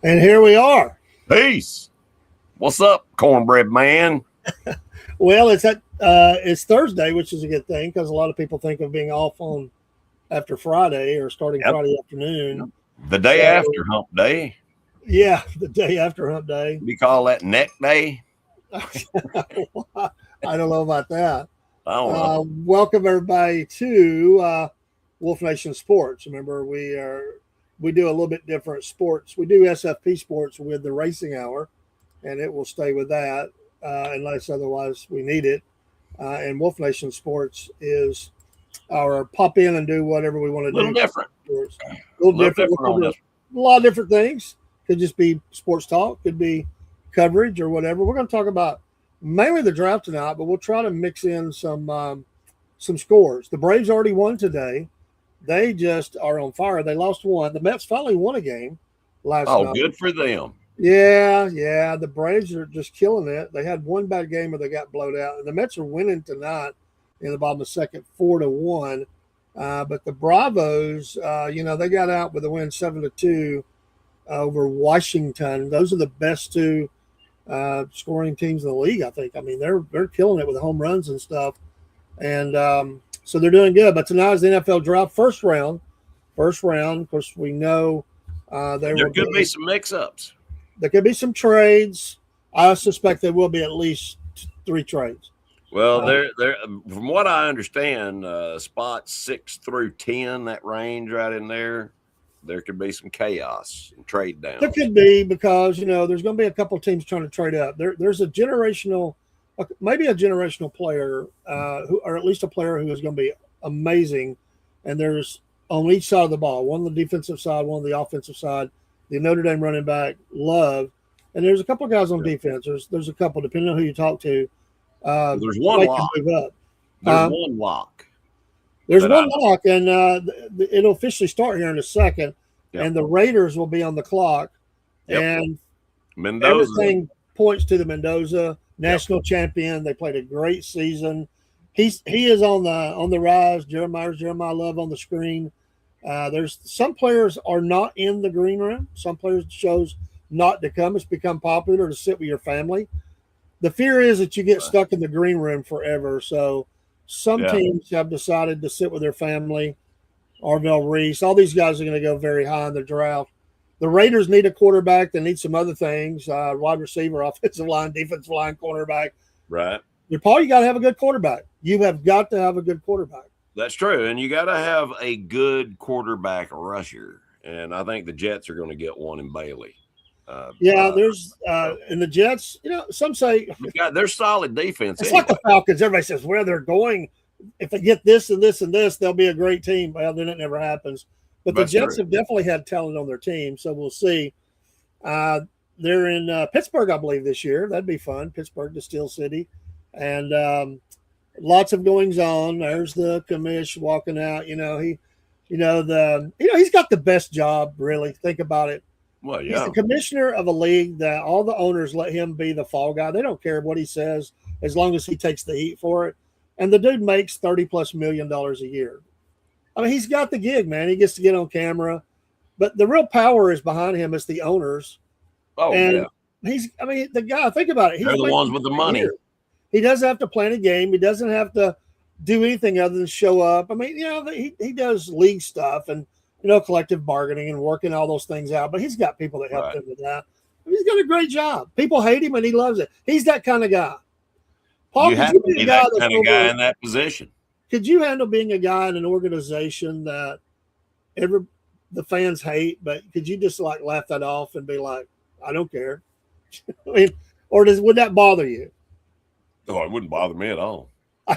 And here we are. Peace. What's up, Cornbread Man? Well, it's Thursday, which is a good thing because a lot of people think of being off on after Friday or starting Friday afternoon. The day after hump day. Yeah, the day after hump day. We call that neck day. I don't know about that. I don't know. Welcome everybody to Wolf Nation Sports. Remember, we do a little bit different sports. We do SFP sports with the racing hour, and it will stay with that unless otherwise we need it. And Wolf Nation Sports is our pop in and do whatever we want to do. A little different. A little different. A lot of different things. Could just be sports talk. Could be coverage or whatever. We're going to talk about mainly the draft tonight, but we'll try to mix in some scores. The Braves already won today. They just are on fire. They lost one. The Mets finally won a game last night. Oh, good for them. Yeah. The Braves are just killing it. They had one bad game where they got blowed out. And the Mets are winning tonight in the bottom of the second, 4-1. But the Bravos, they got out with a win 7-2 over Washington. Those are the best two scoring teams in the league, I think. I mean, they're killing it with home runs and stuff. And so they're doing good. But tonight is the NFL draft first round. Of course, we know there could be some mix-ups. There could be some trades. I suspect there will be at least 3 trades. Well, from what I understand, spots 6 through 10, that range right in there could be some chaos and trade down. There could be because there's going to be a couple teams trying to trade up. There's a generational player, or at least a player who is going to be amazing. And there's on each side of the ball, one on the defensive side, one on the offensive side. The Notre Dame running back, Love, and there's a couple of guys on defense. There's a couple, depending on who you talk to. There's one lock. There's one lock. There's one lock, and it'll officially start here in a second. Yep. And the Raiders will be on the clock. Yep. And Mendoza. Everything points to the Mendoza national champion. They played a great season. he is on the rise. Jeremiah Love on the screen. There's some players are not in the green room. Some players chose not to come. It's become popular to sit with your family. The fear is that you get stuck in the green room forever. So some teams have decided to sit with their family. Arvell Reese, all these guys are going to go very high in the draft. The Raiders need a quarterback. They need some other things: wide receiver, offensive line, defensive line, cornerback. Right. Paul, you got to have a good quarterback. You have got to have a good quarterback. That's true, and you got to have a good quarterback rusher. And I think the Jets are going to get one in Bailey. There's in the Jets. Some say they're solid defense. It's like the Falcons. Everybody says where they're going. If they get this and this and this, they'll be a great team. Well, then it never happens. But the Jets have definitely had talent on their team, so we'll see. They're in Pittsburgh, I believe, this year. That'd be fun. Pittsburgh to Steel City, and lots of goings on. There's the commish walking out. He's got the best job. Really, think about it. Well, yeah. He's the commissioner of a league that all the owners let him be the fall guy. They don't care what he says as long as he takes the heat for it. And the dude makes $30+ million a year. I mean, he's got the gig, man. He gets to get on camera. But the real power is behind him. It's the owners. Oh, and the guy, think about it. They're the ones with the money. Year. He doesn't have to plan a game. He doesn't have to do anything other than show up. I mean, he does league stuff and, collective bargaining and working all those things out. But he's got people that help him with that. He's got a great job. People hate him, and he loves it. He's that kind of guy. Paul, you have to be that kind of guy in that position. Could you handle being a guy in an organization that the fans hate, but could you just like laugh that off and be like, I don't care? I mean, or would that bother you? Oh, it wouldn't bother me at all. I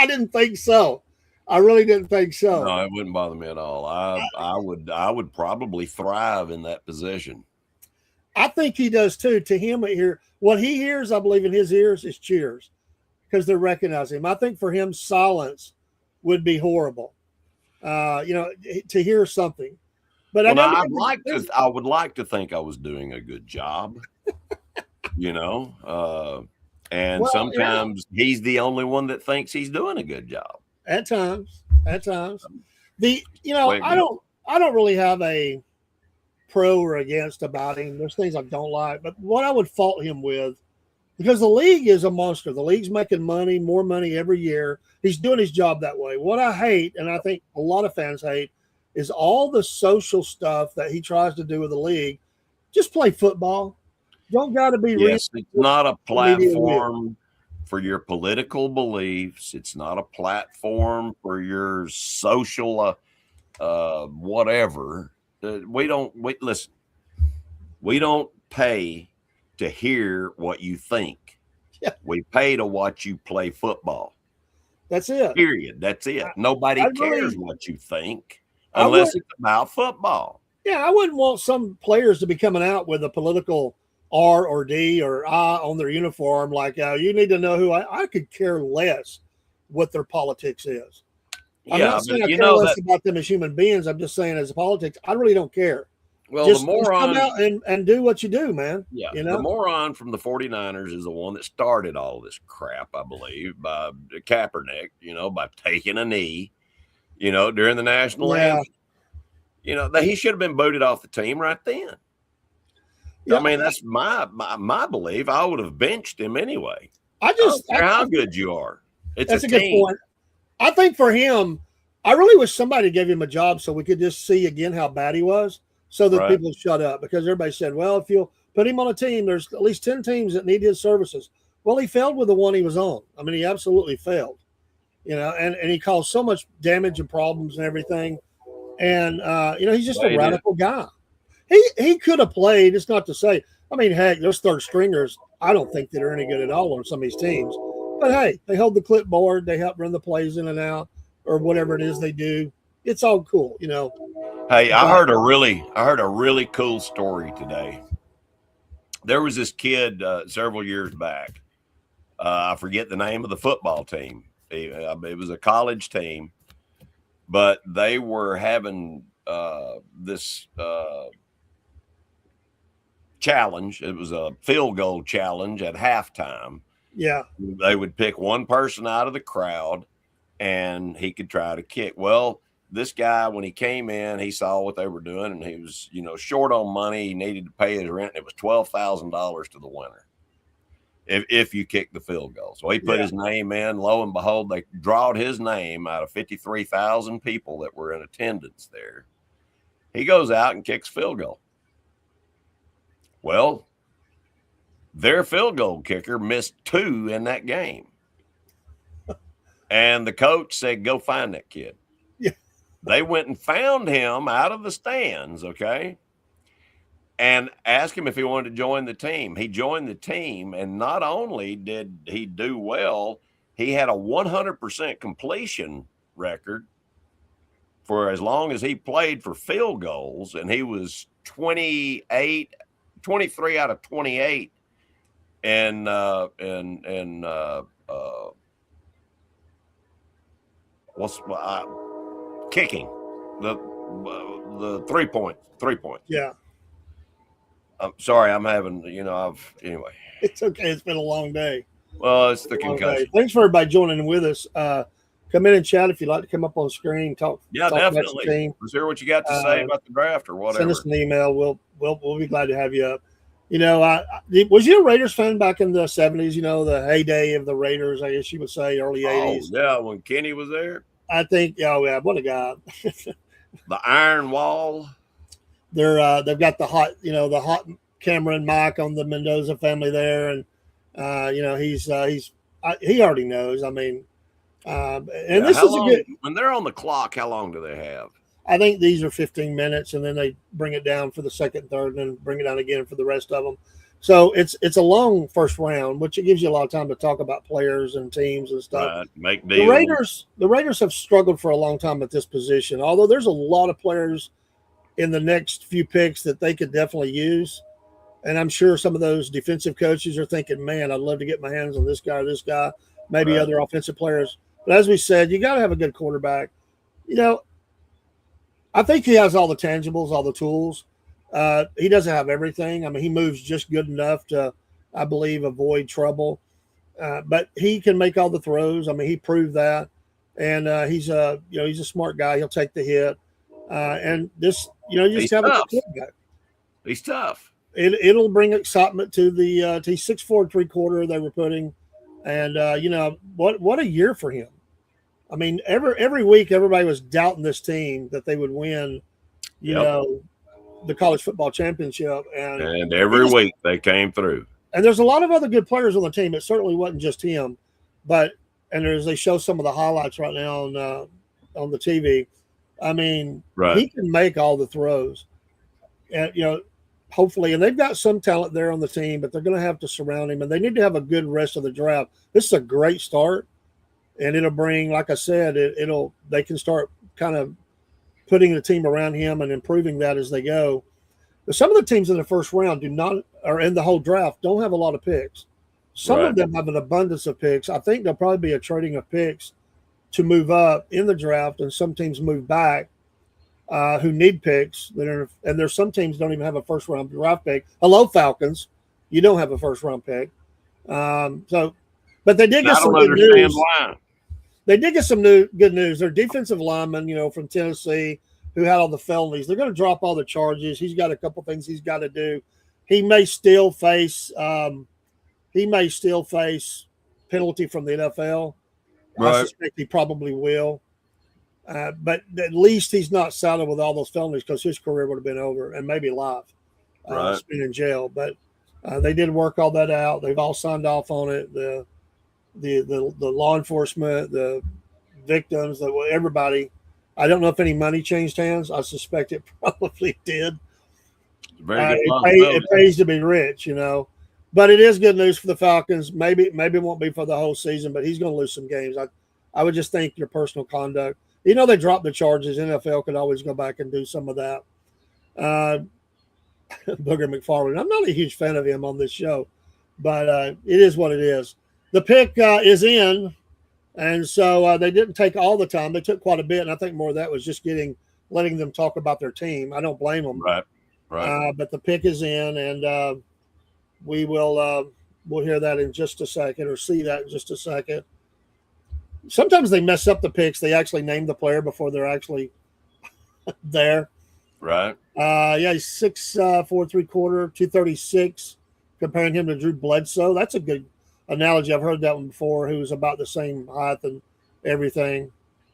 didn't think so. I really didn't think so. No, it wouldn't bother me at all. I would probably thrive in that position. I think he does too. To him, what he hears, I believe in his ears, is cheers because they're recognizing him. I think for him, silence would be horrible. To hear something. But I would like to think I was doing a good job. And sometimes he's the only one that thinks he's doing a good job. At times. I don't really have a pro or against about him. There's things I don't like, but what I would fault him with, because the league is a monster. The league's making more money every year. He's doing his job that way. What I hate, and I think a lot of fans hate, is all the social stuff that he tries to do with the league. Just play football. Don't got to be. Yes, it's not a platform for your political beliefs. It's not a platform for your social whatever. We don't pay to hear what you think. Yeah. We pay to watch you play football. That's it. Period. That's it. Nobody cares what you think unless it's about football. Yeah, I wouldn't want some players to be coming out with a political R or D or I on their uniform like, you need to know who I could care less what their politics is. I'm not saying I care less about them as human beings. I'm just saying as a politics, I really don't care. Well, just the moron come out and do what you do, man. Yeah, the moron from the 49ers is the one that started all this crap, I believe, by Kaepernick, by taking a knee, during the national anthem. He should have been booted off the team right then. Yeah. I mean, that's my belief. I would have benched him anyway. I don't care how good you are. That's a good point. I think for him, I really wish somebody gave him a job so we could just see again how bad he was so that people shut up, because everybody said, well, if you'll put him on a team, there's at least 10 teams that need his services. Well, he failed with the one he was on. I mean, he absolutely failed, and he caused so much damage and problems and everything. And, he's just a radical guy. He could have played. It's not to say, I mean, heck, those third stringers, I don't think that are any good at all on some of these teams. But hey, they hold the clipboard, they help run the plays in and out, or whatever it is they do. It's all cool, Hey, I heard a really cool story today. There was this kid several years back. I forget the name of the football team. It was a college team, but they were having this challenge. It was a field goal challenge at halftime. Yeah. They would pick one person out of the crowd, and he could try to kick. Well, this guy, when he came in, he saw what they were doing, and he was, short on money. He needed to pay his rent. And it was $12,000 to the winner if you kick the field goal. So he put his name in. Lo and behold, they drawed his name out of 53,000 people that were in attendance there. He goes out and kicks field goal. Well, their field goal kicker missed 2 in that game. And the coach said, go find that kid. Yeah. They went and found him out of the stands, okay, and asked him if he wanted to join the team. He joined the team, and not only did he do well, he had a 100% completion record for as long as he played for field goals, and he was 23 out of 28 and kicking the 3 point. Yeah. I'm sorry, I'm having anyway. It's okay. It's been a long day. Well, it's the concussion. Thanks for everybody joining with us. Come in and chat if you'd like to come up on screen. Talk. Yeah, definitely. Let's hear what you got to say about the draft or whatever. Send us an email. We'll be glad to have you up. Was you a Raiders fan back in the 70s? The heyday of the Raiders, I guess you would say, early 80s. Yeah, when Kenny was there. I think. Oh yeah, what a guy. The Iron Wall. They've got the hot camera and Mike on the Mendoza family there, and he already knows. I mean, this is a good. When they're on the clock, how long do they have? I think these are 15 minutes, and then they bring it down for the second, third, and then bring it down again for the rest of them. So it's a long first round, which it gives you a lot of time to talk about players and teams and stuff. Right. Make deals. The Raiders have struggled for a long time at this position, although there's a lot of players in the next few picks that they could definitely use. And I'm sure some of those defensive coaches are thinking, man, I'd love to get my hands on this guy, maybe other offensive players. But as we said, you got to have a good quarterback. I think he has all the tangibles, all the tools. He doesn't have everything. I mean, he moves just good enough to, I believe, avoid trouble. But he can make all the throws. I mean, he proved that. And he's a smart guy. He'll take the hit. And this, you just have a good quarterback. He's tough. It'll bring excitement to the he's 6'4" 3/4 they were putting. And what a year for him. I mean, every week everybody was doubting this team that they would win, the college football championship. And every week they came through. And there's a lot of other good players on the team. It certainly wasn't just him. But they show some of the highlights right now on the TV. I mean, He can make all the throws. And hopefully, and they've got some talent there on the team, but they're going to have to surround him, and they need to have a good rest of the draft. This is a great start. And it'll bring, like I said, they can start kind of putting the team around him and improving that as they go. But some of the teams in the first round or in the whole draft, don't have a lot of picks. Some of them have an abundance of picks. I think there'll probably be a trading of picks to move up in the draft, and some teams move back who need picks. And there's some teams don't even have a first round draft pick. Hello, Falcons. You don't have a first round pick. But they did get some good news. Why. They did get some good news. Their defensive lineman, from Tennessee, who had all the felonies, they're going to drop all the charges. He's got a couple things he's got to do. He may still face penalty from the NFL. Right. I suspect he probably will. But at least he's not saddled with all those felonies, because his career would have been over and maybe life. Spent in jail. But they did work all that out. They've all signed off on it. The law enforcement, the victims, everybody. I don't know if any money changed hands. I suspect it probably did. It pays to be rich, But it is good news for the Falcons. Maybe it won't be for the whole season, but he's going to lose some games. I would just think your personal conduct. They dropped the charges. NFL could always go back and do some of that. Booger McFarland. I'm not a huge fan of him on this show, but it is what it is. The pick is in, and so they didn't take all the time. They took quite a bit, and I think more of that was just letting them talk about their team. I don't blame them. Right. But the pick is in, and we will We'll hear that in just a second, or see that in just a second. Sometimes they mess up the picks. They actually name the player before they're actually there. Right. Yeah, he's 6'4", 3/4", 236. Comparing him to Drew Bledsoe, that's a good analogy. I've heard that one before. Who was about the same height and everything.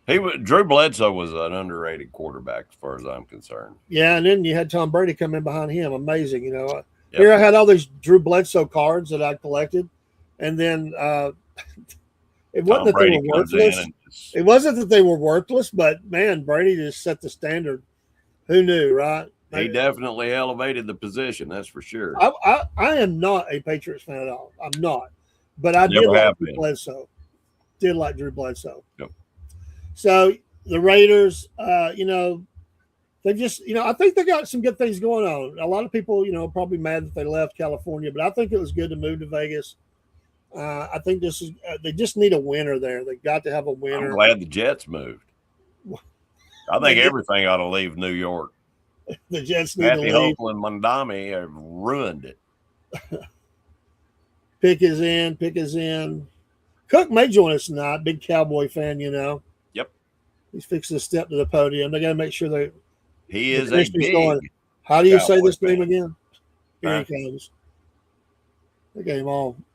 Drew Bledsoe was an underrated quarterback as far as I'm concerned. Yeah, and then you had Tom Brady come in behind him. Amazing, you know. Yep. Here I had all these Drew Bledsoe cards that I collected, and then it wasn't that they were worthless. It wasn't that they were worthless, but man, Brady just set the standard. Who knew, right? He definitely elevated the position, that's for sure. I am not a Patriots fan at all. I'm not, but I did like Drew Bledsoe. Did like Drew Bledsoe. Yep. So the Raiders, you know, they just, you know, I think they got some good things going on. A lot of people, you know, probably mad that they left California, but I think it was good to move to Vegas. I think this is they just need a winner there. They got to have a winner. I'm glad the Jets moved. I think everything ought to leave New York. The Jets need to leave. Hochul and Mondami have ruined it. Pick is in. Cook may join us tonight. Big Cowboy fan, you know. Yep. He's fixing to step to the podium. They got to make sure he is a big going. How do you say this name again? Here he comes. They got him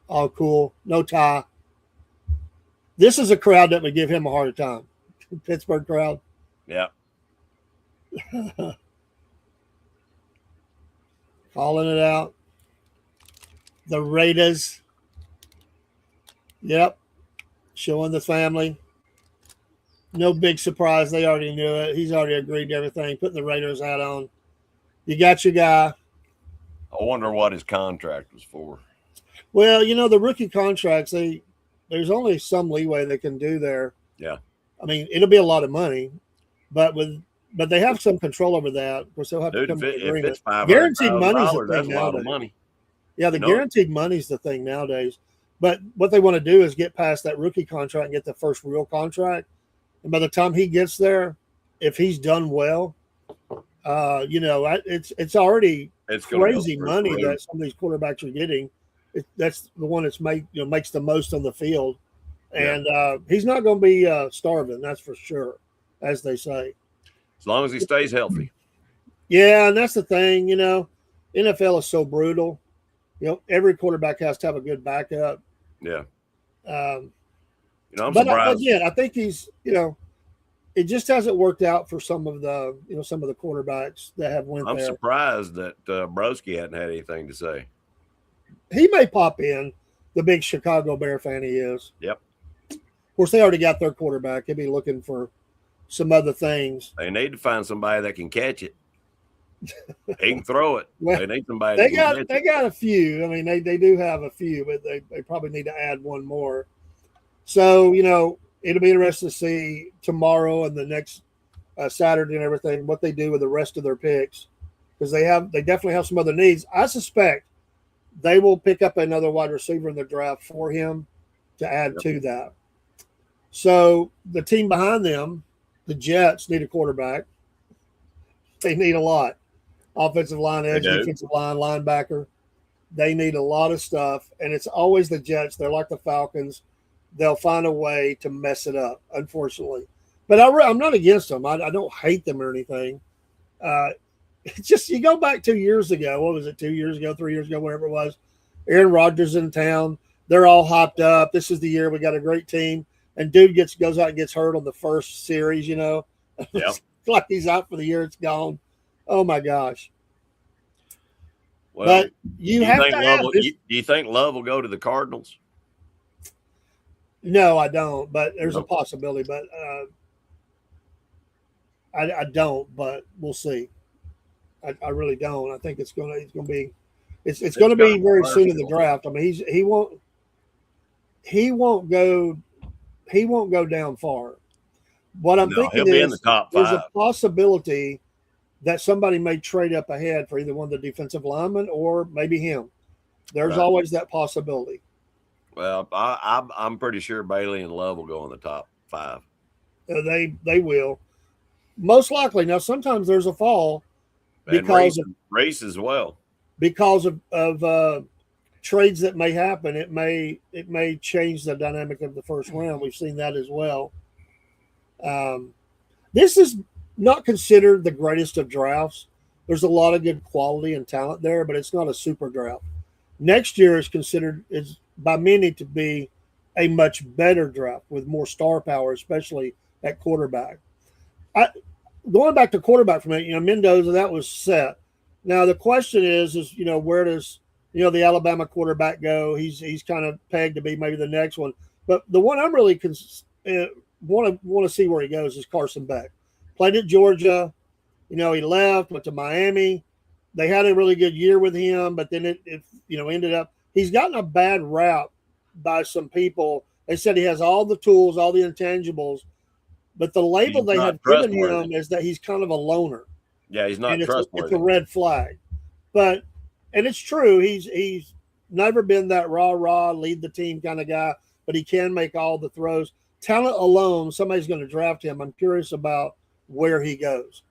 all cool. No tie. This is a crowd that would give him a harder time. Pittsburgh crowd. Yeah. Calling it out. The Raiders. Yep. Showing the family. No big surprise. They already knew it. He's already agreed to everything. Putting the Raiders hat on. You got your guy. I wonder what his contract was for. Well, you know, the rookie contracts, there's only some leeway they can do there. Yeah. I mean, it'll be a lot of money, but they have some control over that. Of course, they'll have to come to an agreement. Guaranteed money's the thing nowadays. Yeah, the guaranteed money's the thing nowadays. But what they want to do is get past that rookie contract and get the first real contract. And by the time he gets there, if he's done well, you know, it's already crazy money that some of these quarterbacks are getting. That's the one that's makes the most on the field. And he's not going to be starving, that's for sure, as they say. As long as he stays healthy. Yeah, and that's the thing, you know. NFL is so brutal. You know, every quarterback has to have a good backup. Yeah. You know, I'm surprised. Again, I think he's, you know, it just hasn't worked out for some of the quarterbacks that have went there. I'm surprised that Broski hadn't had anything to say. He may pop in, the big Chicago Bear fan he is. Yep. Of course, they already got their quarterback. He'll be looking for some other things. They need to find somebody that can catch it. He can throw it. Well, they need somebody. They got a few. I mean, they do have a few, but they probably need to add one more. So, you know, it'll be interesting to see tomorrow and the next Saturday and everything what they do with the rest of their picks, because they definitely have some other needs. I suspect they will pick up another wide receiver in the draft for him to add to that. So the team behind them, the Jets, need a quarterback. They need a lot. Offensive line, edge, defensive line, linebacker. They need a lot of stuff, and it's always the Jets. They're like the Falcons. They'll find a way to mess it up, unfortunately. But I'm not against them. I don't hate them or anything. It's just you go back 2 years ago. What was it, 2 years ago, 3 years ago, whatever it was? Aaron Rodgers in town. They're all hopped up. This is the year we got a great team. And dude goes out and gets hurt on the first series, you know. Yeah. It's like he's out for the year. It's gone. Oh, my gosh. Well, but you have to have this. Do you think Love will go to the Cardinals? No, I don't. But there's a possibility. But I don't. But we'll see. I really don't. I think it's going to be very soon in the draft. I mean, he won't go down far. What I'm thinking he'll be in the top 5. There's a possibility that somebody may trade up ahead for either one of the defensive linemen or maybe him. There's always that possibility. Well, I'm pretty sure Bailey and Love will go in the top 5. They will. Most likely. Now, sometimes there's a fall because of race as well. Because of trades that may happen, it may change the dynamic of the first round. We've seen that as well. This is not considered the greatest of drafts. There's a lot of good quality and talent there, but it's not a super draft. Next year is considered is by many to be a much better draft with more star power, especially at quarterback. Going back to quarterback for a minute, Mendoza, that was set. Now the question is where does the Alabama quarterback go? He's kind of pegged to be maybe the next one, but the one I'm really want to see where he goes is Carson Beck. Played at Georgia, he left, went to Miami. They had a really good year with him, but then it ended up he's gotten a bad rap by some people. They said he has all the tools, all the intangibles, but the label they have given him is that he's kind of a loner. Yeah, he's not trustworthy. It's a red flag. And it's true. He's never been that rah, lead the team kind of guy, but he can make all the throws. Talent alone, somebody's going to draft him. I'm curious about where he goes.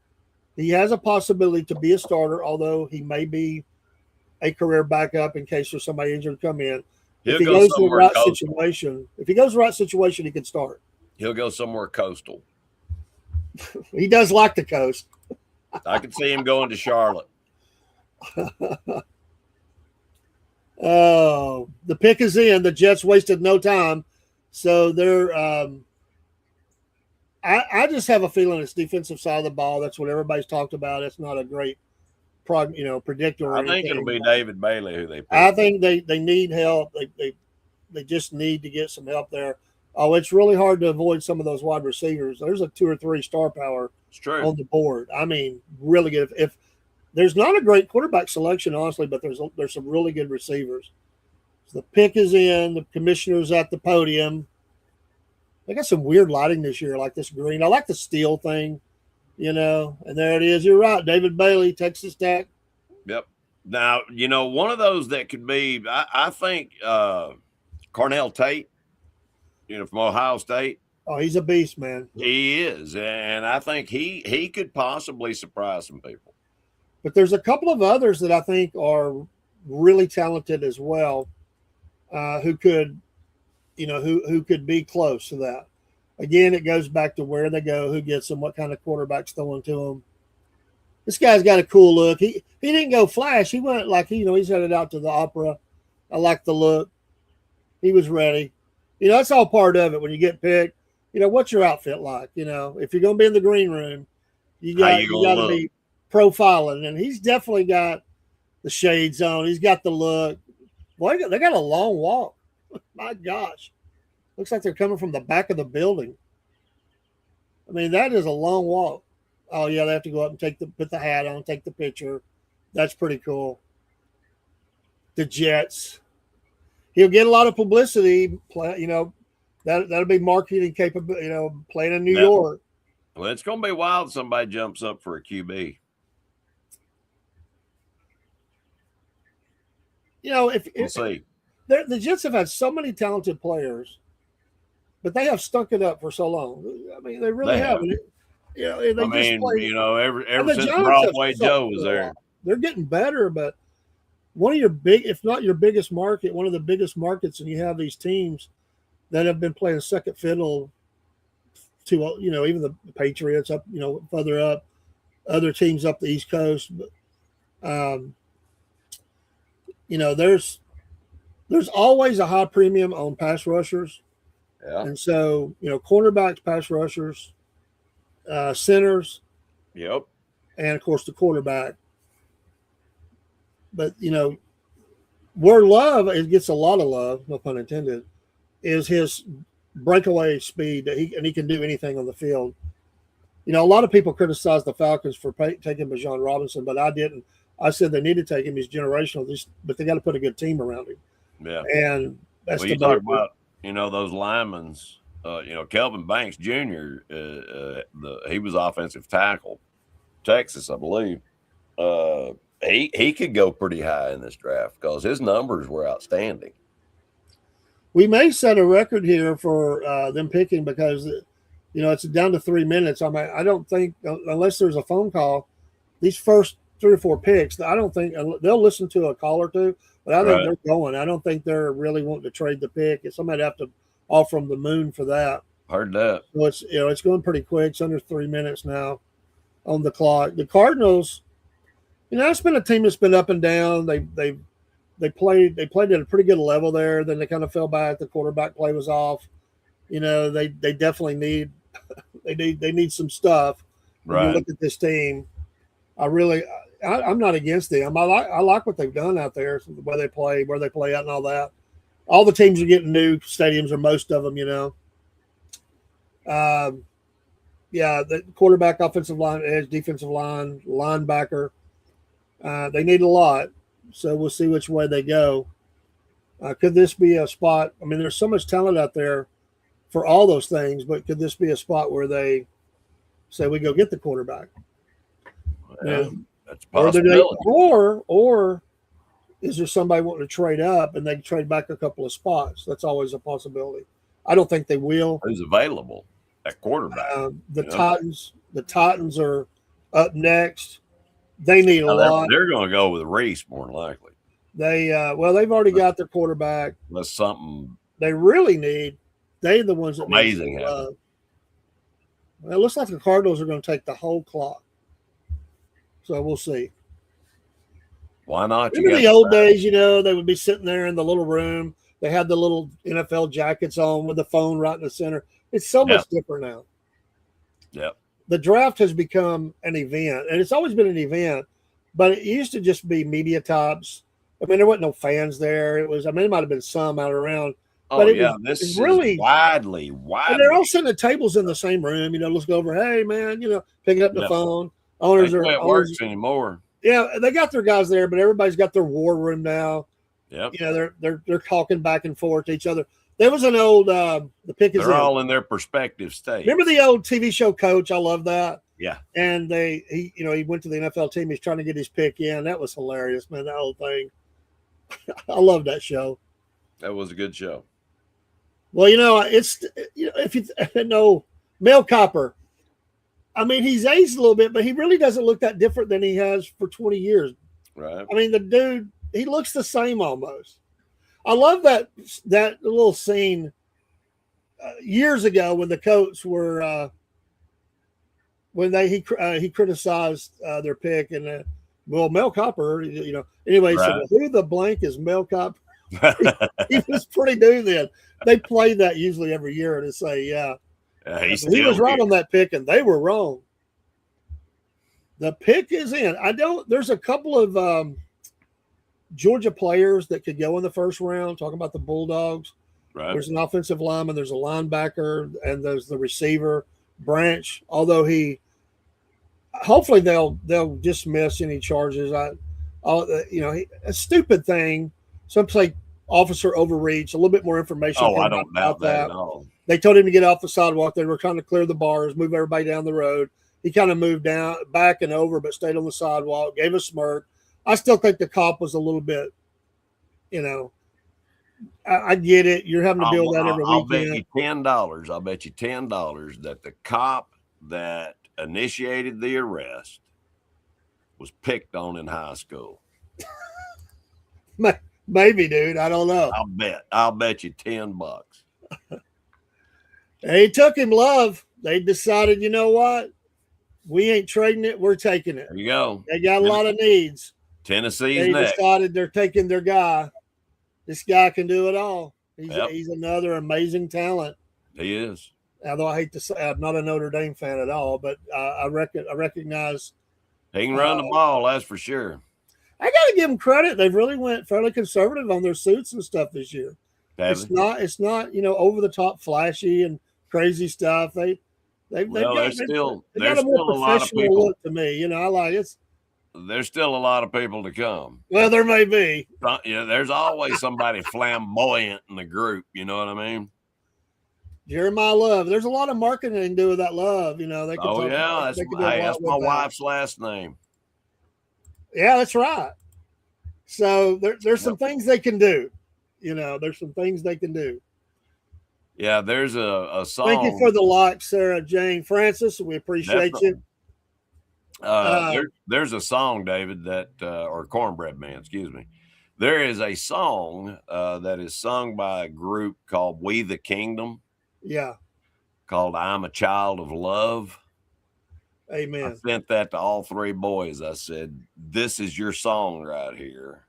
He has a possibility to be a starter, although he may be a career backup in case there's somebody injured come in. If he goes to the right situation, he can start. He'll go somewhere coastal. He does like the coast. I could see him going to Charlotte. Oh, the pick is in. The Jets wasted no time. So they're I just have a feeling it's defensive side of the ball. That's what everybody's talked about. It's not a great predictor. I think it'll be David Bailey who they pick. I think they need help. They just need to get some help there. Oh, it's really hard to avoid some of those wide receivers. There's a 2 or 3 star power on the board. I mean, really good. If there's not a great quarterback selection, honestly, but there's some really good receivers. So the pick is in. The commissioner's at the podium. They got some weird lighting this year, like this green. I like the steel thing, and there it is. You're right, David Bailey, Texas Tech. Yep. Now, one of those that could be, I think, Cornell Tate, from Ohio State. Oh, he's a beast, man. He is, and I think he could possibly surprise some people. But there's a couple of others that I think are really talented as well, who could be close to that. Again, it goes back to where they go, who gets them, what kind of quarterback's throwing to them. This guy's got a cool look. He didn't go flash. He went like he's headed out to the opera. I like the look. He was ready. That's all part of it when you get picked. What's your outfit like? If you're going to be in the green room, you got to be profiling. And he's definitely got the shades on. He's got the look. Boy, they got a long walk. My gosh. Looks like they're coming from the back of the building. I mean, that is a long walk. Oh, yeah, they have to go up and put the hat on, take the picture. That's pretty cool. The Jets. He'll get a lot of publicity. That'll be marketing capable. Playing in New York. Well, it's going to be wild. Somebody jumps up for a QB. We'll see. The Jets have had so many talented players, but they have stunk it up for so long. I mean, they really have. Ever since Broadway Joe was there, they're getting better. But one of your if not your biggest market, one of the biggest markets, and you have these teams that have been playing second fiddle to even the Patriots up, further up, other teams up the East Coast. But there's always a high premium on pass rushers. Yeah. And so, cornerbacks, pass rushers, centers. Yep. And, of course, the quarterback. But, where it gets a lot of love, no pun intended, is his breakaway speed that he can do anything on the field. A lot of people criticize the Falcons for taking Bijan Robinson, but I didn't. I said they need to take him. He's generational, but they got to put a good team around him. Yeah. And that's you talk about, those linemen, Kelvin Banks Jr., he was offensive tackle, Texas, I believe. He could go pretty high in this draft because his numbers were outstanding. We may set a record here for them picking because, it's down to 3 minutes. I mean, I don't think, unless there's a phone call, these first 3 or 4 picks, I don't think they'll listen to a call or two. But I think Right. they're going. I don't think they're really wanting to trade the pick. Somebody'd have to offer them the moon for that. Heard that. So it's going pretty quick. It's under 3 minutes now on the clock. The Cardinals, it's been a team that's been up and down. They played at a pretty good level there. Then they kind of fell back. The quarterback play was off. They definitely need some stuff. When you Right. look at this team, I'm not against them. I like what they've done out there, where they play at, and all that. All the teams are getting new stadiums, or most of them. Yeah, the quarterback, offensive line, edge, defensive line, linebacker. They need a lot, so we'll see which way they go. Could this be a spot? I mean, there's so much talent out there for all those things, but could this be a spot where they say we go get the quarterback? Well, that's a Or possibility. or is there somebody wanting to trade up and they can trade back a couple of spots? That's always a possibility. I don't think they will. Who's available at quarterback? The Titans are up next. They need a lot. They're going to go with Reese more than likely. They've already got their quarterback. Unless something they really need. They're the ones that amazing need happens. Well, it looks like the Cardinals are going to take the whole clock. So we'll see. Why not? Remember the old days, they would be sitting there in the little room. They had the little NFL jackets on with the phone right in the center. It's so much different now. Yep. The draft has become an event, and it's always been an event, but it used to just be media tops. I mean, there wasn't no fans there. It might have been some out around. Oh, yeah. This is really widely. And they're all sitting at tables in the same room. Let's go over, hey, man, picking up the phone. Owners are. It works anymore. Yeah, they got their guys there, but everybody's got their war room now. Yep. They're talking back and forth to each other. There was an old the pick is they're all in their perspective state. Remember the old TV show Coach? I love that. Yeah. And he went to the NFL team. He's trying to get his pick in. That was hilarious, man. That whole thing. I love that show. That was a good show. Well, it's if you know Mel Copper. I mean, he's aged a little bit, but he really doesn't look that different than he has for 20 years. Right. I mean, the dude, he looks the same almost. I love that little scene years ago when the Colts were when he criticized their pick, and Mel Copper, anyway, he said, well, who the blank is Mel Copper? he was pretty new then. They play that usually every year to say, he was right on that pick, and they were wrong. The pick is in. There's a couple of Georgia players that could go in the first round. Talking about the Bulldogs. Right. There's an offensive lineman. There's a linebacker, and there's the receiver Branch. Although hopefully they'll dismiss any charges. A stupid thing. Some say officer overreach. A little bit more information. Oh, I don't doubt that at all. They told him to get off the sidewalk. They were trying to clear the bars, move everybody down the road. He kind of moved back and over, but stayed on the sidewalk, gave a smirk. I still think the cop was a little bit, I get it. You're having to deal with that every weekend. I'll bet you $10 that the cop that initiated the arrest was picked on in high school. Maybe, dude. I don't know. I'll bet you $10. They took him, Love. They decided, you know what? We ain't trading it. We're taking it. There you go. They got a lot of needs. Tennessee's next. They decided they're taking their guy. This guy can do it all. He's another amazing talent. He is. Although I hate to say, I'm not a Notre Dame fan at all, but I recognize he can run the ball. That's for sure. I got to give them credit. They've really went fairly conservative on their suits and stuff this year. It's not over the top, flashy and crazy stuff. They've got a more professional look to me. I like it. There's still a lot of people to come. Well, there may be. There's always somebody flamboyant in the group. You know what I mean? Jeremiah Love. There's a lot of marketing they can do with that Love. They can that's my wife's last name. Yeah, that's right. So there's some things they can do. There's some things they can do. Yeah, there's a song. Thank you for the like, Sarah Jane Francis. We appreciate you. There's a song, David, or Cornbread Man, excuse me, There is a song that is sung by a group called We the Kingdom. Yeah. Called I'm a Child of Love. Amen. I sent that to all three boys. I said, this is your song right here.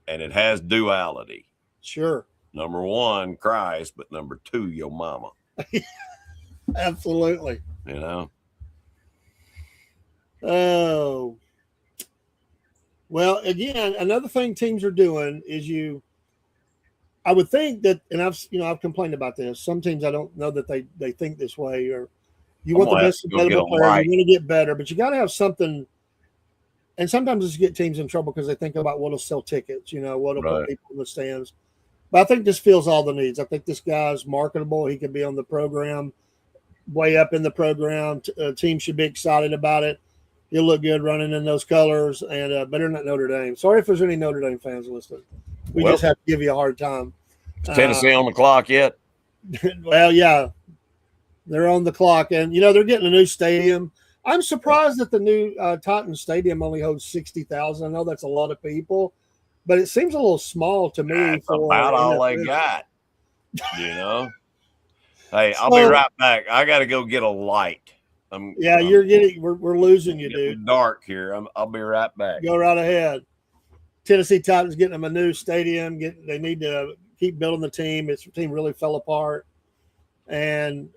And it has duality. Sure. Number one, Christ, but number two, your mama. Absolutely. You know? Oh. Well, again, another thing teams are doing is I would think that, and I've complained about this. Some teams I don't know that they think this way, or you want the best available player, you want to get better, but you got to have something. And sometimes it's get teams in trouble because they think about what'll sell tickets, what'll put people in the stands. But I think this fills all the needs. I think this guy's marketable. He can be on the program, way up in the program. Team should be excited about it. He'll look good running in those colors, and better than Notre Dame. Sorry if there's any Notre Dame fans listening. We just have to give you a hard time. Is Tennessee on the clock yet? Well, yeah. They're on the clock, and they're getting a new stadium. I'm surprised that the new Tottenham Stadium only holds 60,000. I know that's a lot of people, but it seems a little small to me. That's about all they got. Hey, I'll be right back. I got to go get a light. We're losing you, dude. Dark here. I'll be right back. Go right ahead. Tennessee Titans getting them a new stadium. They need to keep building the team. The team really fell apart. And,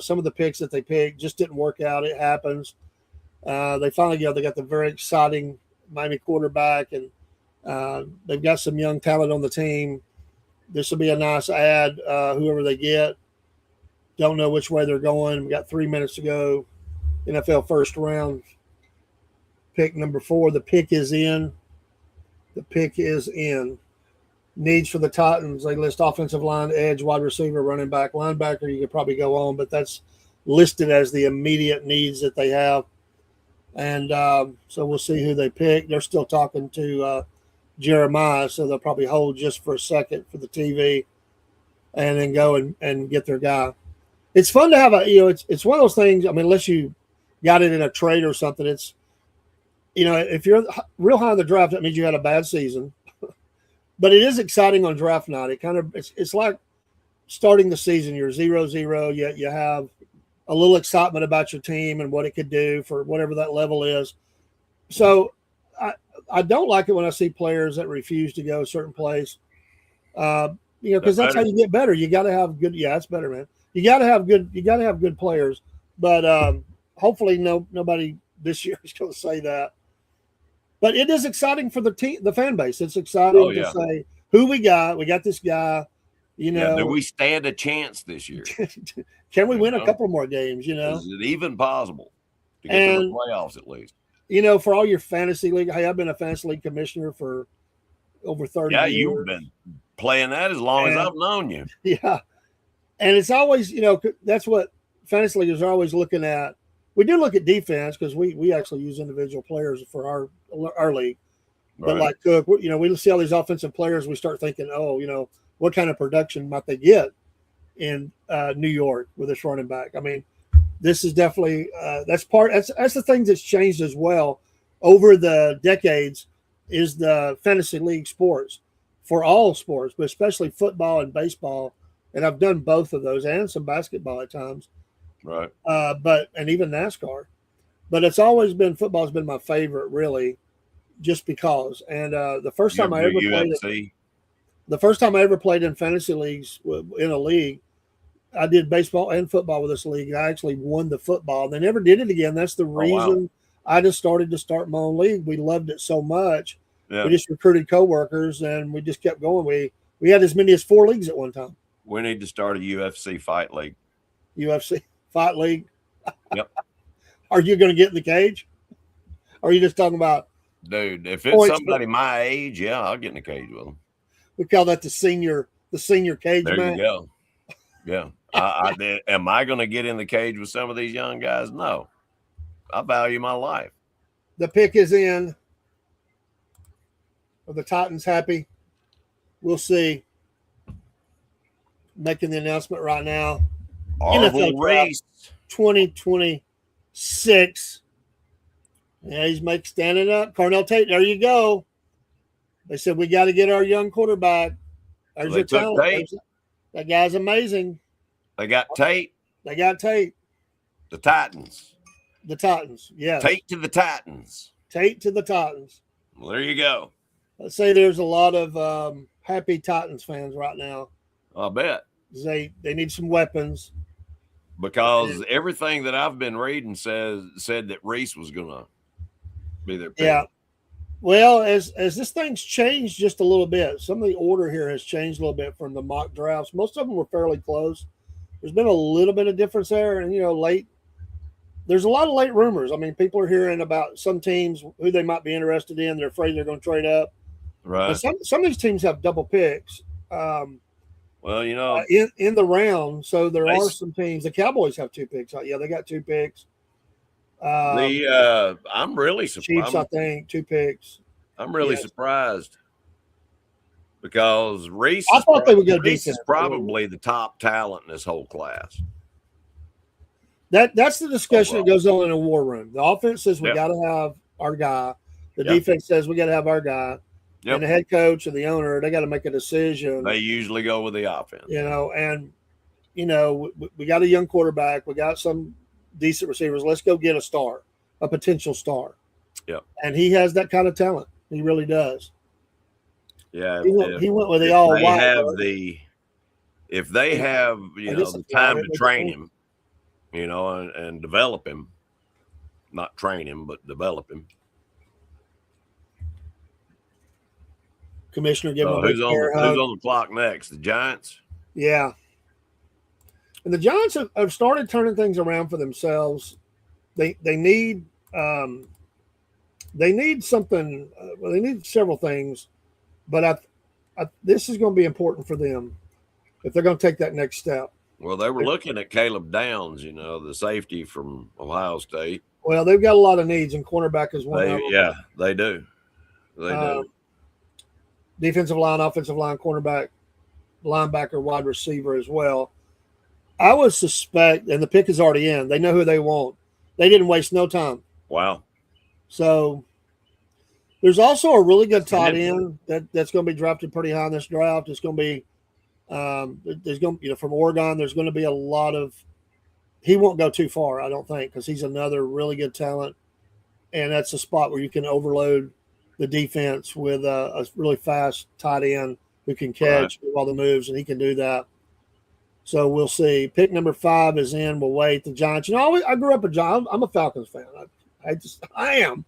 some of the picks that they picked just didn't work out. It happens. They finally, they got the very exciting Miami quarterback, and they've got some young talent on the team. This will be a nice add, whoever they get. Don't know which way they're going. We got 3 minutes to go. NFL first round. Pick number 4. The pick is in. Needs for the Titans. They list offensive line, edge, wide receiver, running back, linebacker. You could probably go on, but that's listed as the immediate needs that they have. And so we'll see who they pick. They're still talking to Jeremiah, so they'll probably hold just for a second for the TV and then go and get their guy. It's fun to have it's one of those things. I mean, unless you got it in a trade or something, it's, if you're real high in the draft, that means you had a bad season. But it is exciting on draft night. It's like starting the season. You're 0-0, yet you have a little excitement about your team and what it could do for whatever that level is. So I don't like it when I see players that refuse to go a certain place. Because that's how you get better. You got to have good. Yeah, it's better, man. You got to have good players. But hopefully, nobody this year is going to say that. But it is exciting for the fan base. It's exciting to say who we got. We got this guy. Do we stand a chance this year? Can we win a couple more games? Is it even possible to get to the playoffs at least? For all your fantasy league. Hey, I've been a fantasy league commissioner for over 30 years. Yeah, you've been playing that as long as I've known you. Yeah, and it's always that's what fantasy leaguers are always looking at. We do look at defense because we actually use individual players for our league. Right. But like Cook, we see all these offensive players. We start thinking, what kind of production might they get in New York with this running back? I mean, this is definitely that's the thing that's changed as well over the decades is the fantasy league sports for all sports, but especially football and baseball. And I've done both of those and some basketball at times. Right. And even NASCAR. But it's always been football has been my favorite, really, just because. And the first time I ever played in fantasy leagues in a league, I did baseball and football with this league. I actually won the football. They never did it again. That's the reason I just started to start my own league. We loved it so much. Yeah. We just recruited coworkers and we just kept going. We had as many as 4 leagues at one time. We need to start a UFC fight league. UFC fight league. Yep. Are you going to get in the cage? Or are you just talking about? Dude, if it's somebody my age, yeah, I'll get in the cage with them. We call that the senior cage match. There you go. Yeah. Am I going to get in the cage with some of these young guys? No. I value my life. The pick is in. Are the Titans happy? We'll see. Making the announcement right now. NFL race 2026. Yeah, he's standing up. Cornell Tate, there you go. They said we got to get our young quarterback. There's They your took talent. Tate. That guy's amazing. They got Tate. They got Tate. The Titans. The Titans. Yes. Tate to the Titans. Tate to the Titans. Well, there you go. Let's say there's a lot of happy Titans fans right now. I bet. They need some weapons. Because everything that I've been reading said that Reese was going to be their pick. Yeah. Well, as this thing's changed just a little bit, some of the order here has changed a little bit from the mock drafts. Most of them were fairly close. There's been a little bit of difference there, and late. There's a lot of late rumors. I mean, people are hearing about some teams who they might be interested in. They're afraid they're going to trade up. Right. But some of these teams have double picks. Well, in the round, so there are some teams. The Cowboys have 2 picks. Yeah, they got 2 picks. I'm really surprised. Chiefs, I think, 2 picks. I'm really surprised because Reese. I thought they would go Reese defense. is probably the top talent in this whole class. That's the discussion that goes on in a war room. The offense says we got to have our guy. The defense says we got to have our guy. And the head coach and the owner, they got to make a decision. They usually go with the offense. We got a young quarterback. We got some decent receivers. Let's go get a potential star. Yep. And he has that kind of talent. He really does. Yeah. He went with the all white. If they have, the time to train him, and develop him, not train him, but develop him. Commissioner give him who's on the clock next? The Giants? Yeah. And the Giants have started turning things around for themselves. They need something. They need several things, but this is going to be important for them if they're going to take that next step. Well, they were looking at Caleb Downs, the safety from Ohio State. Well, they've got a lot of needs, and cornerback is one of them. Yeah, they do. They do. Defensive line, offensive line, cornerback, linebacker, wide receiver as well. I would suspect, and the pick is already in. They know who they want. They didn't waste no time. Wow. So there's also a really good tight end that's going to be drafted pretty high in this draft. It's going to be there's going to from Oregon. There's going to be a lot of. He won't go too far, I don't think, because he's another really good talent, and that's a spot where you can overload the defense with a really fast tight end who can catch all the moves, and he can do that. So we'll see. Pick number 5 is in. We'll wait. The Giants. I grew up a Giants. I'm a Falcons fan. I am,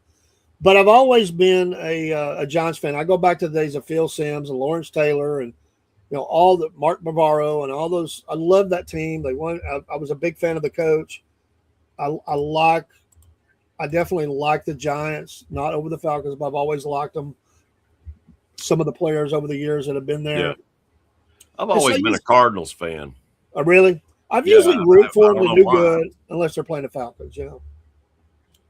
but I've always been a Giants fan. I go back to the days of Phil Simms and Lawrence Taylor, and all the Mark Bavaro and all those. I love that team. They won. I was a big fan of the coach. I definitely like the Giants, not over the Falcons, but I've always liked them. Some of the players over the years that have been there. Yeah. I've always been a Cardinals fan. Oh, really? I've usually root for them to do good unless they're playing the Falcons,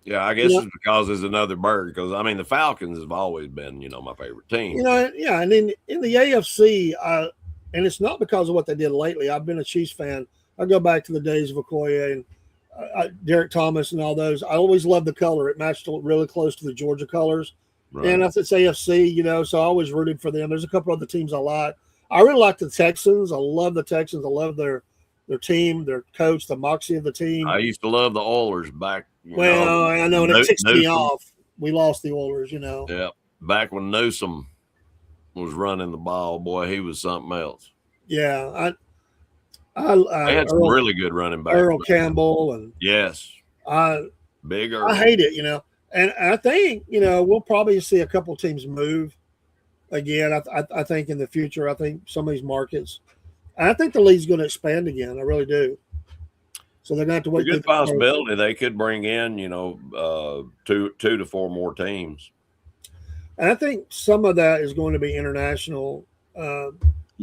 Yeah, I guess it's because there's another bird. Because, the Falcons have always been, my favorite team. And in the AFC, and it's not because of what they did lately. I've been a Chiefs fan. I go back to the days of Okoye and Derek Thomas and all those. I always loved the color. It matched really close to the Georgia colors. Right. And it's AFC, so I always rooted for them. There's a couple other teams I like. I really like the Texans. I love the Texans. I love their team, their coach, the moxie of the team. I used to love the Oilers back. I know, and it ticks me off. We lost the Oilers, Yeah, back when Newsom was running the ball, boy, he was something else. Yeah, they had some really good running backs. Earl Campbell and Big Earl. I hate it, and I think we'll probably see a couple teams move again. I think in the future, I think some of these markets. I think the league's going to expand again. I really do. So they're going to have to wait. A good possibility they could bring in, 2 to 4 more teams. And I think some of that is going to be international. You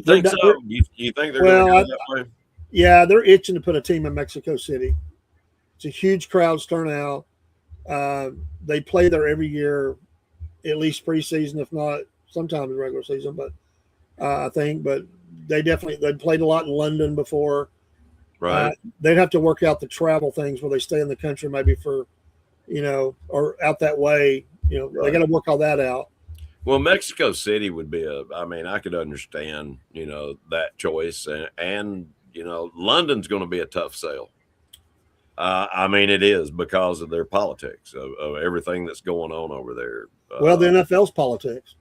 think so? You think they're going to go that way? Yeah, they're itching to put a team in Mexico City. It's a huge crowd turnout. They play there every year, at least preseason, if not sometimes regular season. But I think, they'd played a lot in London before. Right. They'd have to work out the travel things where they stay in the country maybe for, or out that way. They got to work all that out. Well, Mexico City would be I mean, I could understand, that choice. And London's going to be a tough sell. I mean, it is because of their politics, of everything that's going on over there. Well, the NFL's politics.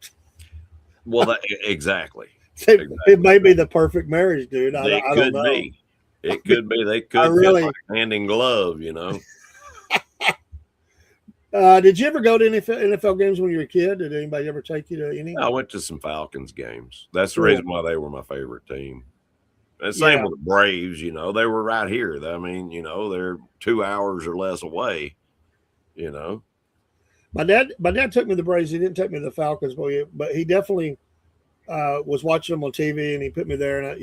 Well, exactly. It may be the perfect marriage, dude. I It don't could know. be. It could be. They could really, like hand in glove, Did you ever go to NFL games when you were a kid? Did anybody ever take you to any? I went to some Falcons games. That's the reason why they were my favorite team. And same with the Braves, they were right here. I mean, they're 2 hours or less away, My dad took me to the Braves. He didn't take me to the Falcons, but he definitely was watching them on TV, and he put me there. And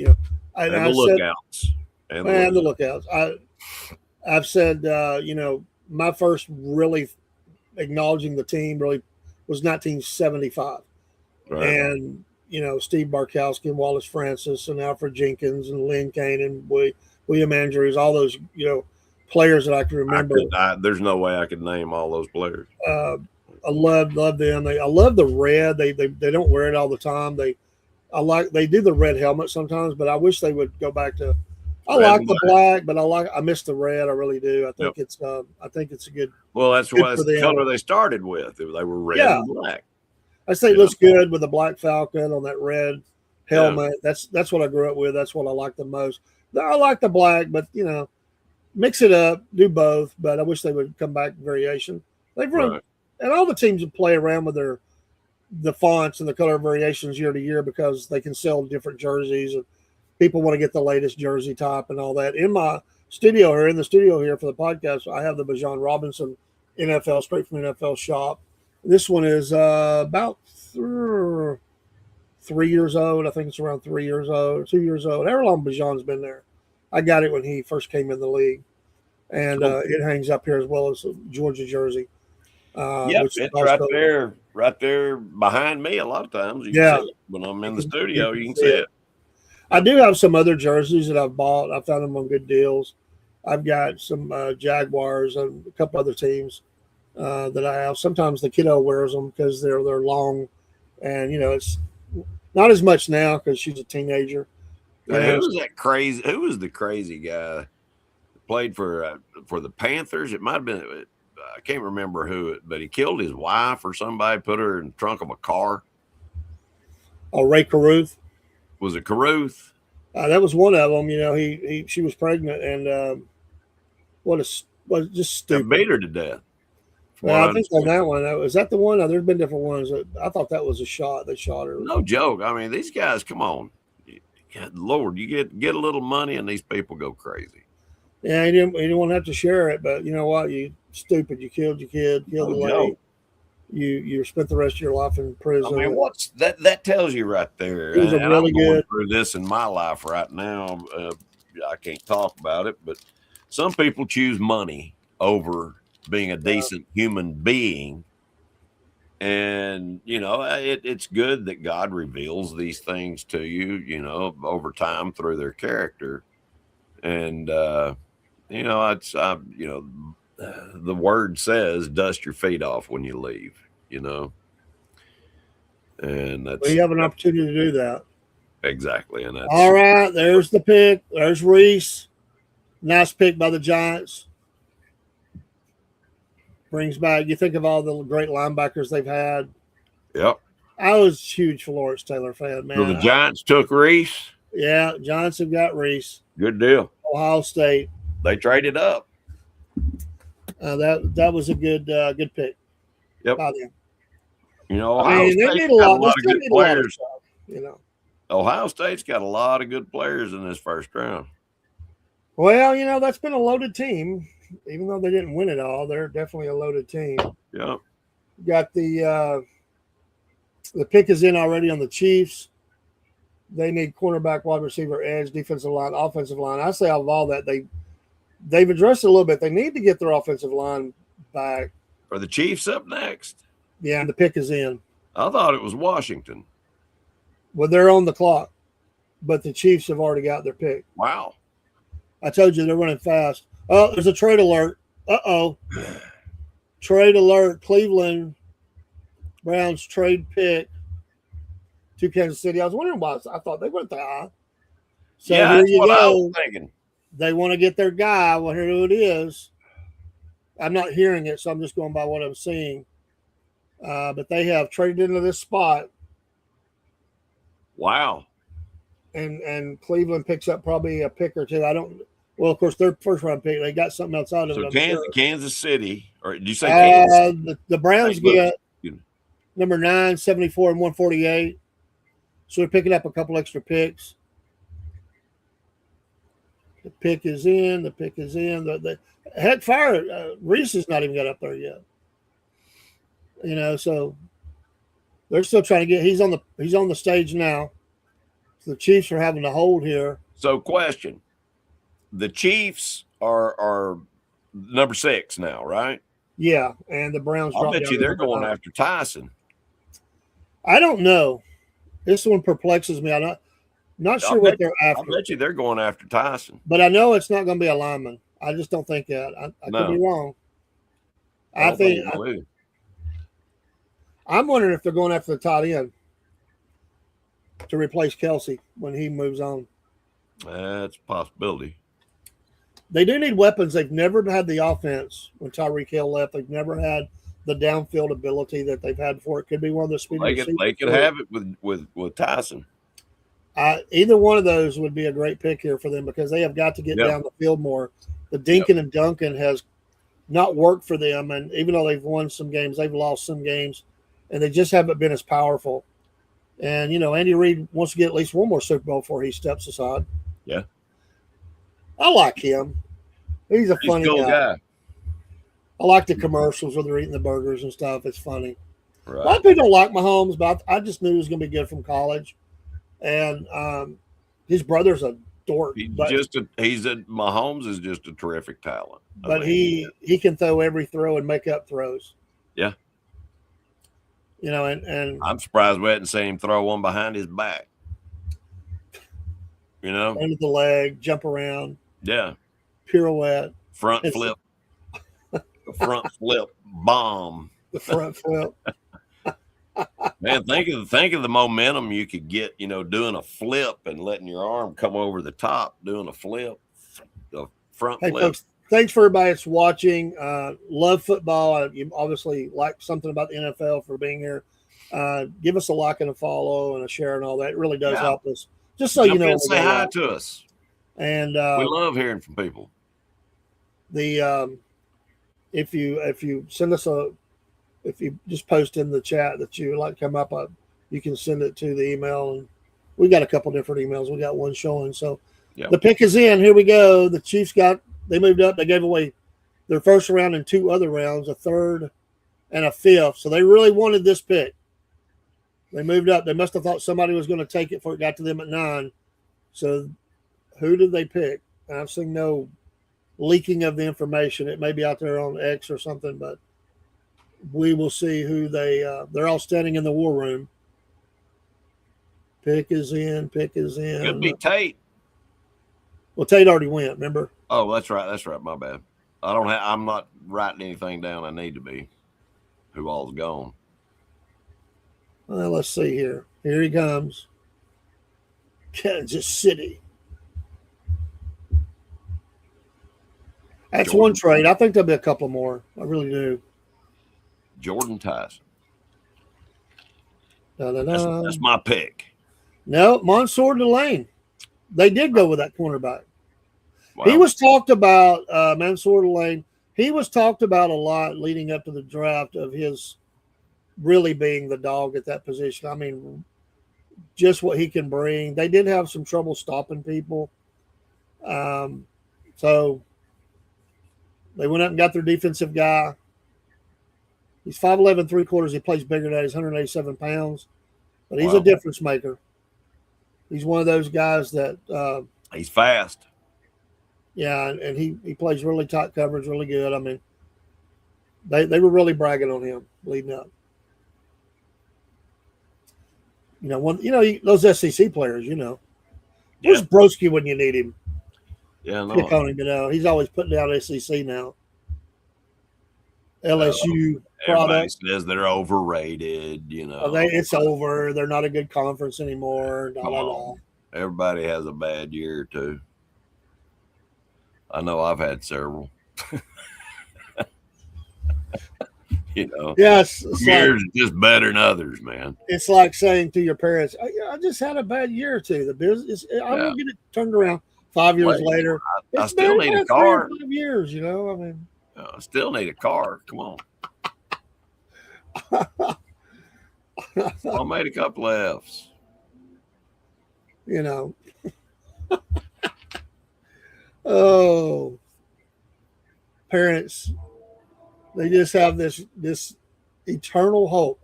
the lookouts. And the lookouts. I've said, my first really acknowledging the team really was 1975, right. And Steve Barkowski and Wallace Francis and Alfred Jenkins and Lynn Kane and William Andrews, all those players that I can remember. There's no way I could name all those players. I love them. I love the red. They don't wear it all the time. They do the red helmet sometimes, but I wish they would go back to. I like the black, but I miss the red. I really do. I think it's a good. Well, that's the color they started with. They were red and black. I think it looks good with the black falcon on that red helmet. Yeah. That's what I grew up with. That's what I like the most. I like the black, but mix it up, do both. But I wish they would come back variation. They've run, and all the teams would play around with the fonts and the color variations year to year because they can sell different jerseys and people want to get the latest jersey type and all that. In the studio here for the podcast, I have the Bijan Robinson NFL straight from NFL shop. This one is about 3 years old. I think it's around 3 years old, 2 years old. However long Bijan's been there. I got it when he first came in the league. And it hangs up here as well as a Georgia jersey. It's right there behind me a lot of times. You can see it. When I'm in the studio, you can see it. I do have some other jerseys that I've bought. I found them on good deals. I've got some Jaguars and a couple other teams that I have. Sometimes the kiddo wears them because they're long, and it's not as much now because she's a teenager. Who was that crazy? Who was the crazy guy that played for the Panthers? It might have been. I can't remember who, but he killed his wife or somebody, put her in the trunk of a car. Oh, Ray Caruth. Was it Caruth? That was one of them. She was pregnant, and just stupid. They beat her to death. Well, I think on that one, is that the one? No, there's been different ones. I thought that was a shot. They shot her. No joke. I mean, these guys, come on. Lord, you get a little money, and these people go crazy. Yeah, he didn't want to have to share it, but you know what? You stupid. You killed your kid, killed the lady. You spent the rest of your life in prison. I mean, what's that? That tells you right there. It was really good. I'm going through this in my life right now. I can't talk about it, but some people choose money over being a decent human being. And it's good that God reveals these things to you, over time through their character. And the word says, dust your feet off when you leave, and we have an opportunity to do that. Exactly. And that's all right. There's the pick. There's Reese. Nice pick by the Giants. Brings back, you think of all the great linebackers they've had. Yep. I was a huge Florence Taylor fan, man. So the Giants took Reese? Yeah, Giants have got Reese. Good deal. Ohio State. They traded up. That was a good pick. Yep. Ohio State's got a lot of good players. Ohio State's got a lot of good players in this first round. Well, that's been a loaded team. Even though they didn't win it all, they're definitely a loaded team. Yeah. Got the pick is in already on the Chiefs. They need cornerback, wide receiver, edge, defensive line, offensive line. I say of all that, they've addressed it a little bit. They need to get their offensive line back. Are the Chiefs up next? Yeah, the pick is in. I thought it was Washington. Well, they're on the clock, but the Chiefs have already got their pick. Wow. I told you they're running fast. Oh, there's a trade alert. Uh-oh. Trade alert. Cleveland Browns trade pick to Kansas City. I was wondering why. I thought they went that high. So Yeah, here that's you what I was go. thinking. They want to get their guy. Well, here who it is. I'm not hearing it, so I'm just going by what I'm seeing. But they have traded into this spot, Wow. and Cleveland picks up probably a pick or two. I don't. Well, of course, their first round pick. They got something outside of So it. I'm sure. Kansas City, or did you say Kansas? The Browns get number 9, 74, and 148. So they're picking up a couple extra picks. The pick is in. The pick is in. The heck, fire. Reese has not even got up there yet. So they're still trying to get. He's on the stage now. So the Chiefs are having to hold here. So, question: the Chiefs are number 6 now, right? Yeah, and the Browns. I bet you they're going after Tyson. I don't know. This one perplexes me. I'm not sure what they're after. I bet you they're going after Tyson. But I know it's not going to be a lineman. I just don't think that. I could be wrong. I'm wondering if they're going after the tight end to replace Kelsey when he moves on. That's a possibility. They do need weapons. They've never had the offense when Tyreek Hill left. They've never had the downfield ability that they've had before. It could be one of the speed. They could have it with Tyson. Either one of those would be a great pick here for them because they have got to get down the field more. The Dinkin and Duncan has not worked for them, and even though they've won some games, they've lost some games, and they just haven't been as powerful. And, Andy Reid wants to get at least one more Super Bowl before he steps aside. Yeah. I like him. He's a funny guy. I like the commercials where they're eating the burgers and stuff. It's funny. Right. A lot of people don't like Mahomes, but I just knew he was going to be good from college. And his brother's a dork. Mahomes is just a terrific talent. But he can throw every throw and make up throws. Yeah. And I'm surprised we hadn't seen him throw one behind his back. Under the leg, jump around. Yeah. Pirouette. Front flip. The front flip bomb. The front flip. Man, think of the momentum you could get, doing a flip and letting your arm come over the top, doing a flip, the front flip. Folks, thanks for everybody that's watching. Love football. You obviously like something about the NFL for being here. Give us a like and a follow and a share and all that. It really does help us. Just so you know, say hi to us. And we love hearing from people. If you send us if you just post in the chat that you would like to come up, you can send it to the email. And we got a couple different emails. We got one showing. So the pick is in. Here we go. The Chiefs they moved up. They gave away their first round and 2 other rounds, a third and a fifth. So they really wanted this pick. They moved up. They must have thought somebody was going to take it before it got to them at 9. So who did they pick? I've seen no leaking of the information. It may be out there on X or something, but we will see who they're all standing in the war room. Pick is in. Could be Tate. Well, Tate already went, remember? Oh, that's right. My bad. I'm not writing anything down I need to be. Who all's gone. Well, let's see here. Here he comes. Kansas City. That's one trade. I think there'll be a couple more. I really do. Jordan Tyson. That's my pick. No, Mansour Delane. They did go with that cornerback. Wow. He was talked about, Mansour Delane. He was talked about a lot leading up to the draft of his really being the dog at that position. I mean, just what he can bring. They did have some trouble stopping people. So they went up and got their defensive guy. He's 5'11", 3/4. He plays bigger than that. He's 187 pounds. But he's a difference maker. He's one of those guys that he's fast. Yeah, and he plays really tight coverage, really good. I mean, they were really bragging on him leading up. Those SEC players, Where's Broski when you need him? Yeah, no. Pick on him, he's always putting down SEC now. LSU Everybody product. says they're overrated. It's over. They're not a good conference anymore. Come on. Everybody has a bad year or two. I know I've had several. Yes, years just better than others, man. It's like saying to your parents, I just had a bad year or two. The business, I'm going to get it turned around 5 years later. I still need a car. 3 or 5 years, I mean. I still need a car. Come on. I made a couple of F's. Oh, parents, they just have this eternal hope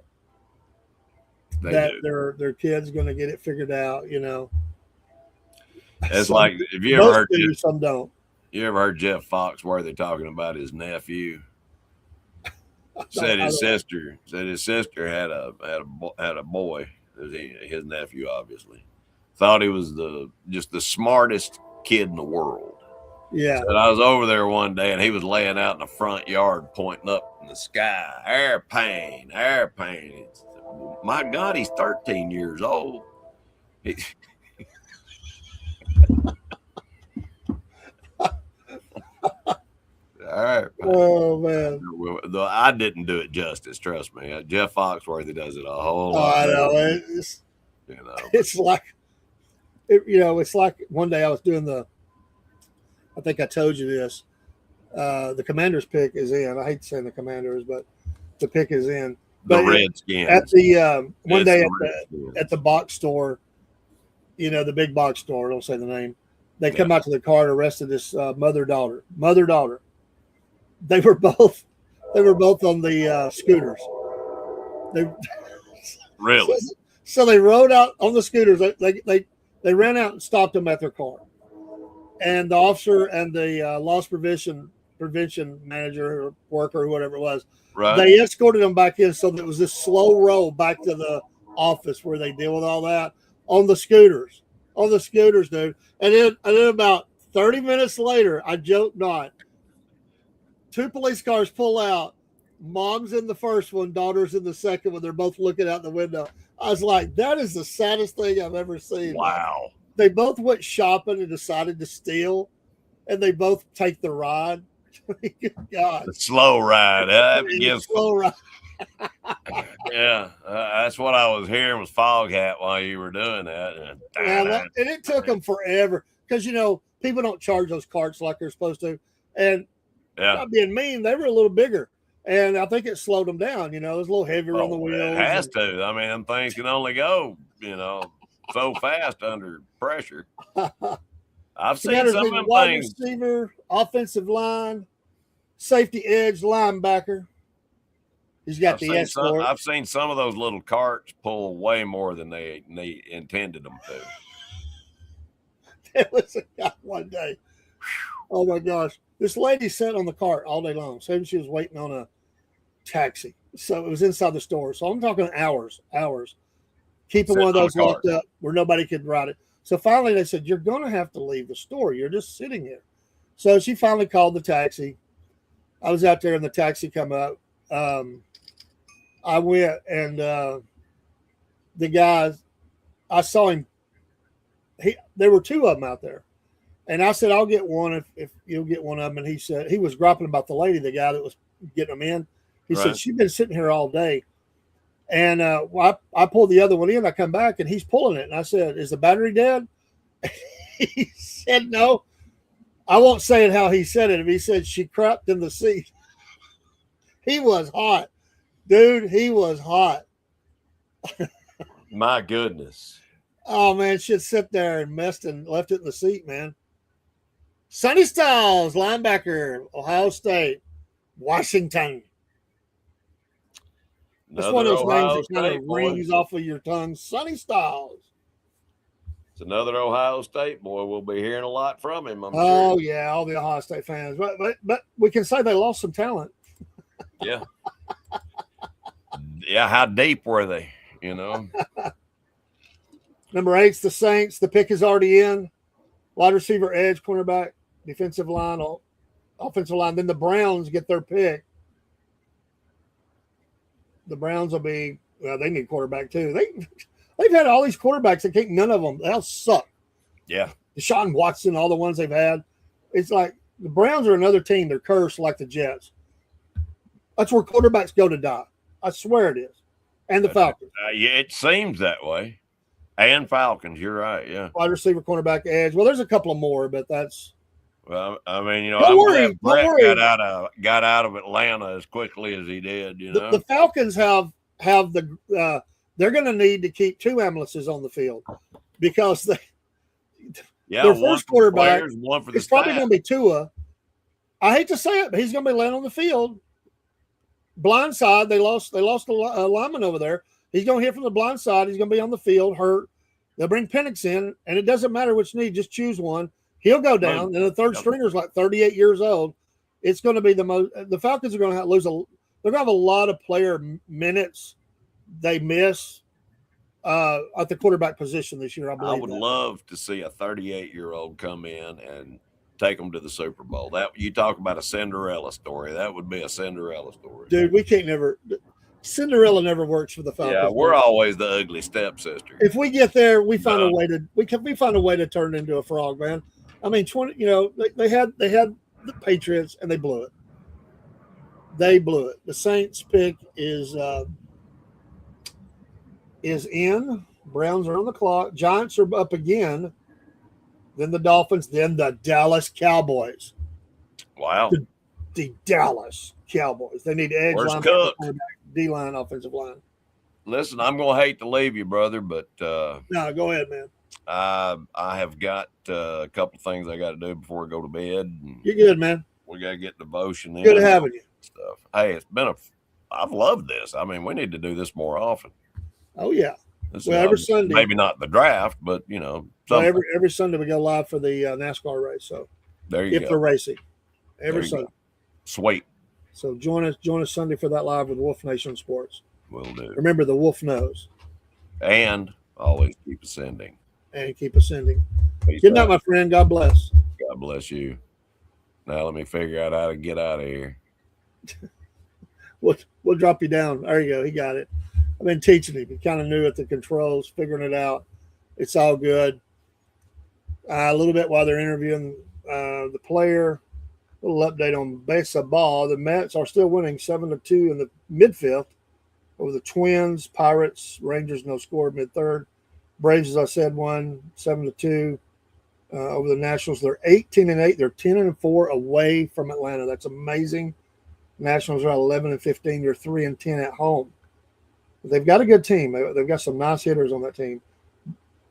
that their kid's going to get it figured out. It's like, if you ever heard some don't. You ever heard Jeff Foxworthy talking about his nephew? Said his sister had a boy, his nephew, obviously. Thought he was just the smartest kid in the world. Yeah. And I was over there one day, and he was laying out in the front yard, pointing up in the sky. Airplane. My God, he's 13 years old. All right. Oh, man. I didn't do it justice, trust me. Jeff Foxworthy does it a whole lot. I know. It's like, it's like one day I was doing I think I told you this. The Commanders pick is in. I hate saying the Commanders, but the pick is in. The Redskins. At the one day at the box store, the big box store, don't say the name. They come out to the car and arrested this mother-daughter. They were both on the scooters. Really? So they rode out on the scooters. They ran out and stopped them at their car. And the officer and the loss prevention manager or worker or whatever it was, they escorted them back in. So there was this slow roll back to the office where they deal with all that on the scooters, dude. And then about 30 minutes later, I joke not, 2 police cars pull out. Mom's in the first one, daughter's in the second one. They're both looking out the window. I was like, that is the saddest thing I've ever seen. Wow. They both went shopping and decided to steal, and they both take the ride. Good God. The slow ride. Slow ride. Yeah. That's what I was hearing was fog hat while you were doing that. And it took them forever because, people don't charge those carts like they're supposed to. And not being mean, they were a little bigger. And I think it slowed them down. It was a little heavier on the wheels. It has to. I mean, them things can only go, so fast under pressure. I've seen some of them wide things. Receiver, offensive line, safety edge, linebacker. He's got the escort. I've seen some of those little carts pull way more than they intended them to. There was a guy one day. Oh my gosh. This lady sat on the cart all day long. So she was waiting on a taxi. So it was inside the store. So I'm talking hours. Keeping one of those locked up where nobody could ride it. So finally they said, you're going to have to leave the store. You're just sitting here. So she finally called the taxi. I was out there and the taxi come up. I went and the guys, I saw him. There were 2 of them out there. And I said, I'll get one if you'll get one of them. And he said, he was griping about the lady, the guy that was getting them in. He said, she's been sitting here all day. And I pulled the other one in. I come back and he's pulling it. And I said, is the battery dead? He said, no. I won't say it how he said it. He said, she crapped in the seat. He was hot. Dude, he was hot. My goodness. Oh, man, she'd sit there and messed and left it in the seat, man. Sonny Styles, linebacker, Ohio State, Washington. That's one of those names that kind of rings off of your tongue. Sonny Styles. It's another Ohio State boy. We'll be hearing a lot from him, I'm sure. Oh, yeah, all the Ohio State fans. But we can say they lost some talent. Yeah. Yeah, how deep were they, Number 8's the Saints. The pick is already in. Wide receiver, edge, cornerback, defensive line, offensive line. Then the Browns get their pick. the Browns will be. Well, they need a quarterback too. They've had all these quarterbacks that can't. None of them. They all suck. Yeah. Deshaun Watson, all the ones they've had. It's like the Browns are another team. They're cursed like the Jets. That's where quarterbacks go to die. I swear it is. And the Falcons. Yeah, it seems that way. And Falcons, you're right. Yeah. Wide receiver, cornerback, edge. Well, there's a couple of more, but that's. Well, I mean, you know, Don't I'm worry, glad don't Brett worry. got out of Atlanta as quickly as he did. You know, The Falcons have the. They're going to need to keep two ambulances on the field because their first quarterback one for the is probably going to be Tua. I hate to say it, but he's going to be laying on the field. Blind side, they lost a lineman over there. He's going to hit from the blind side. He's going to be on the field, hurt. They'll bring Penix in, and it doesn't matter which knee. Just choose one. He'll go down, and the third stringer's like 38 years old. It's going to be the most. The Falcons are going to lose a. They're going to have a lot of player minutes they miss at the quarterback position this year. I would love to see a 38-year-old come in and take them to the Super Bowl. That you talk about a Cinderella story. That would be a Cinderella story, dude. We can't never. Cinderella never works for the Falcons. Yeah, we're always the ugly stepsister. If we get there, we find a way to. We find a way to turn it into a frog, man. I mean, 20. You know, they had the Patriots and they blew it. They blew it. The Saints pick is in. Browns are on the clock. Giants are up again. Then the Dolphins. Then the Dallas Cowboys. Wow. The Dallas Cowboys. They need edge line, D-line, offensive line. Listen, I'm going to hate to leave you, brother, but no, go ahead, man. I have got a couple things I got to do before I go to bed. You're good, man. We got to get devotion in. Good having you. Stuff. Hey, I've loved this. I mean, we need to do this more often. Oh yeah. Every Sunday. Maybe not the draft, but you know, every Sunday we go live for the NASCAR race. So there you go. If they're racing, every Sunday. Sweet. So join us Sunday for that live with Wolf Nation Sports. Will do. Remember, the Wolf knows. And always keep ascending. Peace Good night, my friend. God bless. God bless you. Now let me figure out how to get out of here. We'll drop you down. There you go. He got it. I've been teaching him. He kind of new at the controls, figuring it out. It's all good. A little bit while they're interviewing the player. A little update on baseball. The Mets are still winning 7-2 in the mid-fifth over the Twins, Pirates, Rangers, no score mid-third. Braves, as I said, won 7-2 over the Nationals. They're 18-8. They're 10-4 away from Atlanta. That's amazing. Nationals are 11-15. They're 3-10 at home. They've got a good team. They've got some nice hitters on that team.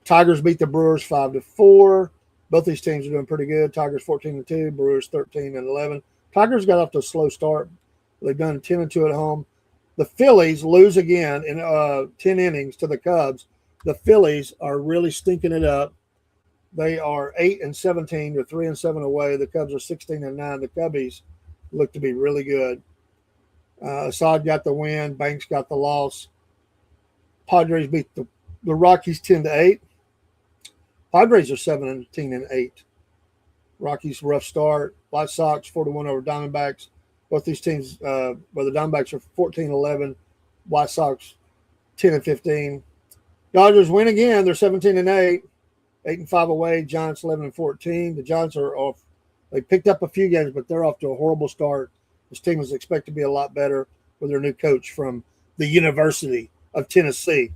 Tigers beat the Brewers 5-4. Both these teams are doing pretty good. Tigers 14-2, Brewers 13-11. Tigers got off to a slow start. They've done 10-2 at home. The Phillies lose again in 10 innings to the Cubs. The Phillies are really stinking it up. They are 8-17. They're 3-7 away. The Cubs are 16-9. The Cubbies look to be really good. Assad got the win. Banks got the loss. Padres beat the Rockies 10-8. Padres are 17-8. Rockies rough start. White Sox 4-1 over Diamondbacks. Both these teams, the Diamondbacks are 14-11. White Sox 10-15. Dodgers win again. They're 17-8. 8-5 away. Giants 11-14. The Giants are off. They picked up a few games, but they're off to a horrible start. This team is expected to be a lot better with their new coach from the University of Tennessee.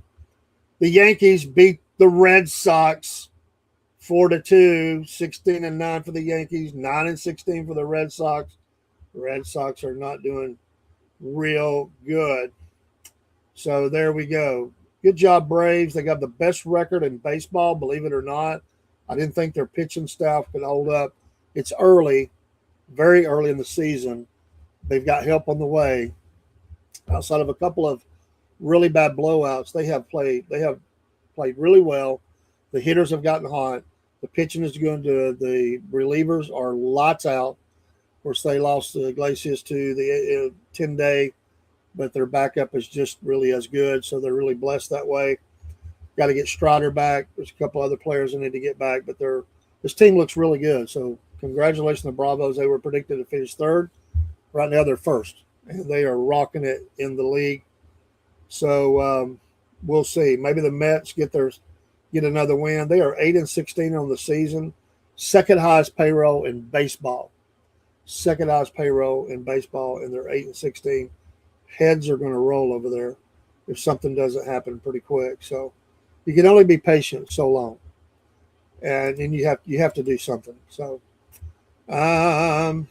The Yankees beat the Red Sox 4-2, 16-9 for the Yankees, 9-16 for the Red Sox. The Red Sox are not doing real good. So there we go. Good job, Braves. They got the best record in baseball, believe it or not. I didn't think their pitching staff could hold up. It's early, very early in the season. They've got help on the way. Outside of a couple of really bad blowouts, they have played really well. The hitters have gotten hot. The pitching is going to the relievers are lights out. Of course, they lost Iglesias to the 10-day, but their backup is just really as good. So they're really blessed that way. Got to get Strider back. There's a couple other players that need to get back, but this team looks really good. So congratulations to Bravos. They were predicted to finish third. Right now they're first, and they are rocking it in the league. So we'll see. Maybe the Mets get another win. They are 8-16 on the season, second highest payroll in baseball. Second highest payroll in baseball, and they're 8-16. Heads are going to roll over there if something doesn't happen pretty quick. So you can only be patient so long, and then you have to do something. So again,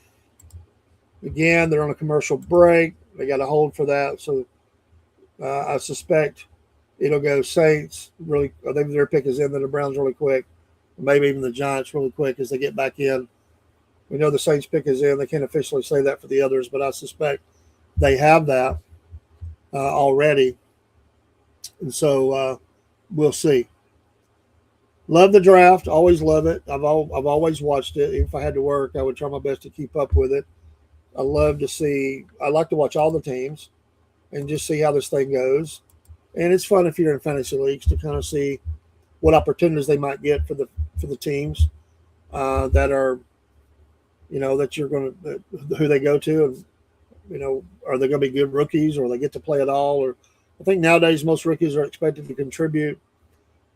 they're on a commercial break. They got to hold for that. So I suspect it'll go Saints really. I think their pick is in. Then the Browns really quick, maybe even the Giants really quick as they get back in. We know the Saints pick is in. They can't officially say that for the others, but I suspect they have that already. And so we'll see. Love the draft. Always love it. I've always watched it. If I had to work, I would try my best to keep up with it. I like to watch all the teams and just see how this thing goes. And it's fun if you're in fantasy leagues to kind of see what opportunities they might get for the teams that are, that you're going to, who they go to, and are they going to be good rookies, or they get to play at all? Or I think nowadays most rookies are expected to contribute.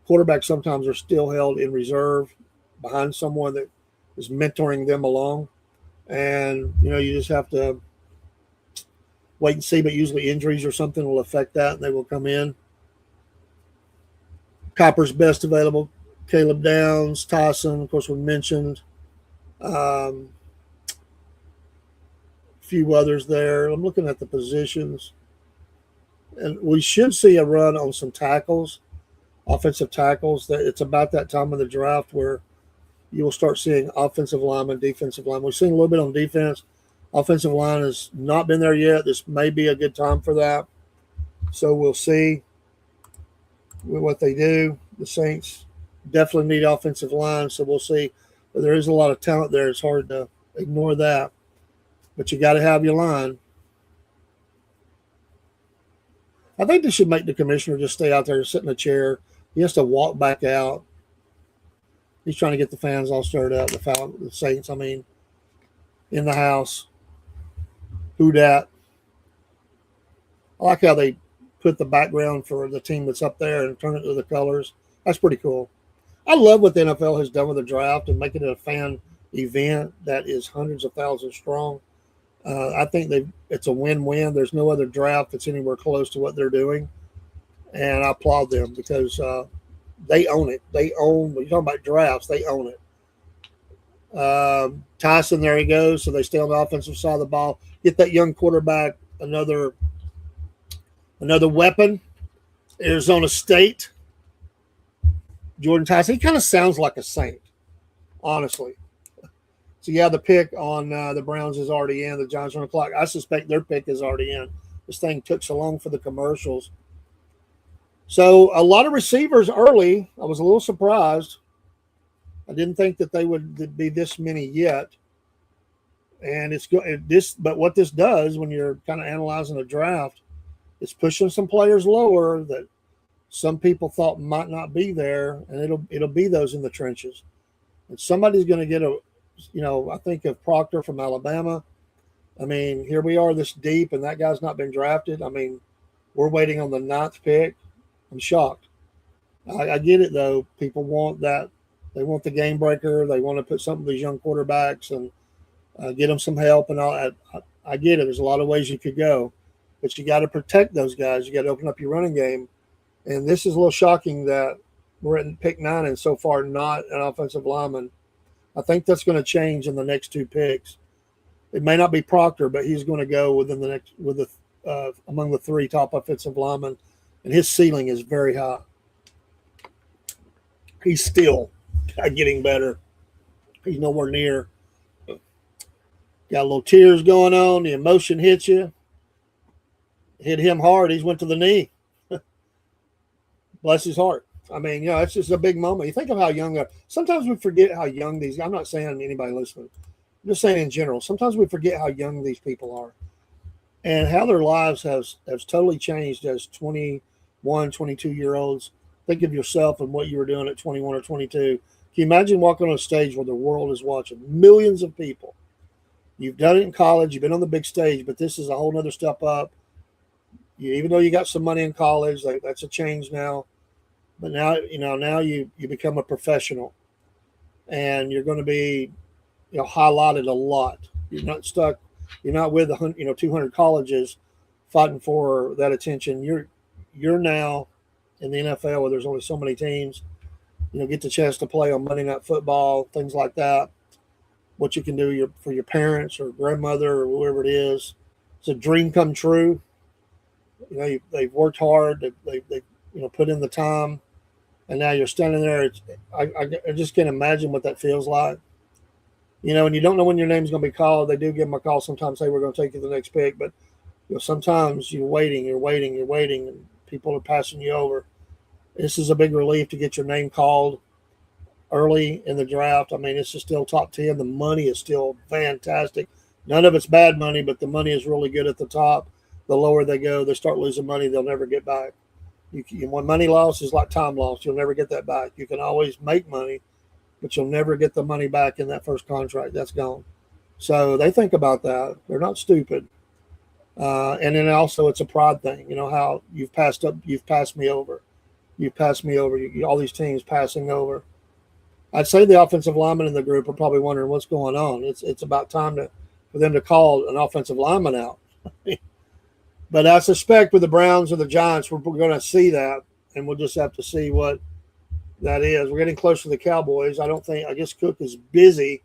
Quarterbacks sometimes are still held in reserve behind someone that is mentoring them along, and you just have to wait and see. But usually injuries or something will affect that, and they will come in. Copper's best available: Caleb Downs, Tyson, of course we mentioned. Few others there. I'm looking at the positions, and we should see a run on some tackles, offensive tackles. That it's about that time of the draft where you will start seeing offensive linemen, defensive line. We've seen a little bit on defense. Offensive line has not been there yet. This may be a good time for that. So we'll see what they do. The Saints definitely need offensive line, so we'll see. But there is a lot of talent there. It's hard to ignore that. But you got to have your line. I think they should make the commissioner just stay out there, sit in a chair. He has to walk back out. He's trying to get the fans all stirred up. The Saints, in the house. Who dat? I like how they put the background for the team that's up there and turn it to the colors. That's pretty cool. I love what the NFL has done with the draft and making it a fan event that is hundreds of thousands strong. I think it's a win-win. There's no other draft that's anywhere close to what they're doing, and I applaud them because they own it. When you're talking about drafts, they own it. Tyson, there he goes. So they stay on the offensive side of the ball. Get that young quarterback another weapon. Arizona State. Jordan Tyson. He kind of sounds like a Saint, honestly. So, yeah, the pick on the Browns is already in. The Giants are on the clock. I suspect their pick is already in. This thing took so long for the commercials. So, a lot of receivers early. I was a little surprised. I didn't think that they would be this many yet. And but what this does when you're kind of analyzing a draft, it's pushing some players lower that some people thought might not be there, and it'll be those in the trenches. And somebody's going to get I think of Proctor from Alabama. Here we are this deep, and that guy's not been drafted. We're waiting on the 9th pick. I'm shocked. I get it, though. People want that. They want the game breaker. They want to put something with these young quarterbacks and get them some help and all that. I get it. There's a lot of ways you could go, but you got to protect those guys. You got to open up your running game. And this is a little shocking that we're at pick 9 and so far not an offensive lineman. I think that's going to change in the next 2 picks. It may not be Proctor, but he's going to go among the 3 top offensive linemen, and his ceiling is very high. He's still getting better. He's nowhere near. Got a little tears going on. The emotion hits you. Hit him hard. He's went to the knee. Bless his heart. It's just a big moment. You think of how young sometimes we forget how young these. I'm not saying anybody listening. I'm just saying in general. Sometimes we forget how young these people are, and how their lives has totally changed as 21, 22-year-olds. Think of yourself and what you were doing at 21 or 22. Can you imagine walking on a stage where the world is watching? Millions of people. You've done it in college. You've been on the big stage, but this is a whole other step up. even though you got some money in college, that's a change now. But now, now you become a professional, and you're going to be, highlighted a lot. You're not stuck. You're not with 200 colleges fighting for that attention. You're now in the NFL where there's only so many teams. Get the chance to play on Monday Night Football, things like that. What you can do for your parents or grandmother or whoever it is, it's a dream come true. They've worked hard. They put in the time, and now you're standing there. I just can't imagine what that feels like. And you don't know when your name's going to be called. They do give them a call sometimes, say we're going to take you to the next pick, but sometimes you're waiting, and people are passing you over. This is a big relief to get your name called early in the draft. I mean, it's still top 10. The money is still fantastic. None of it's bad money, but the money is really good at the top. The lower they go, they start losing money they'll never get back. When money loss is like time loss, you'll never get that back. You can always make money, but you'll never get the money back in that first contract. That's gone. So they think about that. They're not stupid. And then also it's a pride thing. How you've passed me over. You've passed me over. All these teams passing over. I'd say the offensive linemen in the group are probably wondering what's going on. It's about time for them to call an offensive lineman out. But I suspect with the Browns or the Giants, we're going to see that, and we'll just have to see what that is. We're getting close to the Cowboys. I guess Cook is busy.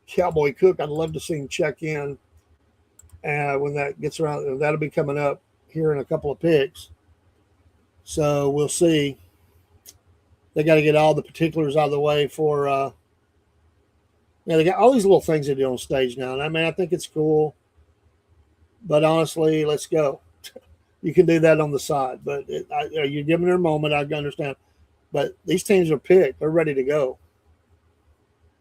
Cowboy Cook, I'd love to see him check in when that gets around. That'll be coming up here in a couple of picks. So we'll see. They got to get all the particulars out of the way for they got all these little things they do on stage now. And I think it's cool. But honestly, let's go. You can do that on the side. But you're giving her a moment, I understand. But these teams are picked. They're ready to go.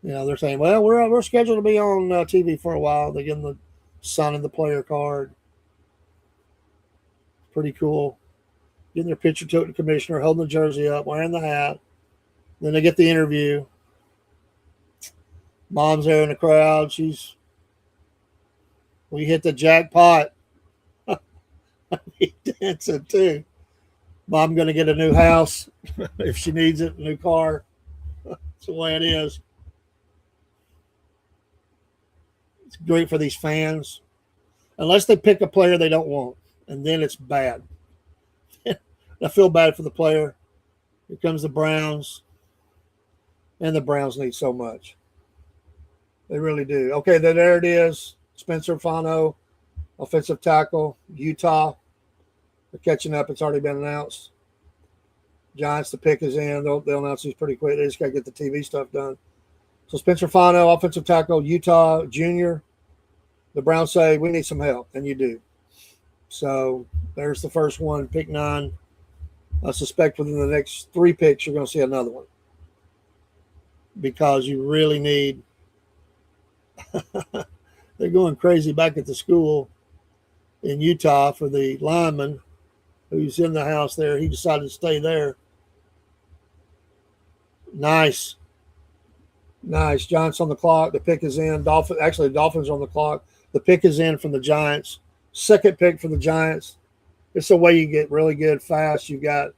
They're saying, well, we're scheduled to be on TV for a while. They give them the signing the player card. Pretty cool. Getting their picture to the commissioner, holding the jersey up, wearing the hat. Then they get the interview. Mom's there in the crowd. We hit the jackpot. He's dancing too. Mom going to get a new house if she needs it, a new car. That's the way it is. It's great for these fans. Unless they pick a player they don't want, and then it's bad. I feel bad for the player. Here comes the Browns. And the Browns need so much. They really do. Okay, then there it is. Spencer Fano, offensive tackle, Utah. They're catching up. It's already been announced. Giants, the pick is in. They'll announce these pretty quick. They just got to get the TV stuff done. So Spencer Fano, offensive tackle, Utah junior. The Browns say, we need some help, and you do. So there's the first one, pick 9. I suspect within the next 3 picks, you're going to see another one. Because you really need – they're going crazy back at the school in Utah for the lineman who's in the house there. He decided to stay there. Nice. Giants on the clock. The pick is in. The Dolphins on the clock. The pick is in from the Giants. Second pick for the Giants. It's the way you get really good fast. You got,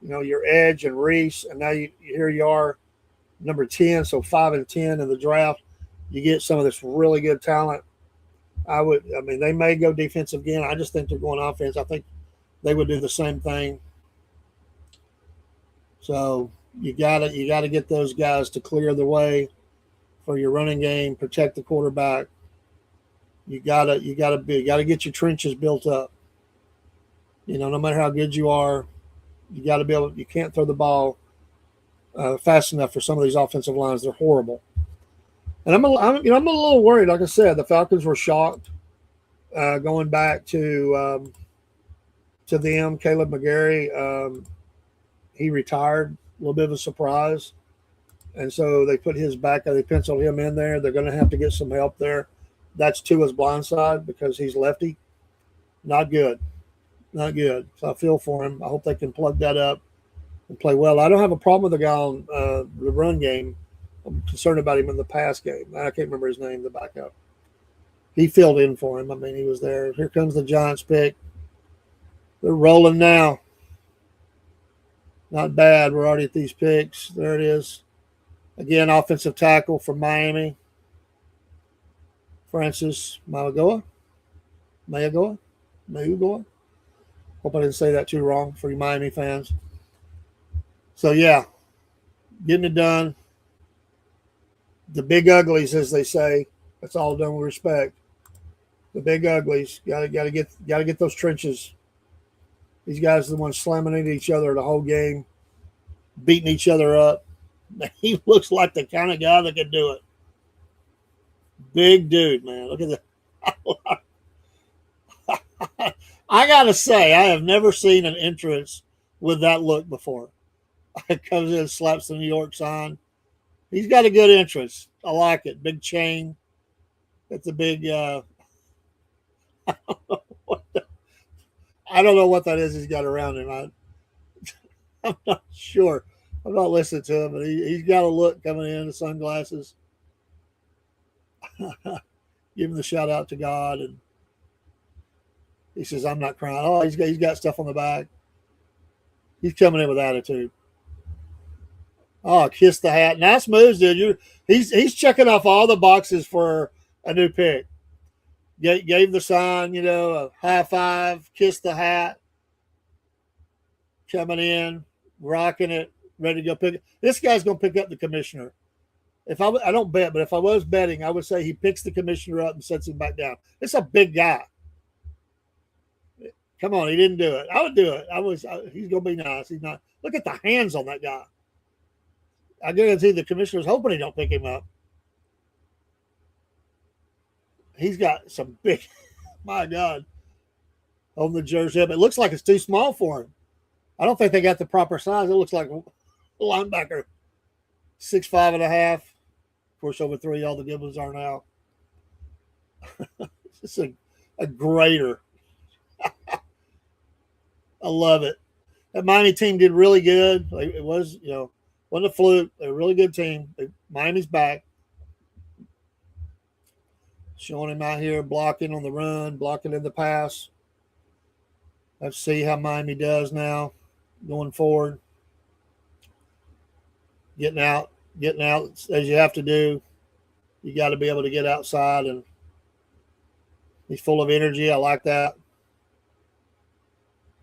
your Edge and Reese, and now here you are, number 10, so 5 and 10 in the draft. You get some of this really good talent. They may go defensive again. I just think they're going offense. I think they would do the same thing. So you gotta get those guys to clear the way for your running game, protect the quarterback. You gotta get your trenches built up. No matter how good you are, you got to be able. You can't throw the ball fast enough for some of these offensive lines. They're horrible. And I'm a little worried. Like I said, the Falcons were shocked going back to them. Caleb McGarry, he retired. A little bit of a surprise, and so they put his back. They penciled him in there. They're going to have to get some help there. That's Tua's blind side because he's lefty. Not good. So I feel for him. I hope they can plug that up and play well. I don't have a problem with the guy on the run game. I'm concerned about him in the pass game. I can't remember his name, the backup. He filled in for him. He was there. Here comes the Giants pick. They're rolling now. Not bad. We're already at these picks. There it is. Again, offensive tackle from Miami. Francis Mauigoa. Hope I didn't say that too wrong for you Miami fans. So, yeah, getting it done. The big uglies, as they say. That's all done with respect. The big uglies. Gotta get those trenches. These guys are the ones slamming into each other the whole game, beating each other up. He looks like the kind of guy that could do it. Big dude, man. Look at that. I gotta say, I have never seen an entrance with that look before. Comes in, slaps the New York sign. He's got a good entrance. I like it. Big chain. That's a big. I don't know what that is he's got around him. I'm not sure. I'm not listening to him, but he's got a look coming in, the sunglasses. Give him the shout out to God, and he says, "I'm not crying." Oh, he's got stuff on the back. He's coming in with attitude. Oh, kiss the hat. Nice moves, dude. He's checking off all the boxes for a new pick. Gave the sign, a high five, kiss the hat. Coming in, rocking it, ready to go pick it. This guy's going to pick up the commissioner. I don't bet, but if I was betting, I would say he picks the commissioner up and sets him back down. It's a big guy. Come on, he didn't do it. I would do it. He's going to be nice. He's not. Look at the hands on that guy. I guarantee the commissioner's hoping he don't pick him up. He's got some big, my God, on the jersey. It looks like it's too small for him. I don't think they got the proper size. It looks like a linebacker, 6'5.5". Of course, over 3, all the good ones are now. It's a grater. I love it. That Miami team did really good. It was, wasn't a fluke. They're a really good team. Miami's back. Showing him out here blocking on the run, blocking in the pass. Let's see how Miami does now going forward. Getting out as you have to do. You got to be able to get outside, and he's full of energy. I like that.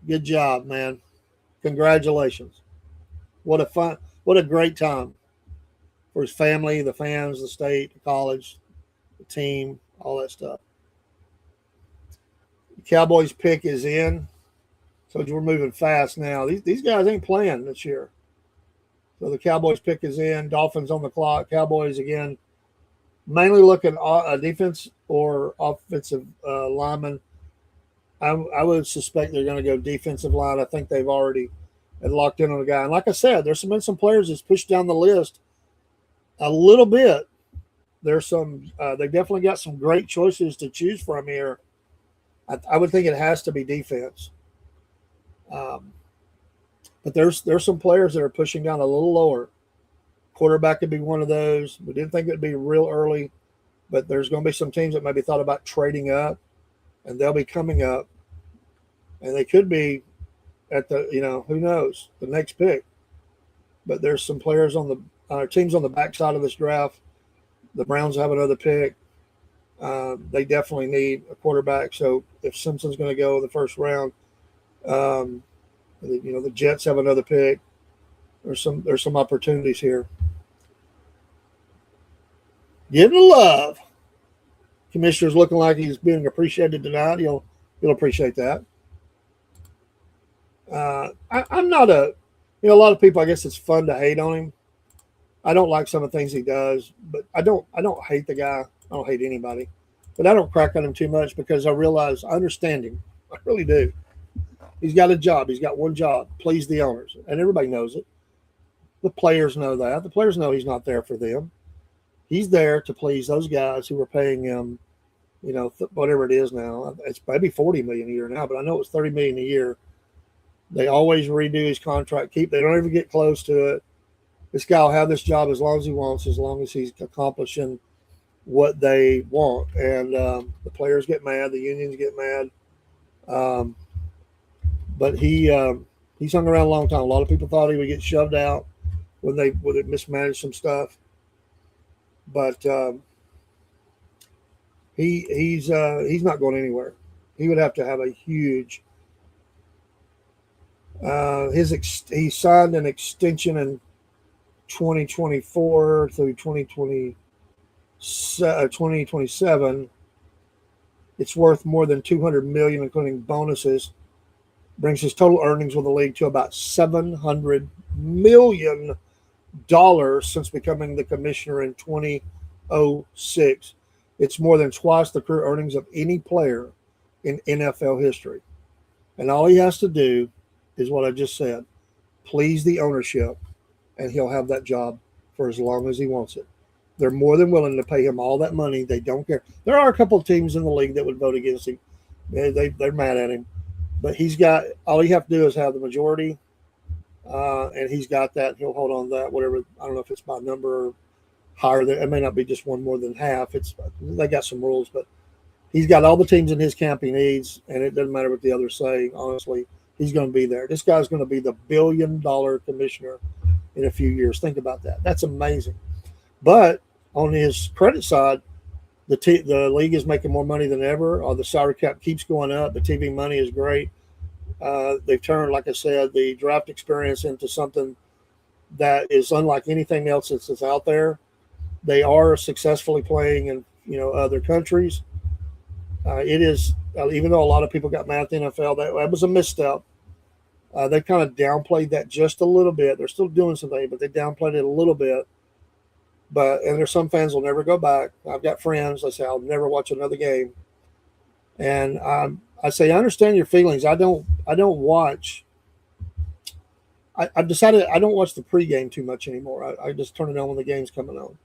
Good job, man. Congratulations. What a great time for his family, the fans, the state, the college, the team, all that stuff. The Cowboys pick is in. So we're moving fast now. These guys ain't playing this year. So the Cowboys pick is in. Dolphins on the clock. Cowboys again, mainly looking defense or offensive lineman. I would suspect they're going to go defensive line. I think they've already locked in on a guy. And like I said, there's been some players that's pushed down the list a little bit. There's some. They definitely got some great choices to choose from here. I would think it has to be defense. But there's some players that are pushing down a little lower. Quarterback could be one of those. We didn't think it'd be real early, but there's going to be some teams that maybe thought about trading up, and they'll be coming up, and they could be at the who knows, the next pick. But there's some players on the teams on the backside of this draft. The Browns have another pick. They definitely need a quarterback. So if Simpson's going to go in the first round. The Jets have another pick. There's some opportunities here. Give the love. Commissioner's looking like he's being appreciated tonight. You'll appreciate that. I'm not a lot of people, I guess it's fun to hate on him. I don't like some of the things he does, but I don't hate the guy. I don't hate anybody, but I don't crack on him too much because I understand him. I really do. He's got a job. He's got one job, please the owners. And everybody knows it. The players know that. The players know he's not there for them. He's there to please those guys who are paying him, whatever it is now. It's maybe $40 million a year now, but I know it's $30 million a year. They always redo his contract. They don't ever get close to it. This guy will have this job as long as he wants, as long as he's accomplishing what they want. And the players get mad. The unions get mad. but he's hung around a long time. A lot of people thought he would get shoved out when they would have mismanaged some stuff, but he's not going anywhere. He would have to have a huge. He signed an extension in 2024 through 2027. It's worth more than 200 million, including bonuses. Brings his total earnings with the league to about $700 million since becoming the commissioner in 2006. It's more than twice the career earnings of any player in NFL history. And all he has to do is what I just said: please the ownership, and he'll have that job for as long as he wants it. They're more than willing to pay him all that money. They don't care. There are a couple of teams in the league that would vote against him. They're mad at him. But he's got all he have to do is have the majority, and he's got that. He'll hold on to that. Whatever, I don't know if it's by number or higher. It may not be just one more than half. They got some rules, but he's got all the teams in his camp he needs, and it doesn't matter what the others say. Honestly, he's going to be there. This guy's going to be the billion-dollar commissioner in a few years. Think about that. That's amazing. But on his credit side, the league is making more money than ever. The salary cap keeps going up. The TV money is great. They've turned, like I said, the draft experience into something that is unlike anything else that's out there. They are successfully playing in other countries. It is, even though a lot of people got mad at the NFL, that was a misstep. They kind of downplayed that just a little bit. They're still doing something, but they downplayed it a little bit. And there's some fans will never go back. I've got friends. They say I'll never watch another game, and I say I understand your feelings. I don't watch. I've decided I don't watch the pregame too much anymore. I just turn it on when the game's coming on.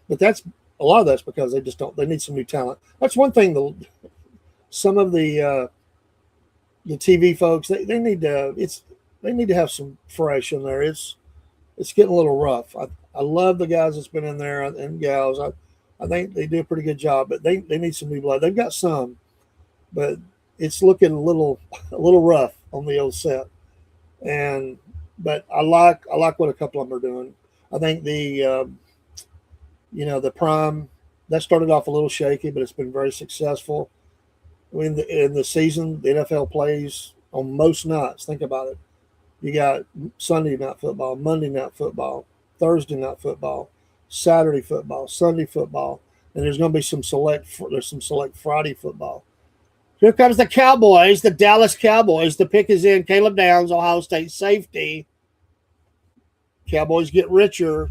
But that's a lot of that's because they just don't. They need some new talent. That's one thing. Some of the TV folks they need to have some fresh in there. It's getting a little rough. I love the guys that's been in there and gals. I think they do a pretty good job, but they need some new blood. They've got some, but it's looking a little rough on the old set. But I like what a couple of them are doing. I think the Prime that started off a little shaky, but it's been very successful. In the season, the NFL plays on most nights. Think about it. You got Sunday night football, Monday night football, Thursday night football, Saturday football, Sunday football, and there's going to be some select Friday football. Here comes the Cowboys, the Dallas Cowboys. The pick is in. Caleb Downs, Ohio State safety. Cowboys get richer.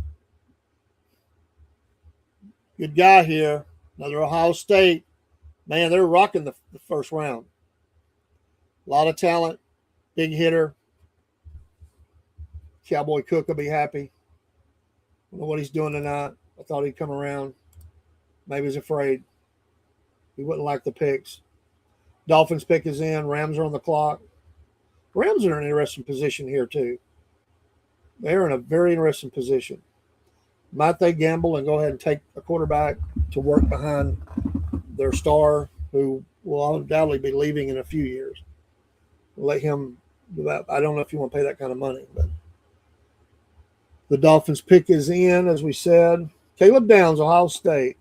Good guy here. Another Ohio State. Man, they're rocking the first round. A lot of talent. Big hitter. Cowboy Cook will be happy. I don't know what he's doing tonight. I thought he'd come around. Maybe he's afraid. He wouldn't like the picks. Dolphins pick is in. Rams are on the clock. Rams are in an interesting position here, too. They're in a very interesting position. Might they gamble and go ahead and take a quarterback to work behind their star, who will undoubtedly be leaving in a few years? Let him do that. I don't know if you want to pay that kind of money, but the Dolphins pick is in, as we said. Caleb Downs, Ohio State.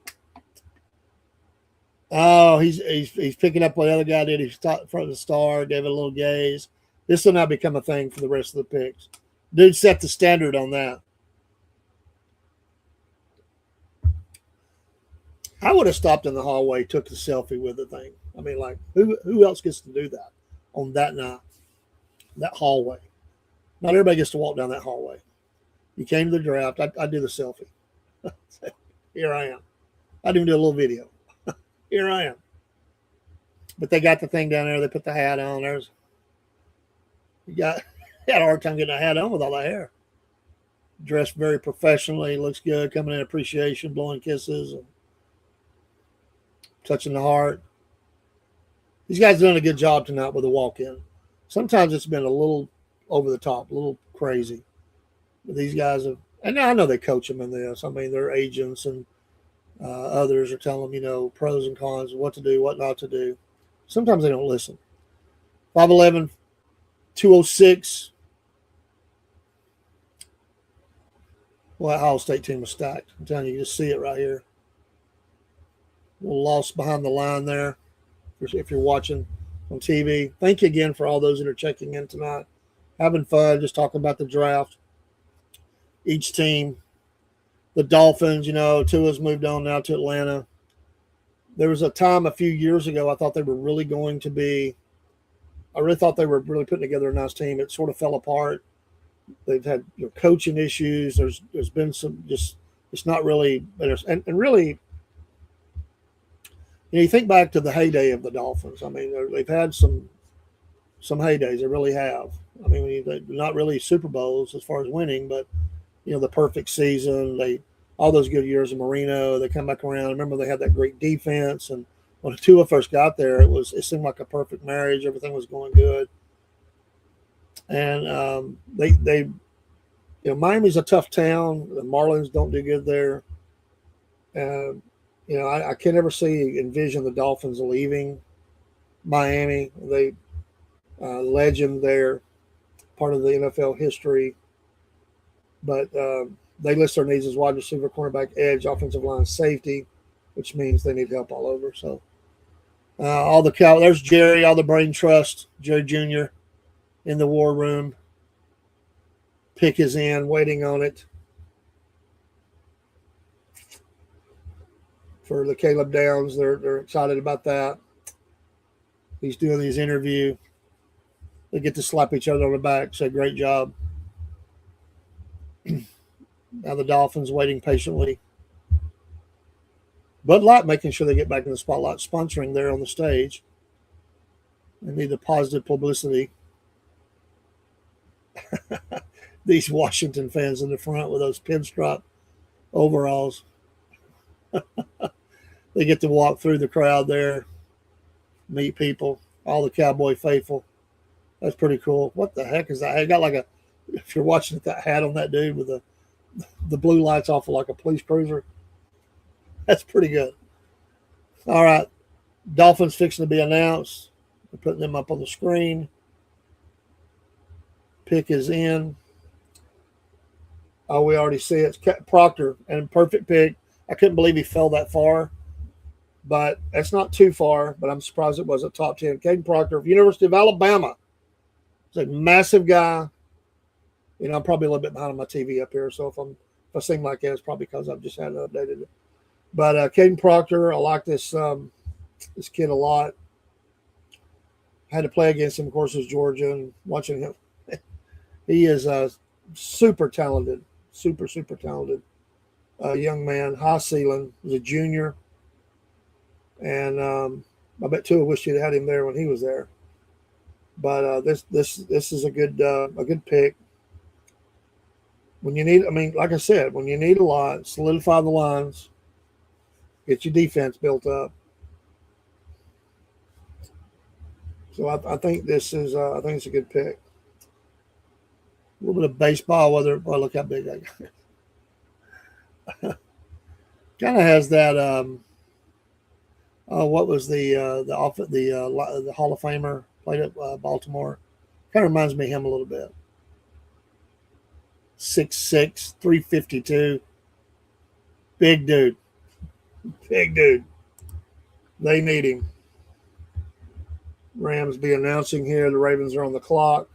Oh, he's picking up what the other guy did. He stopped in front of the star, gave it a little gaze. This will now become a thing for the rest of the picks. Dude set the standard on that. I would have stopped in the hallway, took the selfie with the thing. I mean, like, who else gets to do that on that night? That hallway. Not everybody gets to walk down that hallway. You came to the draft. I do the selfie. Here I am. I didn't do a little video. Here I am. But they got the thing down there. They put the hat on. Had a hard time getting a hat on with all the hair. Dressed very professionally. Looks good. Coming in appreciation, blowing kisses, and touching the heart. These guys done a good job tonight with the walk-in. Sometimes it's been a little over the top, a little crazy. But these guys have, and I know they coach them in this. I mean, their agents and others are telling them, pros and cons, what to do, what not to do. Sometimes they don't listen. 5'11", 206. Well, that Ohio State team was stacked. I'm telling you, you just see it right here. A little lost behind the line there if you're watching on TV. Thank you again for all those that are checking in tonight. Having fun, just talking about the draft. Each team. The Dolphins, Tua's moved on now to Atlanta. There was a time a few years ago I thought they were really going to be – I really thought they were really putting together a nice team. It sort of fell apart. They've had coaching issues. There's been some just – it's not really – and really – you think back to the heyday of the Dolphins. I mean, they've had some heydays. They really have. I mean, they're not really Super Bowls as far as winning, but the perfect season. All those good years of Marino. They come back around. I remember they had that great defense, and when Tua first got there, it seemed like a perfect marriage. Everything was going good, and Miami's a tough town. The Marlins don't do good there. I can never envision the Dolphins leaving Miami. They legend there, part of the NFL history. But they list their needs as wide receiver, cornerback, edge, offensive line, safety, which means they need help all over. So there's Jerry, all the brain trust, Jerry Jr. in the war room. Pick is in, waiting on it. For the Caleb Downs, they're excited about that. He's doing his interview. They get to slap each other on the back, say great job. Now the Dolphins waiting patiently. Bud Light making sure they get back in the spotlight, sponsoring there on the stage. They need the positive publicity. These Washington fans in the front with those pinstripe overalls. They get to walk through the crowd there, meet people, all the Cowboy faithful. That's pretty cool. What the heck is that? I got if you're watching that hat on that dude with the blue lights off of like a police cruiser. That's pretty good. All right. Dolphins fixing to be announced. We're putting them up on the screen. Pick is in. Oh, we already see it. It's Proctor, and perfect pick. I couldn't believe he fell that far, but that's not too far, but I'm surprised it wasn't top 10. Caden Proctor of University of Alabama. He's a massive guy. I'm probably a little bit behind on my TV up here, so if I seem like that, it's probably because I've just had it updated. But Caden Proctor, I like this kid a lot. Had to play against him, of course, as Georgia, and watching him. He is super talented, super talented young man, high ceiling. He's a junior, and I bet Tua wished he'd had him there when he was there. But this is a good pick. When you need, like I said, when you need a lot, solidify the lines, get your defense built up. So I think this is it's a good pick. A little bit of baseball, look how big I got. Kind of has that. What was the Hall of Famer played at Baltimore? Kind of reminds me of him a little bit. 6'6", 352. Big dude. They need him. Rams be announcing here. The Ravens are on the clock.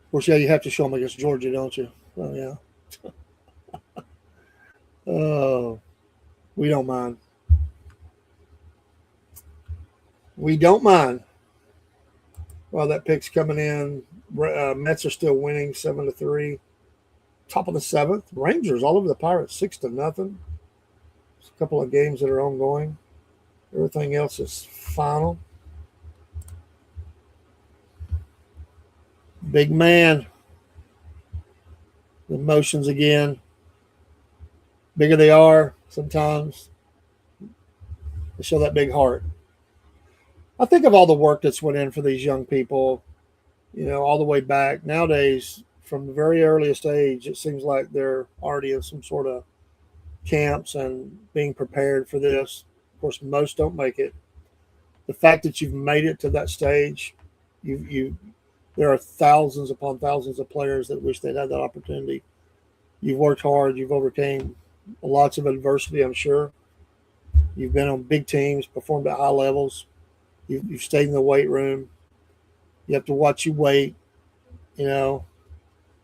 Of course, yeah, you have to show them against Georgia, don't you? Oh, yeah. Oh, we don't mind. Well, that pick's coming in. Mets are still winning 7-3. Top of the 7th. Rangers all over the Pirates 6-0. There's a couple of games that are ongoing. Everything else is final. Big man. The emotions again. Bigger they are, sometimes they show that big heart. I think of all the work that's went in for these young people, all the way back. Nowadays, from the very earliest age, it seems like they're already in some sort of camps and being prepared for this. Of course, most don't make it. the fact that you've made it to that stage, you there are thousands upon thousands of players that wish they'd had that opportunity. You've worked hard. You've overcame lots of adversity, I'm sure. You've been on big teams, performed at high levels. You've stayed in the weight room. You have to watch you weight, you know,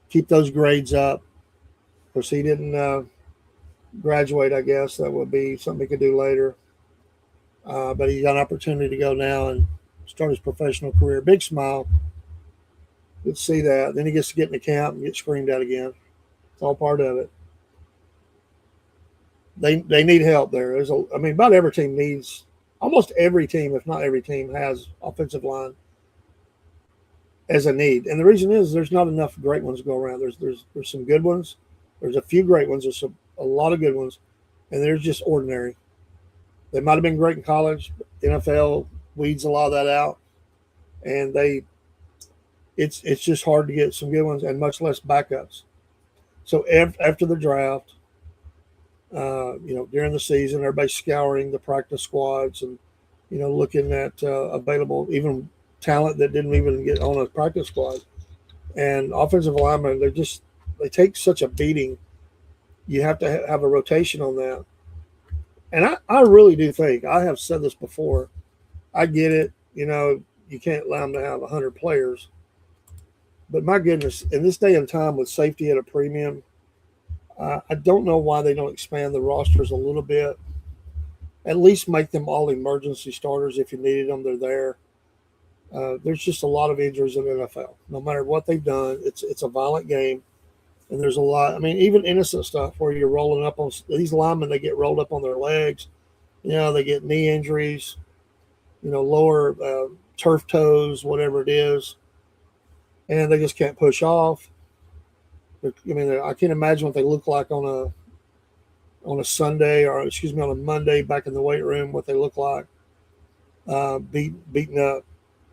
keep those grades up. Of course, he didn't graduate, I guess. That would be something he could do later. But he's got an opportunity to go now and start his professional career. Big smile. Good to see that. Then he gets to get in the camp and get screamed at again. It's all part of it. They need help there. I mean, about every team needs, almost every team, if not every team, has offensive line as a need. And the reason is there's not enough great ones to go around. There's some good ones. There's a few great ones. There's a lot of good ones, and they're just ordinary. They might have been great in college. NFL weeds a lot of that out, and it's just hard to get some good ones and much less backups. So after the draft, during the season, everybody's scouring the practice squads and looking at available even talent that didn't even get on a practice squad. And offensive linemen, they take such a beating. You have to have a rotation on that. And I really do think, I have said this before, I get it, you can't allow them to have 100 players. But my goodness, in this day and time with safety at a premium, I don't know why they don't expand the rosters a little bit. At least make them all emergency starters if you needed them, they're there. There's just a lot of injuries in the NFL. No matter what they've done, it's a violent game. And there's a lot. I mean, even innocent stuff where you're rolling up on these linemen, they get rolled up on their legs. They get knee injuries, lower turf toes, whatever it is. And they just can't push off. I mean, I can't imagine what they look like on a Sunday on a Monday back in the weight room, what they look like, beaten up,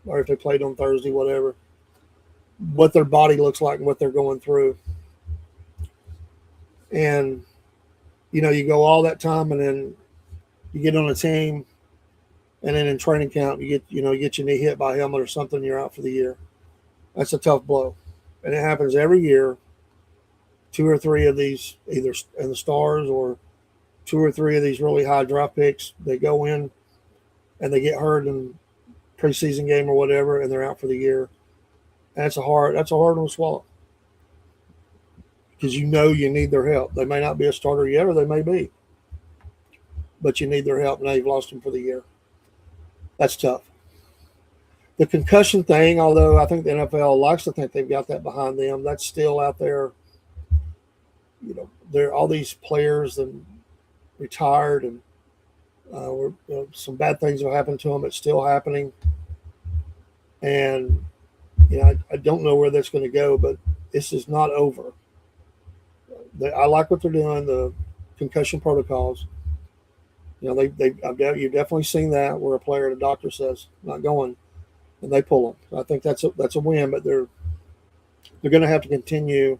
or if they played on Thursday, whatever, what their body looks like and what they're going through. And, you go all that time and then you get on a team and then in training camp, you get your knee hit by a helmet or something, you're out for the year. That's a tough blow. And it happens every year. 2 or 3 of these, either in the stars or 2 or 3 of these really high draft picks, they go in and they get hurt in preseason game or whatever, and they're out for the year. And that's a hard one to swallow. Because you need their help. They may not be a starter yet, or they may be. But you need their help. Now you've lost them for the year. That's tough. The concussion thing, although I think the NFL likes to think they've got that behind them, that's still out there. There are all these players and retired, and some bad things have happened to them. It's still happening. And, I don't know where that's going to go, but this is not over. I like what they're doing, the concussion protocols. You've definitely seen that where a player, the doctor says, not going, and they pull them. I think that's a win, but they're going to have to continue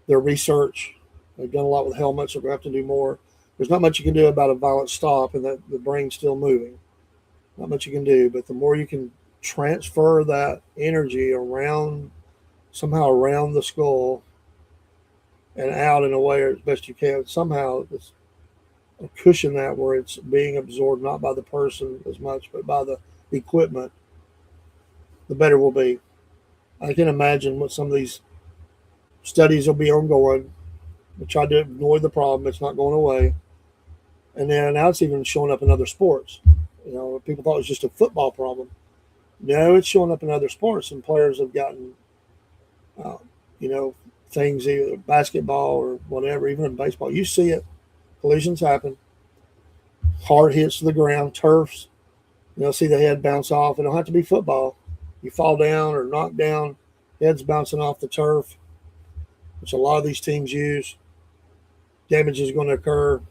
their research. They've done a lot with helmets. They're going to have to do more. There's not much you can do about a violent stop and that the brain's still moving. Not much you can do, but the more you can transfer that energy somehow around the skull and out in a way as best you can, somehow it's cushion that where it's being absorbed not by the person as much, but by the equipment, the better we'll be. I can imagine what some of these studies will be ongoing. We try to ignore the problem. It's not going away. And then now it's even showing up in other sports. People thought it was just a football problem. No, it's showing up in other sports, and players have gotten, things, either basketball or whatever, even in baseball. You see it. Collisions happen. Hard hits to the ground, turfs. See the head bounce off. It don't have to be football. You fall down or knock down, head's bouncing off the turf, which a lot of these teams use. Damage is going to occur,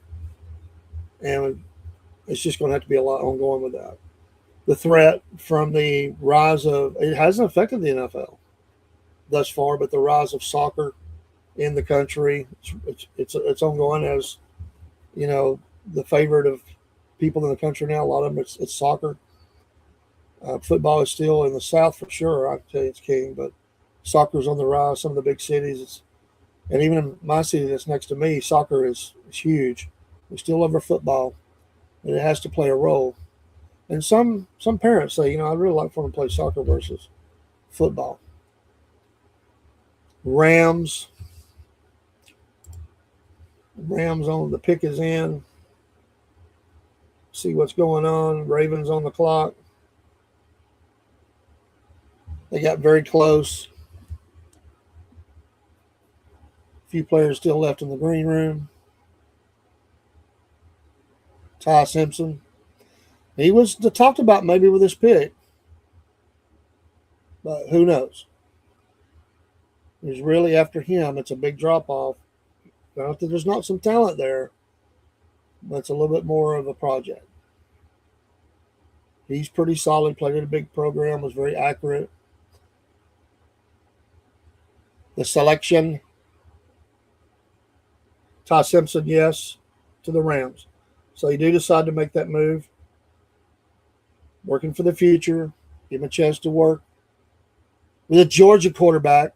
and it's just going to have to be a lot ongoing with that. The threat from the rise of, it hasn't affected the NFL thus far, but the rise of soccer in the country, it's ongoing as, the favorite of people in the country now. A lot of them, it's soccer. Football is still in the South for sure. I can tell you it's king, but soccer's on the rise. Some of the big cities, and even in my city that's next to me, soccer is huge. We still love our football, and it has to play a role. And some parents say, I'd really like for them to play soccer versus football. Rams. Rams on the pick is in. See what's going on. Ravens on the clock. They got very close. A few players still left in the green room. Ty Simpson. He was talked about maybe with this pick, but who knows? There's really after him, it's a big drop off. Not that there's not some talent there, but it's a little bit more of a project. He's pretty solid, played in a big program, was very accurate. The selection, Ty Simpson, yes, to the Rams. So you do decide to make that move. Working for the future, give him a chance to work with a Georgia quarterback.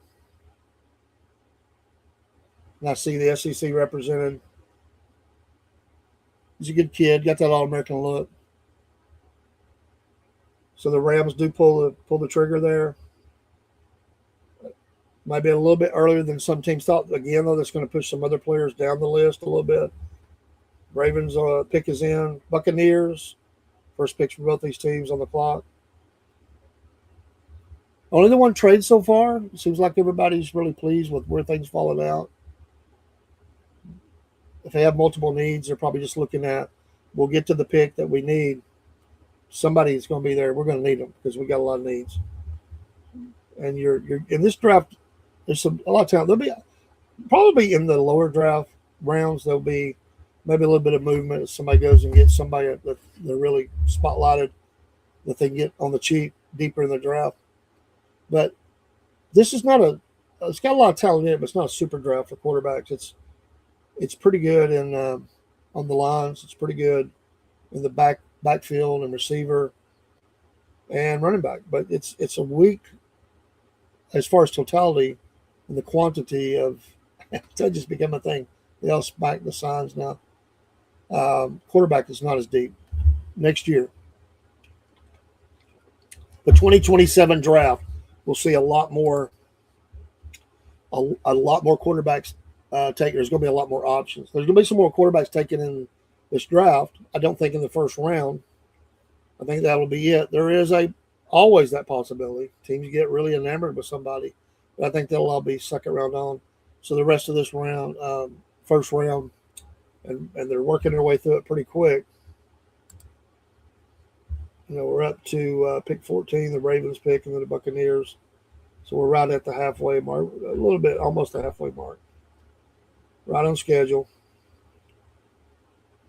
And I see the SEC represented. He's a good kid, got that All-American look. So the Rams do pull the trigger there. Might be a little bit earlier than some teams thought. Again, though, that's going to push some other players down the list a little bit. Ravens pick is in. Buccaneers, first picks for both these teams on the clock. Only the one trade so far. It seems like everybody's really pleased with where things fallen out. If they have multiple needs, they're probably just looking at, we'll get to the pick that we need. Somebody's going to be there. We're going to need them because we got a lot of needs. And you're in this draft. There's a lot of talent. There'll be probably in the lower draft rounds. There'll be maybe a little bit of movement if somebody goes and gets somebody that they're really spotlighted that they can get on the cheap deeper in the draft. But this is not it's got a lot of talent in it, but it's not a super draft for quarterbacks. It's pretty good in on the lines. It's pretty good in the backfield and receiver and running back. But it's a weak as far as totality and the quantity of that just become a thing. They all spike the signs now. Quarterback is not as deep. Next year, the 2027 draft, we'll see a lot more quarterbacks taken. There's going to be a lot more options. There's going to be some more quarterbacks taken in this draft. I don't think in the first round. I think that'll be it. There is always that possibility. Teams get really enamored with somebody, but I think they'll all be second round on. So the rest of this round, first round, and they're working their way through it pretty quick. We're up to pick 14, the Ravens pick, and then the Buccaneers. So we're right at the halfway mark, a little bit, almost the halfway mark. Right on schedule.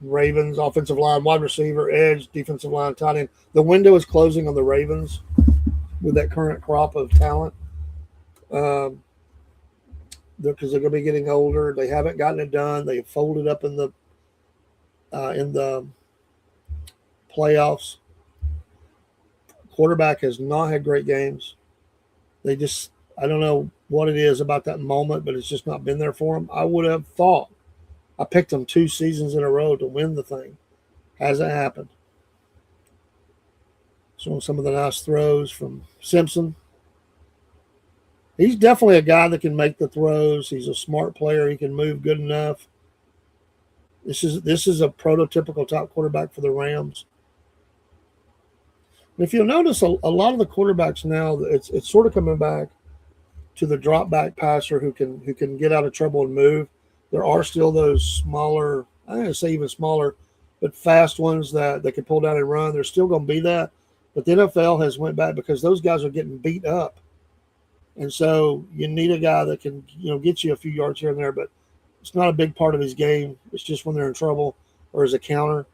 Ravens, offensive line, wide receiver, edge, defensive line, tight end. The window is closing on the Ravens with that current crop of talent. Because they're going to be getting older. They haven't gotten it done. They folded up in the playoffs. Quarterback has not had great games. I don't know what it is about that moment, but it's just not been there for them. I would have thought. I picked them 2 seasons in a row to win the thing. Hasn't happened. So some of the nice throws from Simpson. He's definitely a guy that can make the throws. He's a smart player. He can move good enough. This is a prototypical top quarterback for the Rams. And if you'll notice, a lot of the quarterbacks now, it's sort of coming back to the drop back passer who can get out of trouble and move. There are still those smaller, I don't say even smaller, but fast ones that they can pull down and run. There's still going to be that. But the NFL has went back because those guys are getting beat up. And so you need a guy that can, get you a few yards here and there, but it's not a big part of his game. It's just when they're in trouble or as a counter.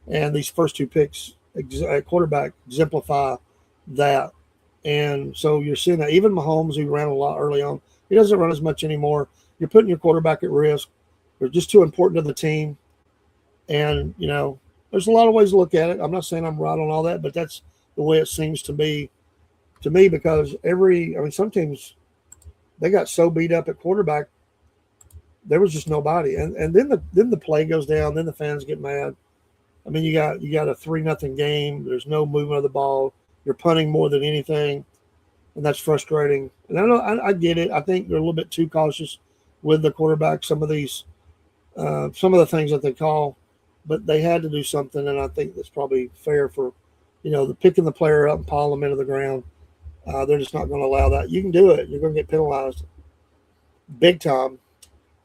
And these first 2 picks at quarterback exemplify that. And so you're seeing that even Mahomes, who ran a lot early on, he doesn't run as much anymore. You're putting your quarterback at risk. They're just too important to the team. And, there's a lot of ways to look at it. I'm not saying I'm right on all that, but that's the way it seems to be to me, because some teams, they got so beat up at quarterback, there was just nobody, and then the play goes down, then the fans get mad. I mean, you got a 3-0 game. There's no movement of the ball. You're punting more than anything, and that's frustrating. And I get it. I think they're a little bit too cautious with the quarterback. Some of the things that they call, but they had to do something, and I think that's probably fair for, the picking the player up and piling them into the ground. They're just not going to allow that. You can do it. You're going to get penalized big time.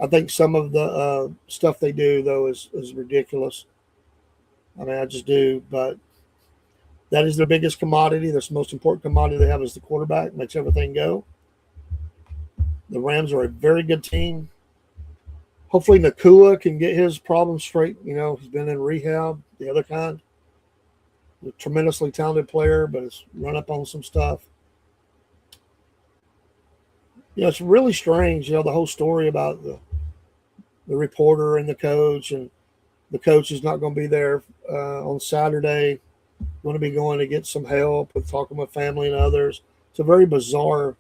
I think some of the stuff they do, though, is ridiculous. I mean, I just do, but that is their biggest commodity. That's the most important commodity they have is the quarterback. Makes everything go. The Rams are a very good team. Hopefully Nakua can get his problems straight. He's been in rehab, the other kind. A tremendously talented player, but has run up on some stuff. It's really strange, the whole story about the reporter and the coach, and the coach is not going to be there on Saturday. Going to be going to get some help with talking with family and others. It's a very bizarre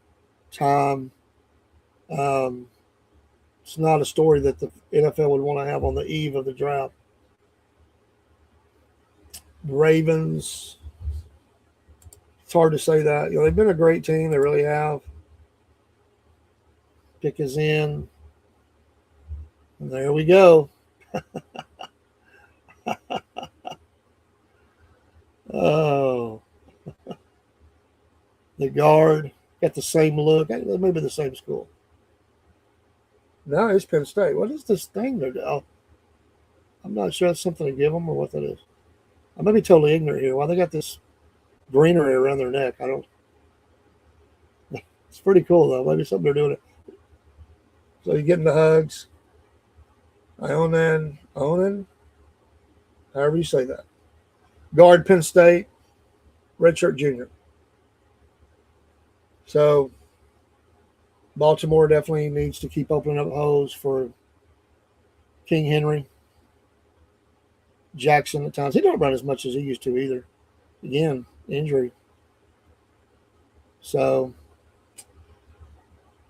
time. It's not a story that the NFL would want to have on the eve of the draft. The Ravens, it's hard to say that. They've been a great team. They really have. Pick is in. And there we go. Oh. The guard got the same look. Maybe the same school. No, it's Penn State. What is this thing they're doing? I'm not sure that's something to give them or what that is. I may be totally ignorant here. Why they got this greenery around their neck? I don't. It's pretty cool though. Maybe something they're doing it. So you're getting the hugs. Ionan, however you say that. Guard Penn State, redshirt junior. So Baltimore definitely needs to keep opening up holes for King Henry. Jackson at times. He don't run as much as he used to either. Again, injury. So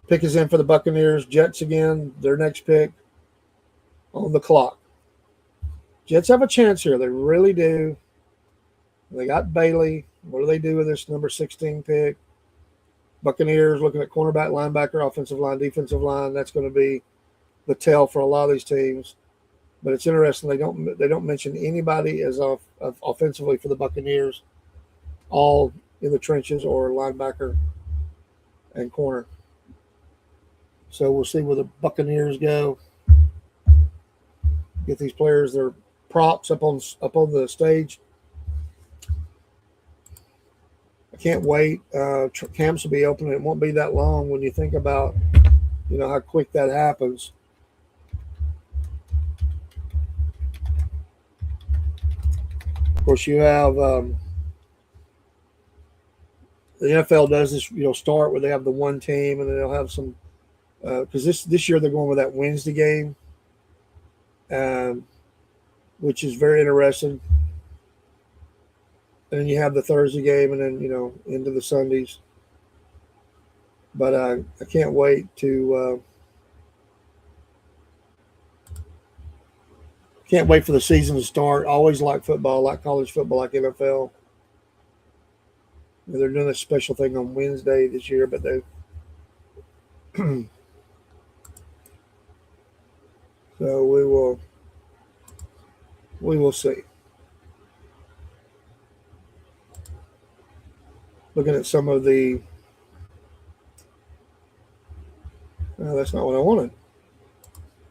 pick is in for the Buccaneers. Jets again, their next pick on the clock. Jets have a chance here. They really do. They got Bailey. What do they do with this number 16 pick? Buccaneers looking at cornerback, linebacker, offensive line, defensive line. That's going to be the tell for a lot of these teams. But it's interesting they don't mention anybody as offensively for the Buccaneers, all in the trenches or linebacker and corner. So we'll see where the Buccaneers go. Get these players their props up on the stage. I can't wait. Camps will be open. It won't be that long when you think about, how quick that happens. Of course, you have the NFL does this, start where they have the one team, and then they'll have some because this year they're going with that Wednesday game, which is very interesting. And then you have the Thursday game, and then into the Sundays. But I can't wait to. Can't wait for the season to start. Always like football, like college football, like NFL. They're doing a special thing on Wednesday this year, but they. So we will see. Looking at some of the. No, that's not what I wanted.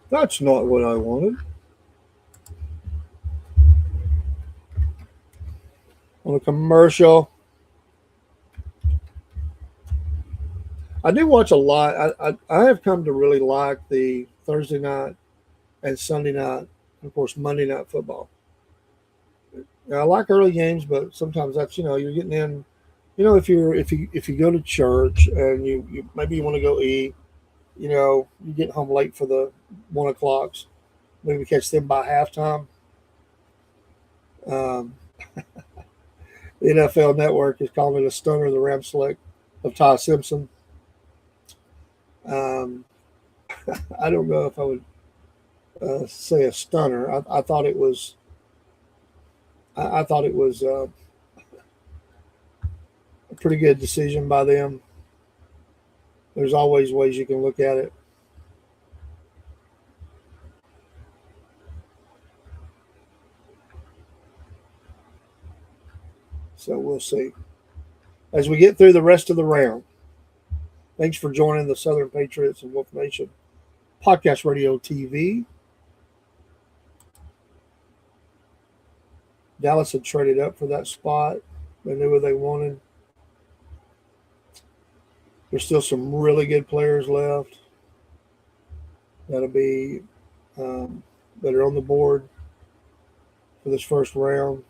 That's not what I wanted. On a commercial. I do watch a lot. I have come to really like the Thursday night and Sunday night, and of course Monday night football. Now, I like early games, but sometimes that's you're getting in. If you go to church and you maybe you want to go eat, you get home late for the 1 o'clocks. Maybe catch them by halftime. The NFL Network is calling it a stunner. The Rams select of Ty Simpson. Um, I don't know if I would say a stunner. I thought it was. I thought it was a pretty good decision by them. There's always ways you can look at it. So we'll see. As we get through the rest of the round, thanks for joining the Southern Patriots and Wolf Nation Podcast Radio TV. Dallas had traded up for that spot. They knew what they wanted. There's still some really good players left. That'll be that are on the board for this first round.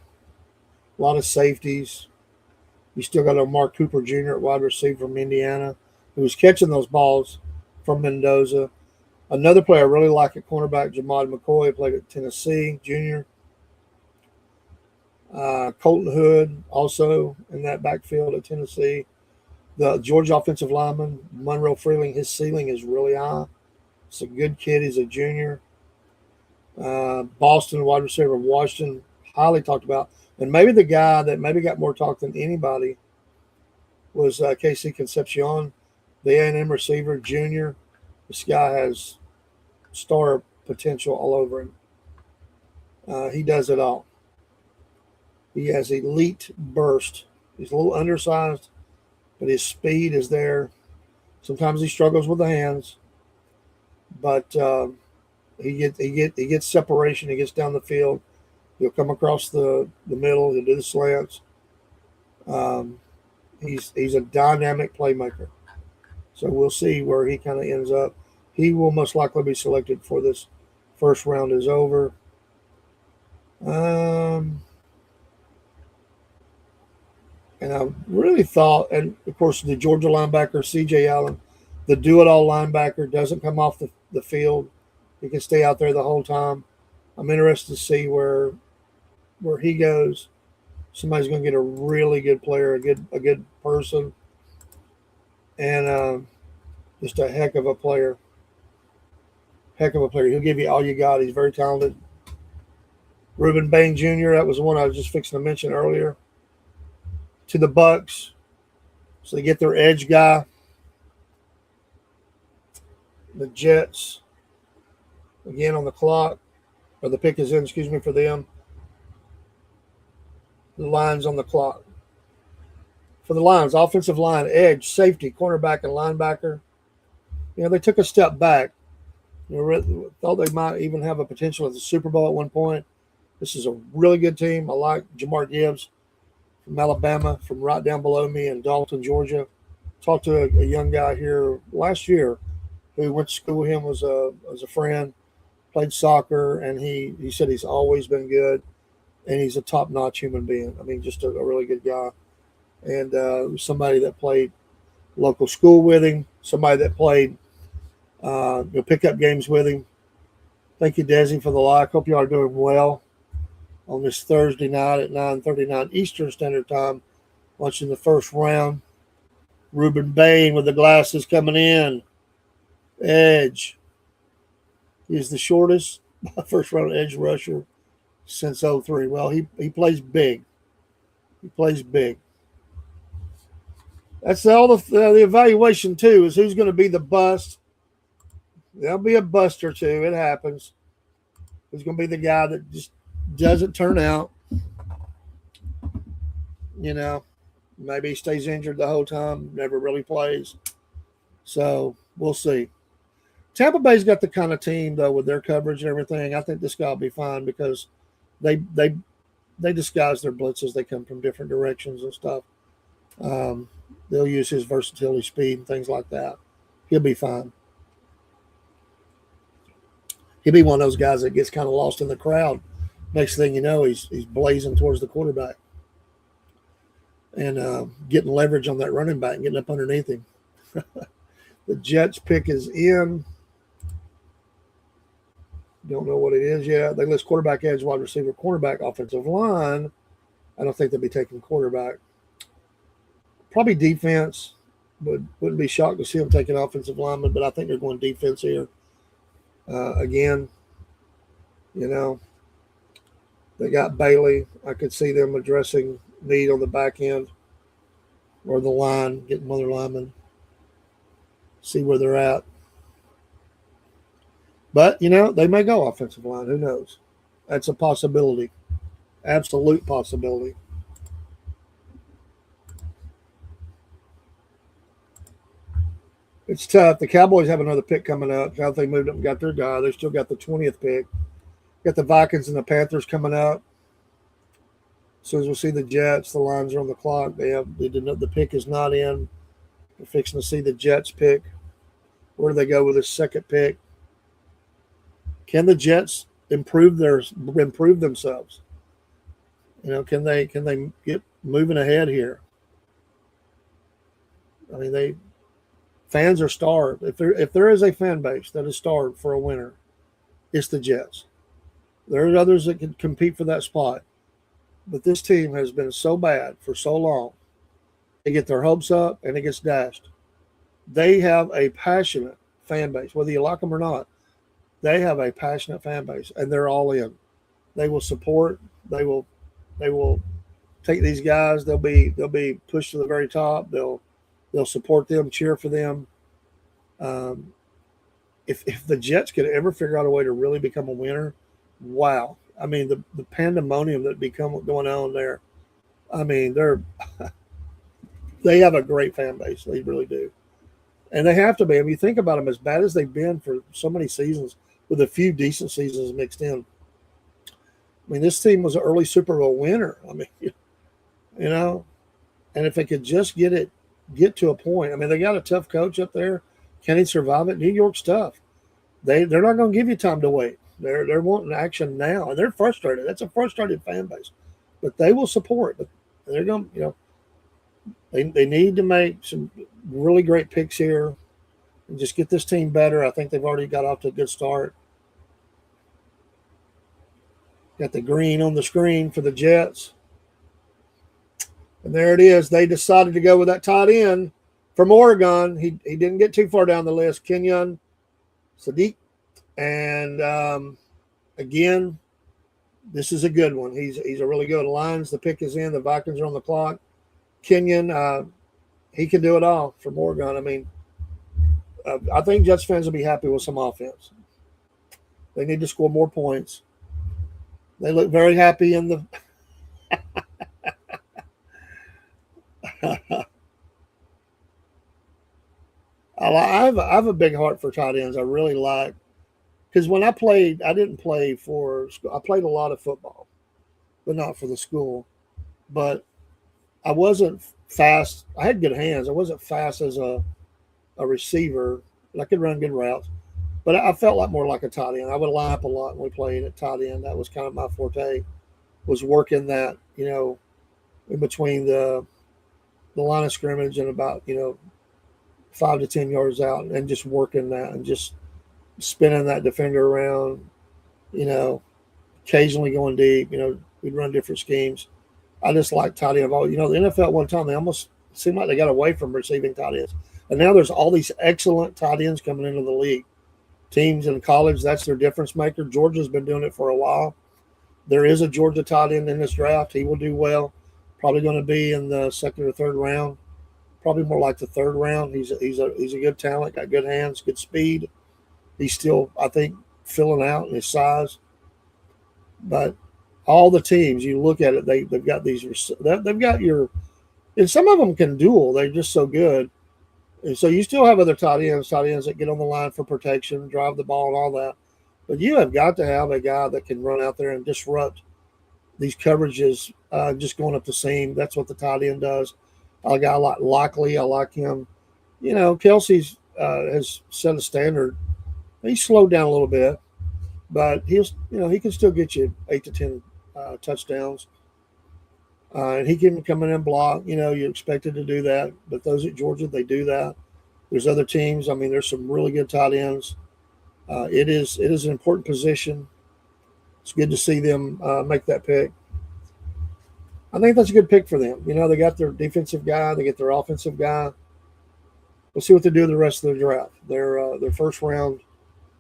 A lot of safeties. You still got a Mark Cooper Jr. at wide receiver from Indiana, who was catching those balls from Mendoza. Another player I really like at cornerback, Jamad McCoy, played at Tennessee Jr. Colton Hood also in that backfield at Tennessee. The Georgia offensive lineman, Monroe Freeling, his ceiling is really high. He's a good kid. He's a junior. Boston wide receiver of Washington, highly talked about. And maybe the guy that maybe got more talk than anybody was Casey Concepcion, the A&M receiver, junior. This guy has star potential all over him. He does it all. He has elite burst. He's a little undersized, but his speed is there. Sometimes he struggles with the hands, but he gets separation. He gets down the field. He'll come across the middle. He'll do the slants. He's a dynamic playmaker. So we'll see where he kind of ends up. He will most likely be selected before this first round is over. And I really thought, and of course, the Georgia linebacker, C.J. Allen, the do-it-all linebacker, doesn't come off the field. He can stay out there the whole time. I'm interested to see where he goes. Somebody's going to get a really good player, a good person, and just a heck of a player. Heck of a player. He'll give you all you got. He's very talented. Reuben Bain Jr., that was the one I was just fixing to mention earlier. To the Bucks. So they get their edge guy. The Jets, again on the clock, or the pick is in, for them. The Lions on the clock. For the Lions, offensive line, edge, safety, cornerback, and linebacker. They took a step back. Thought they might even have a potential at the Super Bowl at one point. This is a really good team. I like Jamar Gibbs from Alabama, from right down below me in Dalton, Georgia. Talked to a young guy here last year who went to school with him, was a friend, played soccer, and he said he's always been good, and he's a top-notch human being. I mean, just a really good guy. And somebody that played local school with him, somebody that played pickup games with him. Thank you, Desi, for the like. Hope you all are doing well on this Thursday night at 9:39 Eastern Standard Time, watching the first round. Reuben Bain with the glasses coming in. Edge. He's the shortest first round edge rusher since 03. Well, he plays big. He plays big. That's all the evaluation, too, is who's going to be the bust. There'll be a bust or two. It happens. Who's going to be the guy that just doesn't turn out. Maybe he stays injured the whole time, never really plays. So we'll see. Tampa Bay's got the kind of team, though, with their coverage and everything. I think this guy will be fine because they disguise their blitzes. They come from different directions and stuff. They'll use his versatility, speed, and things like that. He'll be fine. He'll be one of those guys that gets kind of lost in the crowd. Next thing you know, he's blazing towards the quarterback and getting leverage on that running back and getting up underneath him. The Jets pick is in. Don't know what it is yet. They list quarterback, edge, wide receiver, cornerback, offensive line. I don't think they'll be taking quarterback. Probably defense. Wouldn't be shocked to see them take an offensive lineman, but I think they're going defense here. Again, you know, they got Bailey. I could see them addressing need on the back end or the line, getting another lineman, see where they're at. But, they may go offensive line. Who knows? That's a possibility. Absolute possibility. It's tough. The Cowboys have another pick coming up. Now they moved up and got their guy. They still got the 20th pick. Got the Vikings and the Panthers coming up. As soon as we see the Jets, the Lions are on the clock. The pick is not in. We're fixing to see the Jets pick. Where do they go with this second pick? Can the Jets improve themselves? Can they get moving ahead here? I mean, fans are starved. If there is a fan base that is starved for a winner, it's the Jets. There are others that can compete for that spot. But this team has been so bad for so long. They get their hopes up and it gets dashed. They have a passionate fan base, whether you like them or not. They have a passionate fan base, and they're all in. They will support. They will take these guys. They'll be pushed to the very top. They'll support them, cheer for them. If the Jets could ever figure out a way to really become a winner, wow. I mean, the pandemonium that going on there. I mean, they have a great fan base. They really do. And they have to be. I mean, you think about them, as bad as they've been for so many seasons, with a few decent seasons mixed in. I mean, this team was an early Super Bowl winner. I mean, and if they could just get to a point. I mean, they got a tough coach up there. Can he survive it? New York's tough. They're not going to give you time to wait. They're wanting action now, and they're frustrated. That's a frustrated fan base, but they will support. But they're going, they need to make some really great picks here and just get this team better. I think they've already got off to a good start. Got the green on the screen for the Jets. And there it is. They decided to go with that tight end from Oregon. He didn't get too far down the list. Kenyon Sadiq. And again, this is a good one. He's a really good Lions. The pick is in. The Vikings are on the clock. Kenyon, he can do it all from Oregon. I mean, I think Jets fans will be happy with some offense. They need to score more points. They look very happy in the I have a big heart for tight ends. I really like, because when I played, I didn't play for school. I played a lot of football, but not for the school. But I wasn't fast. I had good hands. I wasn't fast as a receiver. I could run good routes, but I felt more like a tight end. I would line up a lot when we played at tight end. That was kind of my forte, was working that, in between the line of scrimmage and about, 5 to 10 yards out, and just working that and just spinning that defender around, occasionally going deep. We'd run different schemes. I just like tight end. The NFL one time, they almost seemed like they got away from receiving tight ends. And now there's all these excellent tight ends coming into the league. Teams in college, that's their difference maker. Georgia's been doing it for a while. There is a Georgia tight end in this draft. He will do well. Probably going to be in the second or third round. Probably more like the third round. He's a good talent, got good hands, good speed. He's still, I think, filling out in his size. But all the teams, you look at it, they've got they've got and some of them can duel. They're just so good. And so you still have other tight ends that get on the line for protection, drive the ball and all that. But you have got to have a guy that can run out there and disrupt these coverages, just going up the seam. That's what the tight end does. A guy like Lockley, I like him. Kelsey's has set a standard. He's slowed down a little bit, but he can still get you 8 to 10 touchdowns. And he can come in and block. You're expected to do that. But those at Georgia, they do that. There's other teams. I mean, there's some really good tight ends. It is an important position. It's good to see them make that pick. I think that's a good pick for them. They got their defensive guy, they get their offensive guy. We'll see what they do the rest of the draft. Their first round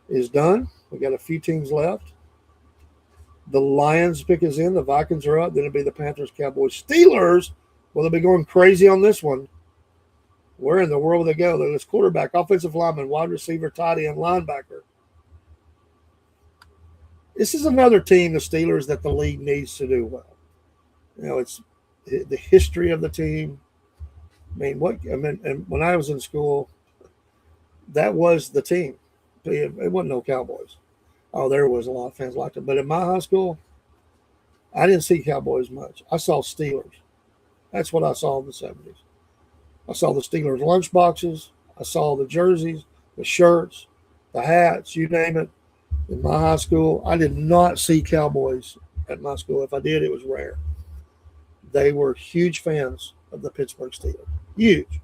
is done. We got a few teams left. The Lions pick is in. The Vikings are up. Then it'll be the Panthers, Cowboys, Steelers. Well, they'll be going crazy on this one. Where in the world will they go? There's quarterback, offensive lineman, wide receiver, tight end, linebacker. This is another team, the Steelers, that the league needs to do well. It's the history of the team. And when I was in school, that was the team. It wasn't no Cowboys. Oh, there was a lot of fans like it. But in my high school, I didn't see Cowboys much. I saw Steelers. That's what I saw in the 70s. I saw the Steelers lunch boxes. I saw the jerseys, the shirts, the hats, you name it. In my high school, I did not see Cowboys at my school. If I did, it was rare. They were huge fans of the Pittsburgh Steelers. Huge.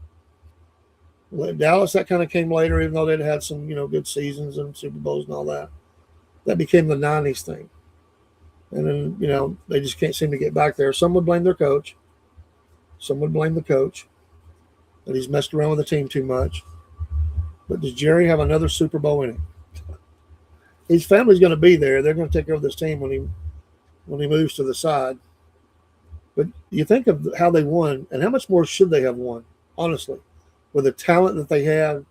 Dallas, that kind of came later, even though they'd had some, good seasons and Super Bowls and all that. That became the 90s thing. And then, they just can't seem to get back there. Some would blame their coach. Some would blame the coach that he's messed around with the team too much. But does Jerry have another Super Bowl in him? His family's going to be there. They're going to take over this team when he moves to the side. But you think of how they won, and how much more should they have won, honestly. With the talent that they had,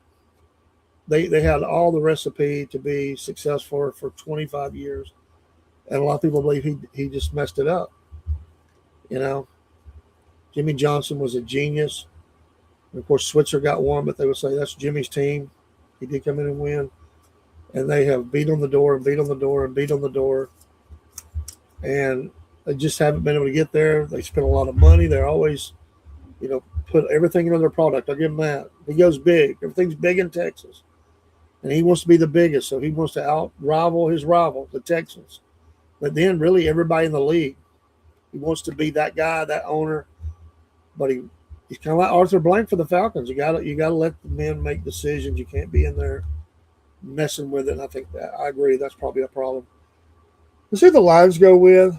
they had all the recipe to be successful for 25 years. And a lot of people believe he just messed it up. Jimmy Johnson was a genius. And of course, Switzer got one, but they would say that's Jimmy's team. He did come in and win. And they have beat on the door and beat on the door and beat on the door. And they just haven't been able to get there. They spend a lot of money. They're always, put everything into their product. I'll give him that. He goes big. Everything's big in Texas. And he wants to be the biggest, so he wants to out-rival his rival, the Texans. But then really everybody in the league, he wants to be that guy, that owner. But he's kind of like Arthur Blank for the Falcons. You got to let the men make decisions. You can't be in there messing with it. And I think that I agree. That's probably a problem. Let's see who the Lions go with.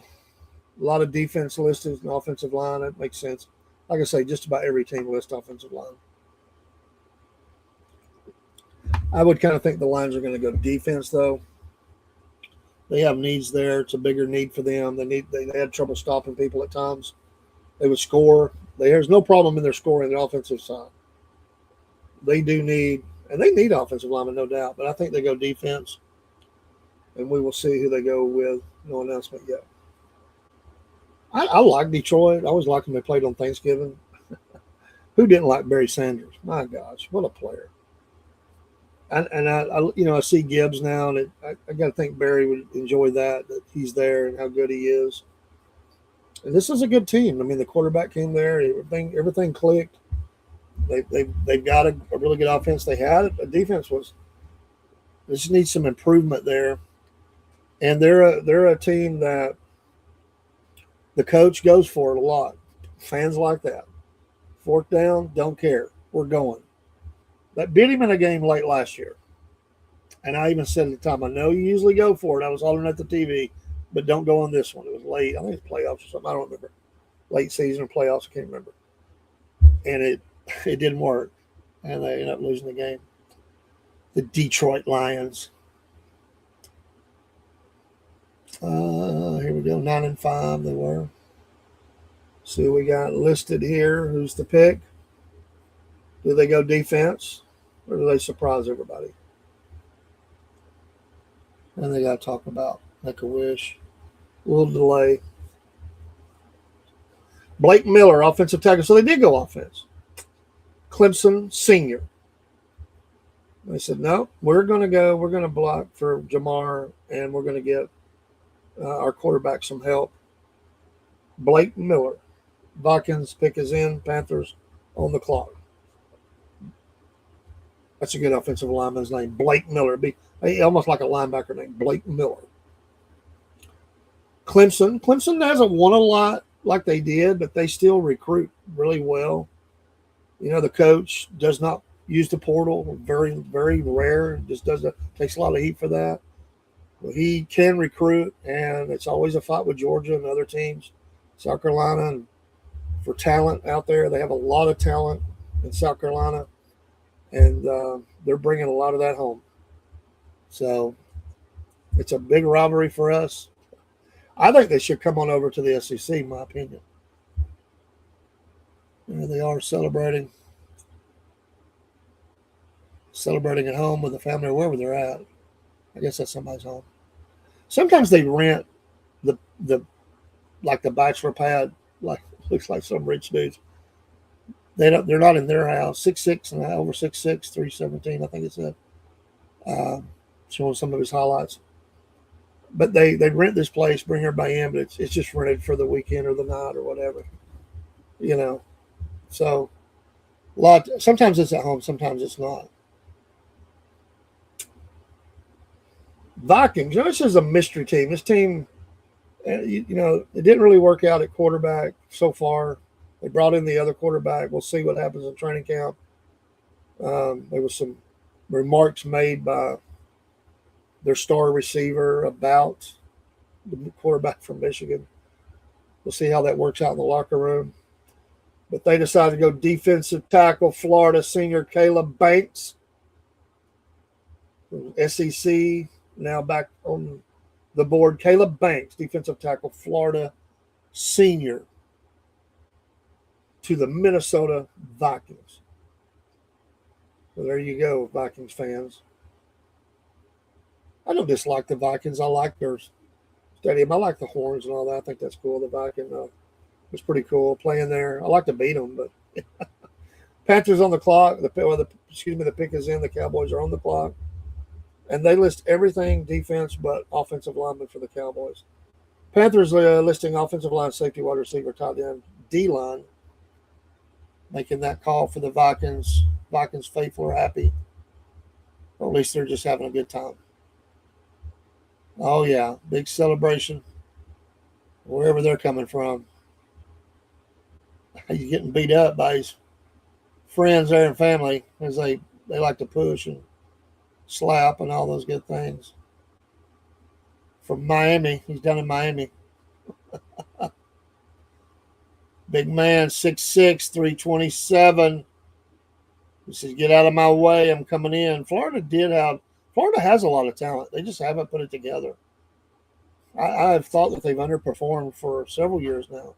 A lot of defense listed and offensive line. That makes sense. Like I say, just about every team lists offensive line. I would kind of think the Lions are going to go defense, though. They have needs there. It's a bigger need for them. They had trouble stopping people at times. They would score. There's no problem in their scoring the offensive side. They do need, and they need offensive linemen, no doubt, but I think they go defense, and we will see who they go with. No announcement yet. I like Detroit. I always liked them. They played on Thanksgiving. Who didn't like Barry Sanders? My gosh, what a player. And I see Gibbs now, and I got to think Barry would enjoy that he's there and how good he is. And this is a good team. I mean, the quarterback came there. Everything clicked. They've got a really good offense. They had a defense they just need some improvement there. And they're a team that the coach goes for it a lot. Fans like that. Fourth down, don't care. We're going. That beat him in a game late last year. And I even said at the time, I know you usually go for it. I was hollering at the TV, but don't go on this one. It was late. I think it's playoffs or something. I don't remember. Late season or playoffs. I can't remember. And it didn't work. And they ended up losing the game. The Detroit Lions. Here we go. 9-5 they were. See what we got listed here. Who's the pick? Do they go defense? Or do they surprise everybody? And they got to talk about Make-A-Wish. A little delay. Blake Miller, offensive tackle. So they did go offense. Clemson senior. They said, no, we're going to block for Jamar, and we're going to get our quarterback some help. Blake Miller. Vikings pick is in. Panthers on the clock. That's a good offensive lineman's name. Blake Miller. Be almost like a linebacker named Blake Miller. Clemson hasn't won a lot like they did, but they still recruit really well. The coach does not use the portal. Very, very rare. Just takes a lot of heat for that. But he can recruit, and it's always a fight with Georgia and other teams. South Carolina, and for talent out there, they have a lot of talent in South Carolina, and they're bringing a lot of that home. So it's a big rivalry for us. I think they should come on over to the SEC, in my opinion. There they are celebrating at home with the family or wherever they're at. I guess that's somebody's home. Sometimes they rent the like the bachelor pad, like looks like some rich dudes. They're not in their house. 6'6" and over 6'6", 317, I think it said. Showing some of his highlights. But they rent this place, bring everybody in, but it's just rented for the weekend or the night or whatever. So sometimes it's at home, sometimes it's not. Vikings, this is a mystery team. This team, it didn't really work out at quarterback so far. They brought in the other quarterback. We'll see what happens in training camp. There was some remarks made by their star receiver about the quarterback from Michigan. We'll see how that works out in the locker room. But they decided to go defensive tackle, Florida senior Caleb Banks, SEC, now back on the board. Caleb Banks, defensive tackle, Florida senior, to the Minnesota Vikings. So there you go, Vikings fans. I don't dislike the Vikings. I like their stadium. I like the horns and all that. I think that's cool. The Viking was pretty cool playing there. I like to beat them, but Panthers on the clock. The pick is in. The Cowboys are on the clock. And they list everything defense but offensive lineman for the Cowboys. Panthers listing offensive line, safety, wide receiver, tight end, D-line. Making that call for the Vikings. Vikings faithful are happy. Or at least they're just having a good time. Oh, yeah. Big celebration. Wherever they're coming from. He's getting beat up by his friends there and family as they like to push and slap and all those good things. From Miami. He's down in Miami. Big man, 6'6", 327. He says, get out of my way. I'm coming in. Florida has a lot of talent. They just haven't put it together. I've thought that they've underperformed for several years now.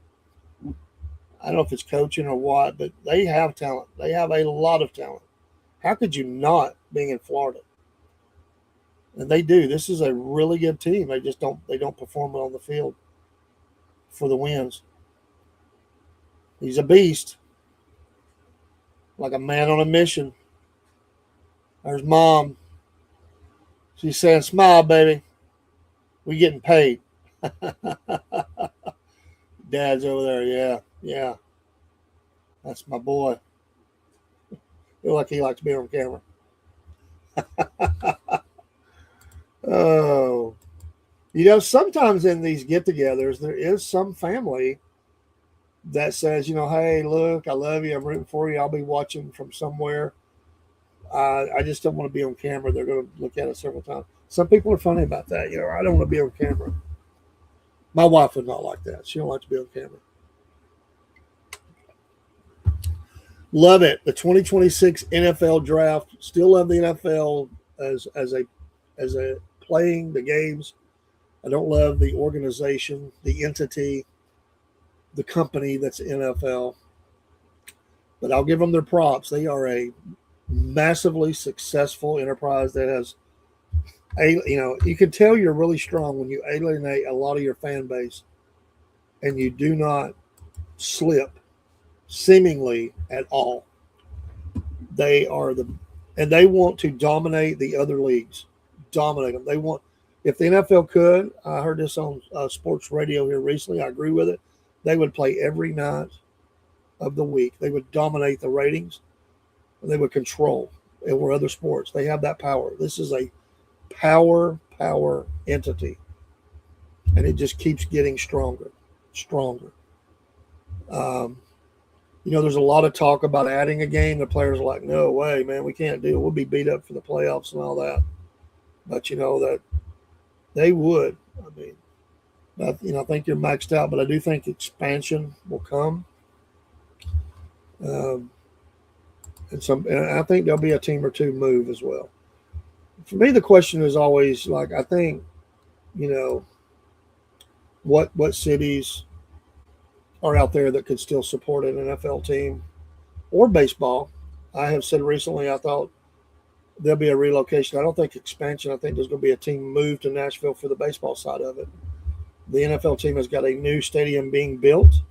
I don't know if it's coaching or what, but they have talent. They have a lot of talent. How could you not, being in Florida? And they do. This is a really good team. They don't perform it on the field for the wins. He's a beast. Like a man on a mission. There's Mom. She's saying, smile, baby. We getting paid. Dad's over there. Yeah. That's my boy. Feel like he likes to be on camera. Oh. Sometimes in these get-togethers, there is some family that says, hey, look, I love you. I'm rooting for you. I'll be watching from somewhere. I just don't want to be on camera. They're going to look at it several times. Some people are funny about that. I don't want to be on camera. My wife would not like that. She don't like to be on camera. Love it. The 2026 NFL draft. Still love the NFL as a playing the games. I don't love the organization, the entity, the company that's the NFL. But I'll give them their props. They are a massively successful enterprise that has, you can tell you're really strong when you alienate a lot of your fan base and you do not slip seemingly at all. They want to dominate the other leagues, dominate them. If the NFL could, I heard this on sports radio here recently, I agree with it, they would play every night of the week. They would dominate the ratings. They would control over other sports. They have that power. This is a power entity. And it just keeps getting stronger. There's a lot of talk about adding a game. The players are like, no way, man, we can't do it. We'll be beat up for the playoffs and all that. But that they would. I think you're maxed out, but I do think expansion will come. Um, and I think there'll be a team or two move as well. For me, the question is always like, I think, you know, what cities are out there that could still support an NFL team or baseball. I have said recently I thought there'll be a relocation. I don't think expansion. I think there's going to be a team move to Nashville for the baseball side of it. The NFL team has got a new stadium being built.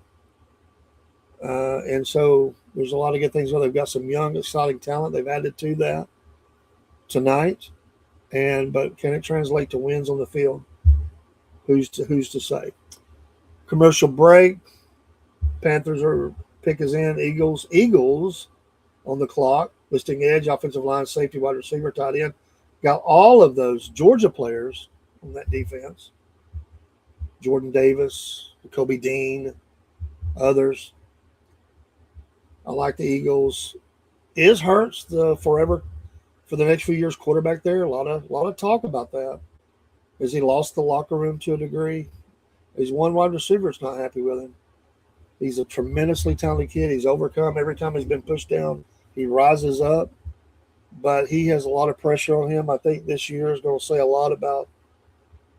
And so there's a lot of good things. Well, they've got some young, exciting talent. They've added to that tonight. But can it translate to wins on the field? Who's to say? Commercial break. Panthers are pick is in. Eagles on the clock. Listing edge, offensive line, safety, wide receiver, tight end. Got all of those Georgia players on that defense. Jordan Davis, Kobe Dean, others. I like the Eagles. Is Hurts the forever for the next few years quarterback there? A lot of talk about that. Has he lost the locker room to a degree? He's one wide receiver that's not happy with him. He's a tremendously talented kid. He's overcome every time he's been pushed down. He rises up, but he has a lot of pressure on him. I think this year is going to say a lot about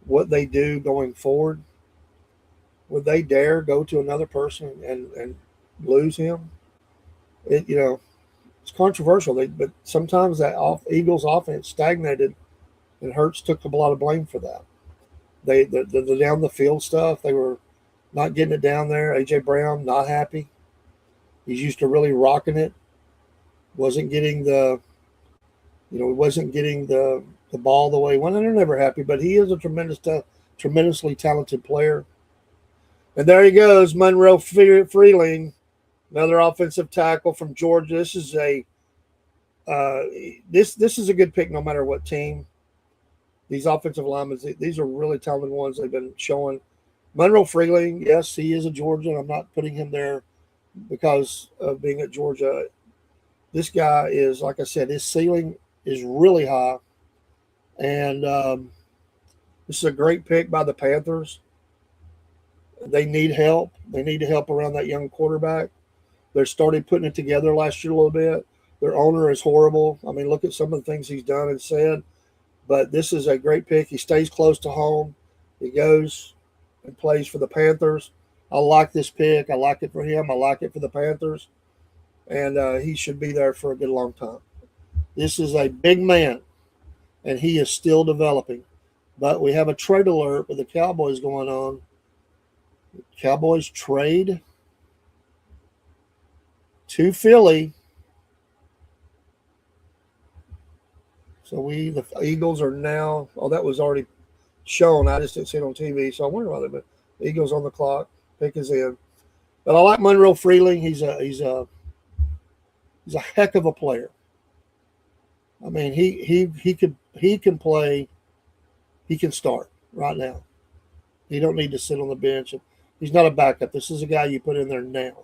what they do going forward. Would they dare go to another person and lose him? It's controversial. But sometimes that Eagles offense stagnated, and Hurts took a lot of blame for that. The down the field stuff, they were not getting it down there. AJ Brown not happy. He's used to really rocking it. Wasn't getting the ball the way he wanted. They're never happy, but he is a tremendously talented player. And there he goes, Monroe Freeling, another offensive tackle from Georgia. This is a good pick no matter what team. These offensive linemen, these are really talented ones they've been showing. Monroe Freeling, yes, he is a Georgian. I'm not putting him there because of being at Georgia. This guy is, like I said, his ceiling is really high. And this is a great pick by the Panthers. They need help. They need to help around that young quarterback. They started putting it together last year a little bit. Their owner is horrible. I mean, look at some of the things he's done and said. But this is a great pick. He stays close to home. He goes and plays for the Panthers. I like this pick. I like it for him. I like it for the Panthers. And he should be there for a good long time. This is a big man, and he is still developing. But we have a trade alert with the Cowboys going on. Cowboys trade to Philly. So the Eagles are now. Oh, that was already shown. I just didn't see it on TV, so I wonder why. But the Eagles on the clock. Pick is in. But I like Monroe Freeling. He's a heck of a player. I mean, he can play. He can start right now. He don't need to sit on the bench. He's not a backup. This is a guy you put in there now.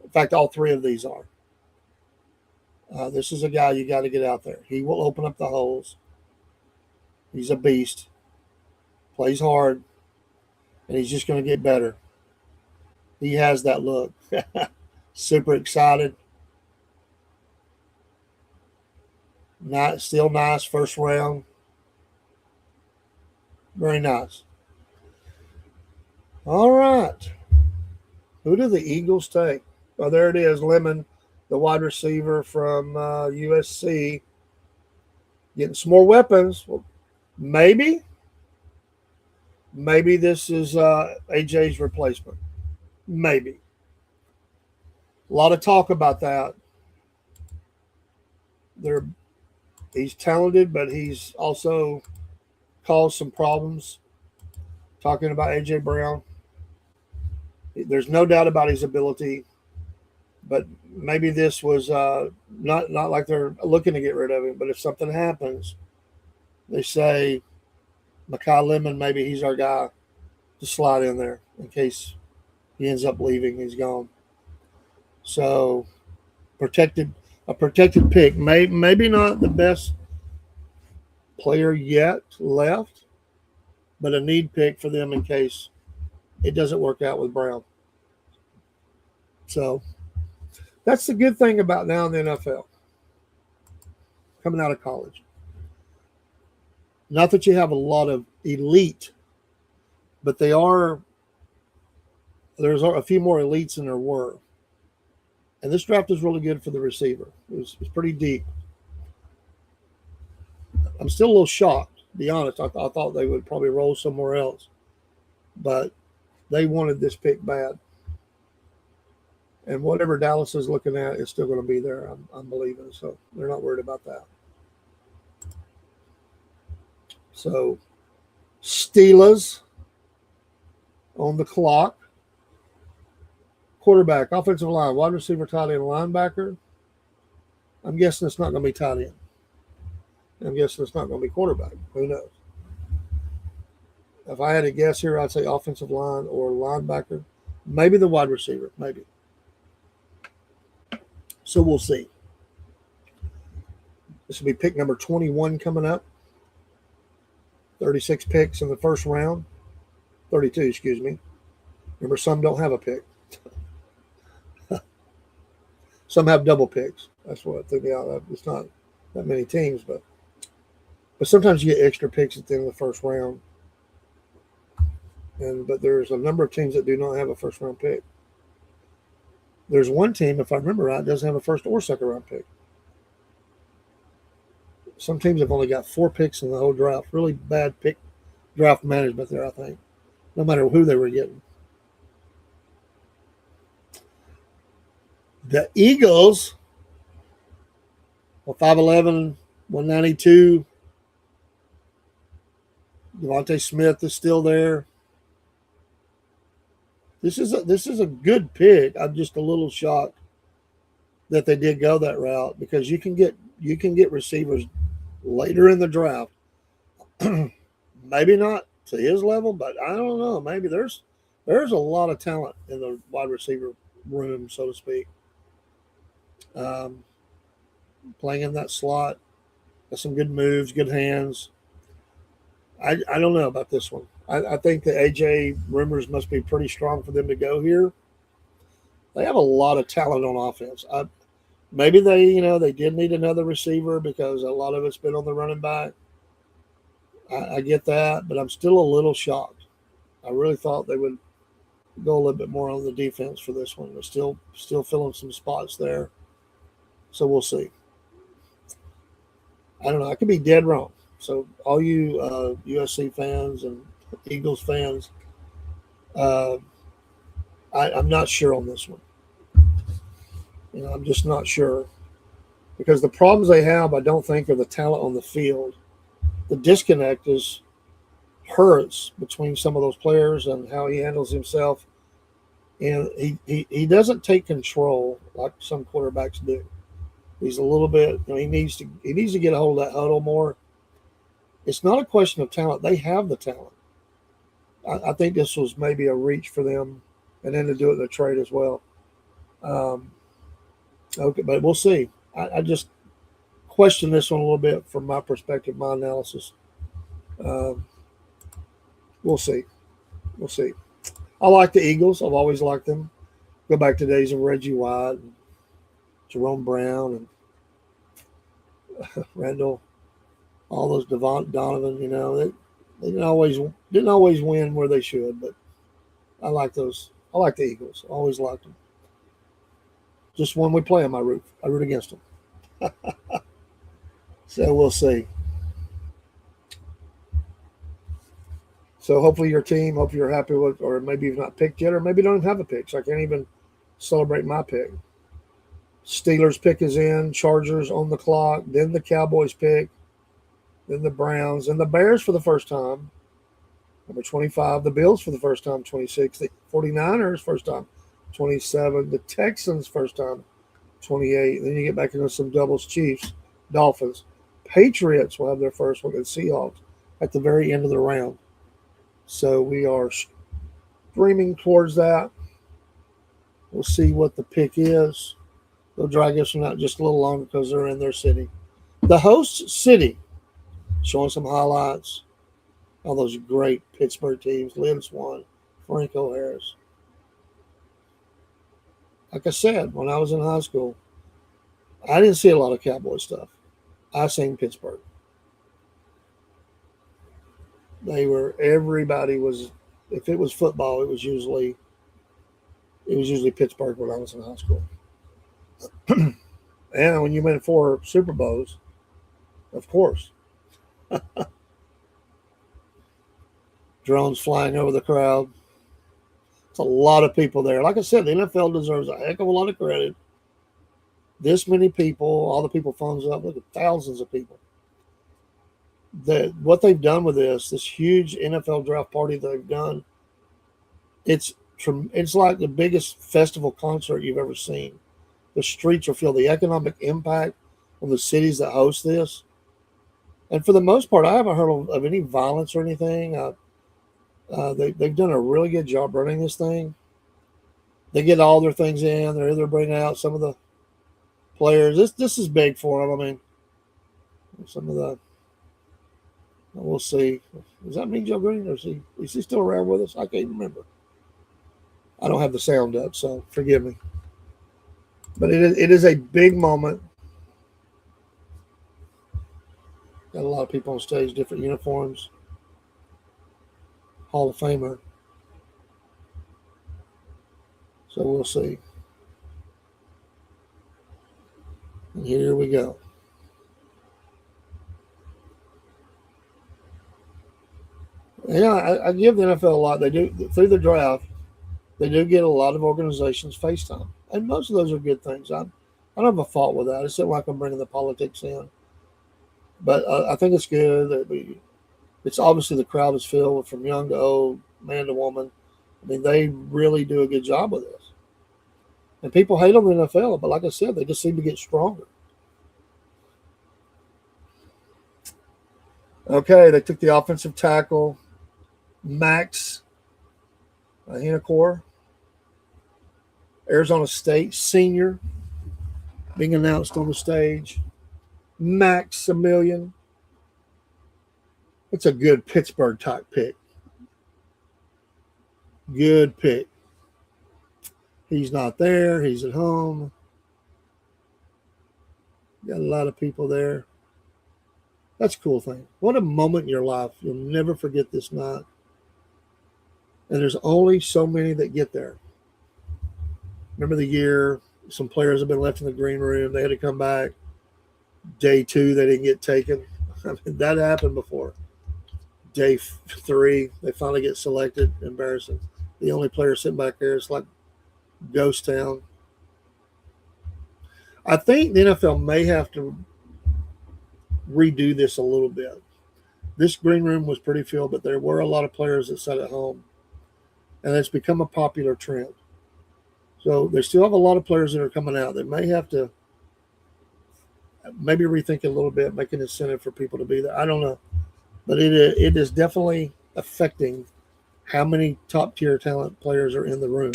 In fact, all three of these are. This is a guy you got to get out there. He will open up the holes. He's a beast. Plays hard. And he's just going to get better. He has that look. Super excited. Still nice. First round. Very nice. All right. Who do the Eagles take? Oh, there it is. Lemon, the wide receiver from USC. Getting some more weapons. Well, maybe this is AJ's replacement. Maybe. A lot of talk about that. He's talented, but he's also caused some problems. Talking about AJ Brown. There's no doubt about his ability, but maybe this was not like they're looking to get rid of him. But if something happens, they say Mekhi Lemon, maybe he's our guy to slide in there in case he ends up leaving. He's gone. So a protected pick. Maybe not the best player yet left, but a need pick for them in case it doesn't work out with Brown. So that's the good thing about now in the NFL, coming out of college. Not that you have a lot of elite, but there's a few more elites than there were. And this draft is really good for the receiver. It was pretty deep. I'm still a little shocked, to be honest. I thought they would probably roll somewhere else. But they wanted this pick bad. And whatever Dallas is looking at is still going to be there, I'm believing. So they're not worried about that. So Steelers on the clock. Quarterback, offensive line, wide receiver, tight end, linebacker. I'm guessing it's not going to be tight end. I'm guessing it's not going to be quarterback. Who knows? If I had to guess here, I'd say offensive line or linebacker. Maybe the wide receiver. Maybe. So we'll see. This will be pick number 21 coming up. 36 picks in the first round. 32, excuse me. Remember, some don't have a pick. Some have double picks. That's what I think. It's not that many teams, but sometimes you get extra picks at the end of the first round. But there's a number of teams that do not have a first round pick. There's one team, if I remember right, doesn't have a first or second round pick. Some teams have only got 4 picks in the whole draft. Really bad pick draft management there, I think. No matter who they were getting. The Eagles, 5'11", 192. Devontae Smith is still there. This is a good pick. I'm just a little shocked that they did go that route, because you can get receivers later in the draft. Maybe not to his level, but I don't know. Maybe there's a lot of talent in the wide receiver room, so to speak. Playing in that slot, got some good moves, good hands. I don't know about this one. I think the AJ rumors must be pretty strong for them to go here. They have a lot of talent on offense. Maybe they did need another receiver because a lot of it's been on the running back. I get that, but I'm still a little shocked. I really thought they would go a little bit more on the defense for this one. They're still filling some spots there. So we'll see. I don't know. I could be dead wrong. So all you USC fans and Eagles fans, I'm not sure on this one. I'm just not sure. Because the problems they have, I don't think, are the talent on the field. The disconnect hurts between some of those players and how he handles himself. And he doesn't take control like some quarterbacks do. He's a little bit, he needs to get a hold of that huddle more. It's not a question of talent. They have the talent. I think this was maybe a reach for them, and then to do it in the trade as well. Okay, but we'll see. I just question this one a little bit from my perspective, my analysis. We'll see. We'll see. I like the Eagles. I've always liked them. Go back to days of Reggie White, and Jerome Brown, and Randall, all those Donovan. They didn't always win where they should, but I like those. I like the Eagles. Always liked them. Just when we play them, I root against them. So we'll see. So hopefully your team, hope you're happy with, or maybe you've not picked yet, or maybe you don't have a pick, so I can't even celebrate my pick. Steelers pick is in, Chargers on the clock, then the Cowboys pick, then the Browns, and the Bears for the first time, number 25, the Bills for the first time, 26, the 49ers first time, 27, the Texans first time, 28. Then you get back into some doubles, Chiefs, Dolphins. Patriots will have their first one, and Seahawks at the very end of the round. So we are streaming towards that. We'll see what the pick is. They'll drag us out just a little longer because they're in their city. The host city, showing some highlights. All those great Pittsburgh teams. Lynch won. Franco Harris. Like I said, when I was in high school, I didn't see a lot of Cowboy stuff. I seen Pittsburgh. Everybody was, if it was football, it was usually Pittsburgh when I was in high school. And when you went 4 Super Bowls, of course, drones flying over the crowd. It's a lot of people there. Like I said, the NFL deserves a heck of a lot of credit. This many people, all the people phones up, look at thousands of people. What they've done with this huge NFL draft party they've done, it's like the biggest festival concert you've ever seen. The streets are filled. The economic impact on the cities that host this, and for the most part, I haven't heard of any violence or anything. They've done a really good job running this thing. They get all their things in. They're either bringing out some of the players. This is big for them. I mean, some of the. We'll see. Does that mean Joe Green, or is he still around with us? I can't remember. I don't have the sound up, so forgive me. But it is a big moment. Got a lot of people on stage, different uniforms. Hall of Famer. So we'll see. And here we go. Yeah, I give the NFL a lot. They do through the draft. They do get a lot of organizations FaceTime, and most of those are good things. I don't have a fault with that. It's not like I'm bringing the politics in, but I think it's good. It's obviously the crowd is filled from young to old, man to woman. I mean, they really do a good job with this. And people hate on the NFL, but like I said, they just seem to get stronger. Okay, they took the offensive tackle, Max Hinacor, Arizona State senior, being announced on the stage. Maximilian. It's a good Pittsburgh type pick. Good pick. He's not there. He's at home. Got a lot of people there. That's a cool thing. What a moment in your life. You'll never forget this night. And there's only so many that get there. Remember the year some players have been left in the green room. They had to come back. Day 2, they didn't get taken. I mean, that happened before. Day 3, they finally get selected. Embarrassing. The only player sitting back there is like ghost town. I think the NFL may have to redo this a little bit. This green room was pretty filled, but there were a lot of players that sat at home. And it's become a popular trend. So they still have a lot of players that are coming out. They may have to maybe rethink it a little bit, make an incentive for people to be there. I don't know. But it is definitely affecting how many top-tier talent players are in the room.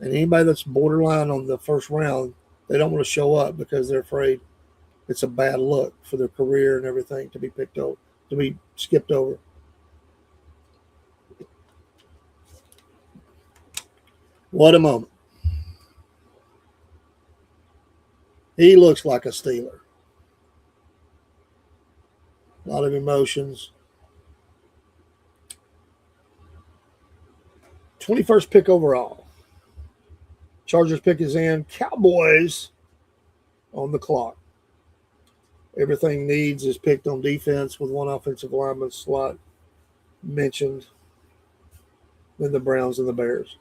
And anybody that's borderline on the first round, they don't want to show up because they're afraid it's a bad look for their career and everything to be picked over, to be skipped over. What a moment. He looks like a Steeler. A lot of emotions. 21st pick overall. Chargers pick is in. Cowboys on the clock. Everything needs is picked on defense with one offensive lineman slot mentioned. Then the Browns and the Bears.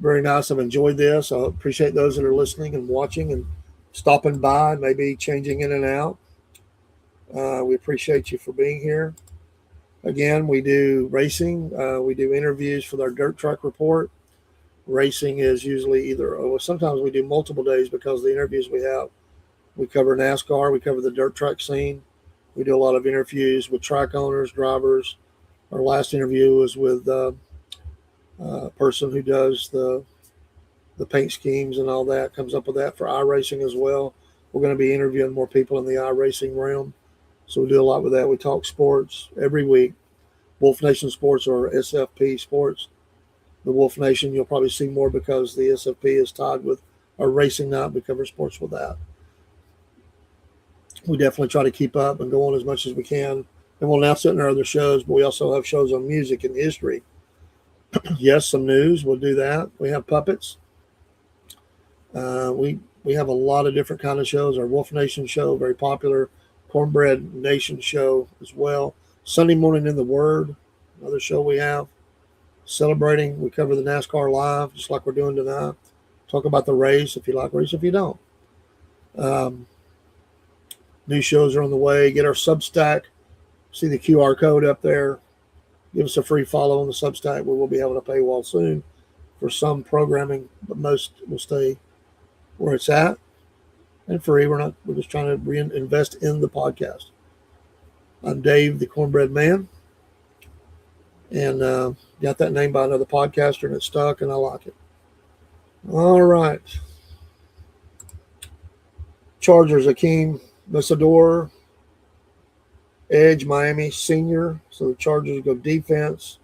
Very nice. I've enjoyed this. I appreciate those that are listening and watching and stopping by, maybe changing in and out. We appreciate you for being here. Again, we do racing. We do interviews for our Dirt Truck Report. Racing is usually sometimes we do multiple days because the interviews we have. We cover NASCAR. We cover the dirt truck scene. We do a lot of interviews with track owners, drivers. Our last interview was with a person who does the paint schemes and all that, comes up with that for iRacing as well. We're going to be interviewing more people in the iRacing realm. So we do a lot with that. We talk sports every week. Wolf Nation Sports or SFP Sports. The Wolf Nation, you'll probably see more because the SFP is tied with our racing night. We cover sports with that. We definitely try to keep up and go on as much as we can. And we'll announce it in our other shows, but we also have shows on music and history. Yes, some news. We'll do that. We have puppets. We have a lot of different kind of shows. Our Wolf Nation show, very popular. Cornbread Nation show as well. Sunday Morning in the Word, another show we have. Celebrating, we cover the NASCAR live, just like we're doing tonight. Talk about the race, if you like race, if you don't. New shows are on the way. Get our Substack. See the QR code up there. Give us a free follow on the Substack. We will be having a paywall soon for some programming, but most will stay where it's at and free. We're just trying to reinvest in the podcast. I'm Dave, the Cornbread Man, and got that name by another podcaster, and it stuck, and I like it. All right. Chargers, Akeem Messador, edge, Miami, senior. So the Chargers go defense.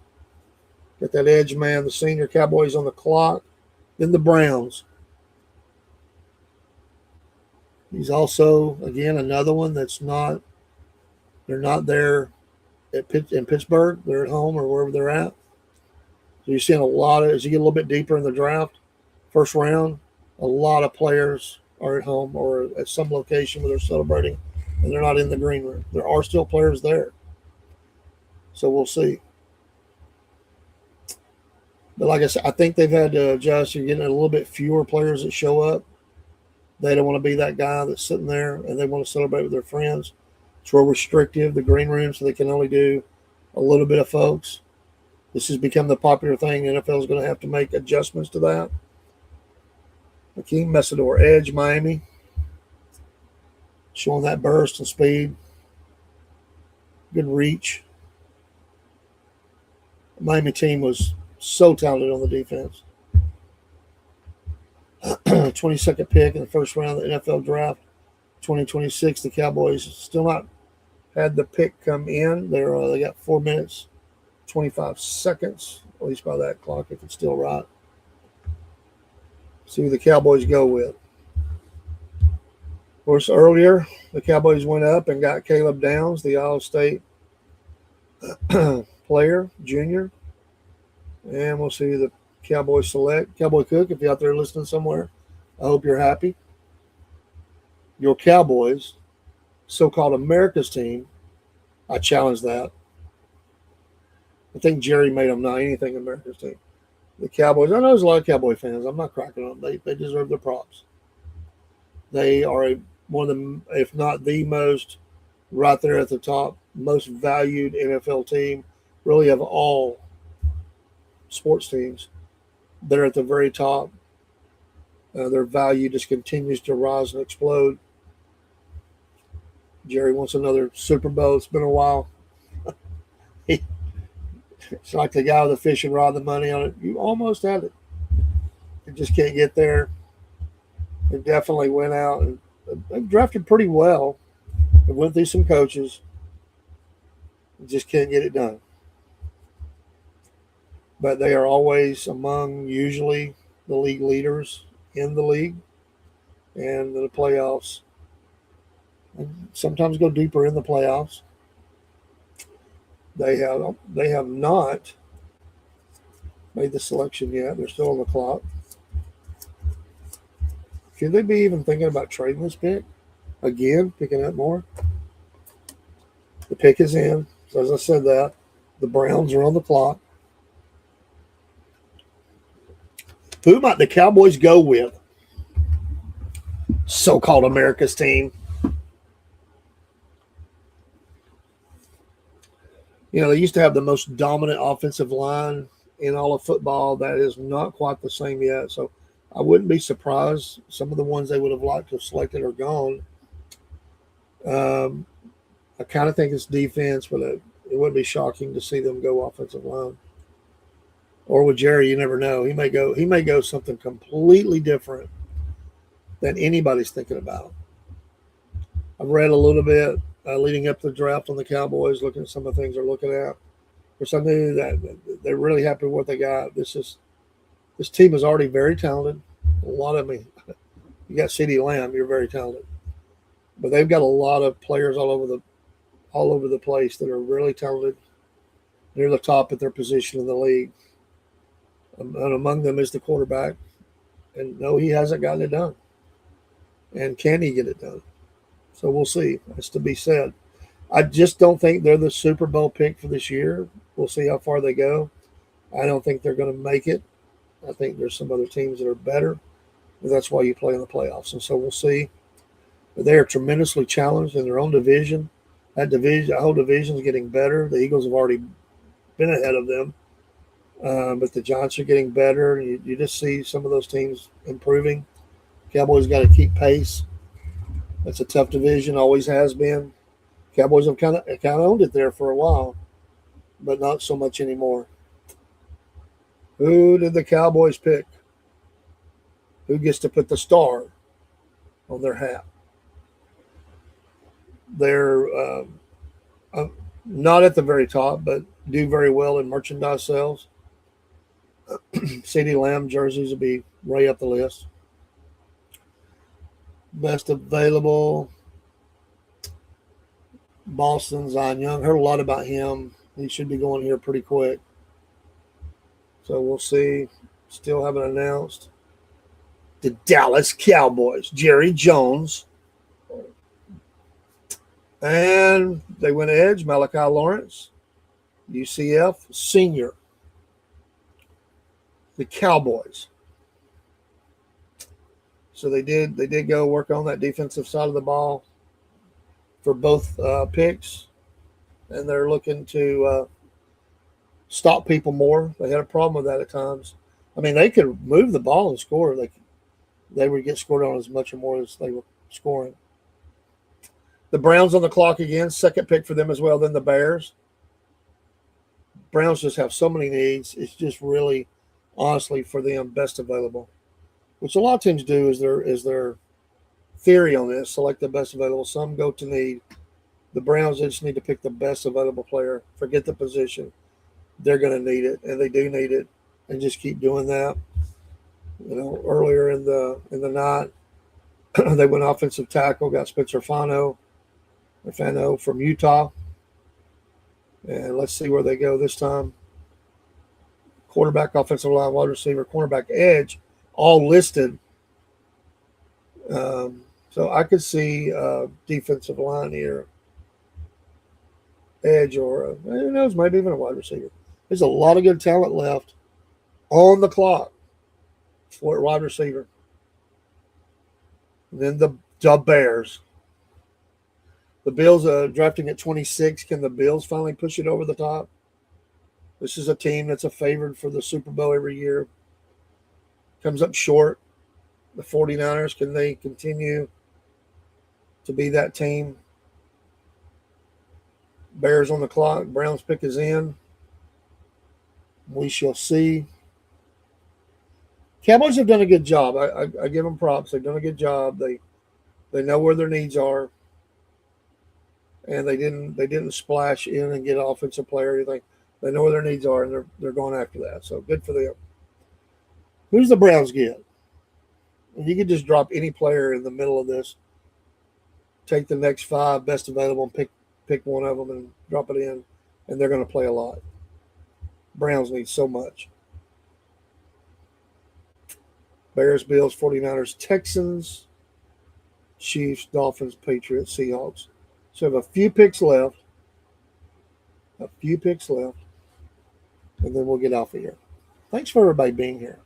Got that edge man, the senior. Cowboys on the clock. Then the Browns. He's also, again, another one that's not, they're not there in Pittsburgh. They're at home or wherever they're at. So you're seeing a lot of, as you get a little bit deeper in the draft, first round, a lot of players are at home or at some location where they're celebrating and they're not in the green room. There are still players there. So we'll see. But like I said, I think they've had to adjust. You're getting a little bit fewer players that show up. They don't want to be that guy that's sitting there and they want to celebrate with their friends. It's real restrictive, the green room, so they can only do a little bit of folks. This has become the popular thing. The NFL is going to have to make adjustments to that. Akeem Messador, edge, Miami. Showing that burst and speed. Good reach. The Miami team was so talented on the defense. 22nd pick in the first round of the NFL draft, 2026. The Cowboys still not had the pick come in. They got 4 minutes, 25 seconds, at least by that clock, if it's still right. See who the Cowboys go with. Of course, earlier, the Cowboys went up and got Caleb Downs, the Ohio State player, junior. And we'll see who the Cowboys select. Cowboy Cook, if you're out there listening somewhere, I hope you're happy. Your Cowboys, so-called America's team, I challenge that. I think Jerry made them not anything America's team. The Cowboys, I know there's a lot of Cowboy fans. I'm not cracking on them. They deserve their props. They are one of the, if not the most, right there at the top, most valued NFL team, really of all sports teams. They're at the very top. Their value just continues to rise and explode. Jerry wants another Super Bowl. It's been a while. It's like the guy with the fishing rod, the money on it. You almost had it. You just can't get there. They definitely went out and they drafted pretty well. They went through some coaches. Just can't get it done. But they are always among usually the league leaders in the league and the playoffs. And sometimes go deeper in the playoffs. They have not made the selection yet. They're still on the clock. Could they be even thinking about trading this pick? Again, picking up more? The pick is in. So as I said that, the Browns are on the clock. Who might the Cowboys go with? So-called America's team. You know, they used to have the most dominant offensive line in all of football. That is not quite the same yet. So I wouldn't be surprised. Some of the ones they would have liked to have selected are gone. I kind of think it's defense, but it wouldn't be shocking to see them go offensive line. Or with Jerry, you never know. He may go something completely different than anybody's thinking about. I've read a little bit leading up to the draft on the Cowboys, looking at some of the things they're looking at. Because I knew that they're really happy with what they got. This team is already very talented. A lot of them. You got CeeDee Lamb. You're very talented, but they've got a lot of players all over the place that are really talented. They're the top at their position in the league, and among them is the quarterback. And no, he hasn't gotten it done. And can he get it done? So we'll see. That's to be said. I just don't think they're the Super Bowl pick for this year. We'll see how far they go. I don't think they're going to make it. I think there's some other teams that are better. But that's why you play in the playoffs. And so we'll see. But they are tremendously challenged in their own division. The whole division is getting better. The Eagles have already been ahead of them. But the Giants are getting better. You just see some of those teams improving. Cowboys got to keep pace. That's a tough division, always has been. Cowboys have kind of owned it there for a while, but not so much anymore. Who did the Cowboys pick? Who gets to put the star on their hat? They're not at the very top, but do very well in merchandise sales. CeeDee Lamb jerseys will be right up the list. Best available, Boston, Zion Young. Heard a lot about him. He should be going here pretty quick. So we'll see. Still haven't announced. The Dallas Cowboys, Jerry Jones. And they went edge, Malachi Lawrence, UCF senior. The Cowboys. So they did go work on that defensive side of the ball for both picks, and they're looking to stop people more. They had a problem with that at times. I mean, they could move the ball and score. They would get scored on as much or more as they were scoring. The Browns on the clock again, second pick for them as well, then the Bears. Browns just have so many needs. It's just really, honestly, for them, best available. Which a lot of teams do is their theory on this, select the best available. Some go to need. The Browns just need to pick the best available player. Forget the position. They're going to need it, and they do need it, and just keep doing that. Earlier in the night, they went offensive tackle, got Spencer Fano from Utah. And let's see where they go this time. Quarterback, offensive line, wide receiver, cornerback, edge, all listed. So I could see defensive line here, edge, or who knows, maybe even a wide receiver. There's a lot of good talent left on the clock for a wide receiver. And then the Bears. The Bills drafting at 26. Can the Bills finally push it over the top? This is a team that's a favorite for the Super Bowl every year. Comes up short. The 49ers, can they continue to be that team? Bears on the clock. Browns pick is in. We shall see. Cowboys have done a good job. I give them props. They've done a good job. They know where their needs are. And they didn't splash in and get an offensive player or anything. They know where their needs are, and they're going after that. So good for them. Who's the Browns get? And you could just drop any player in the middle of this. Take the next 5 best available and pick one of them and drop it in, and they're going to play a lot. Browns need so much. Bears, Bills, 49ers, Texans, Chiefs, Dolphins, Patriots, Seahawks. So we have a few picks left. And then we'll get off of here. Thanks for everybody being here.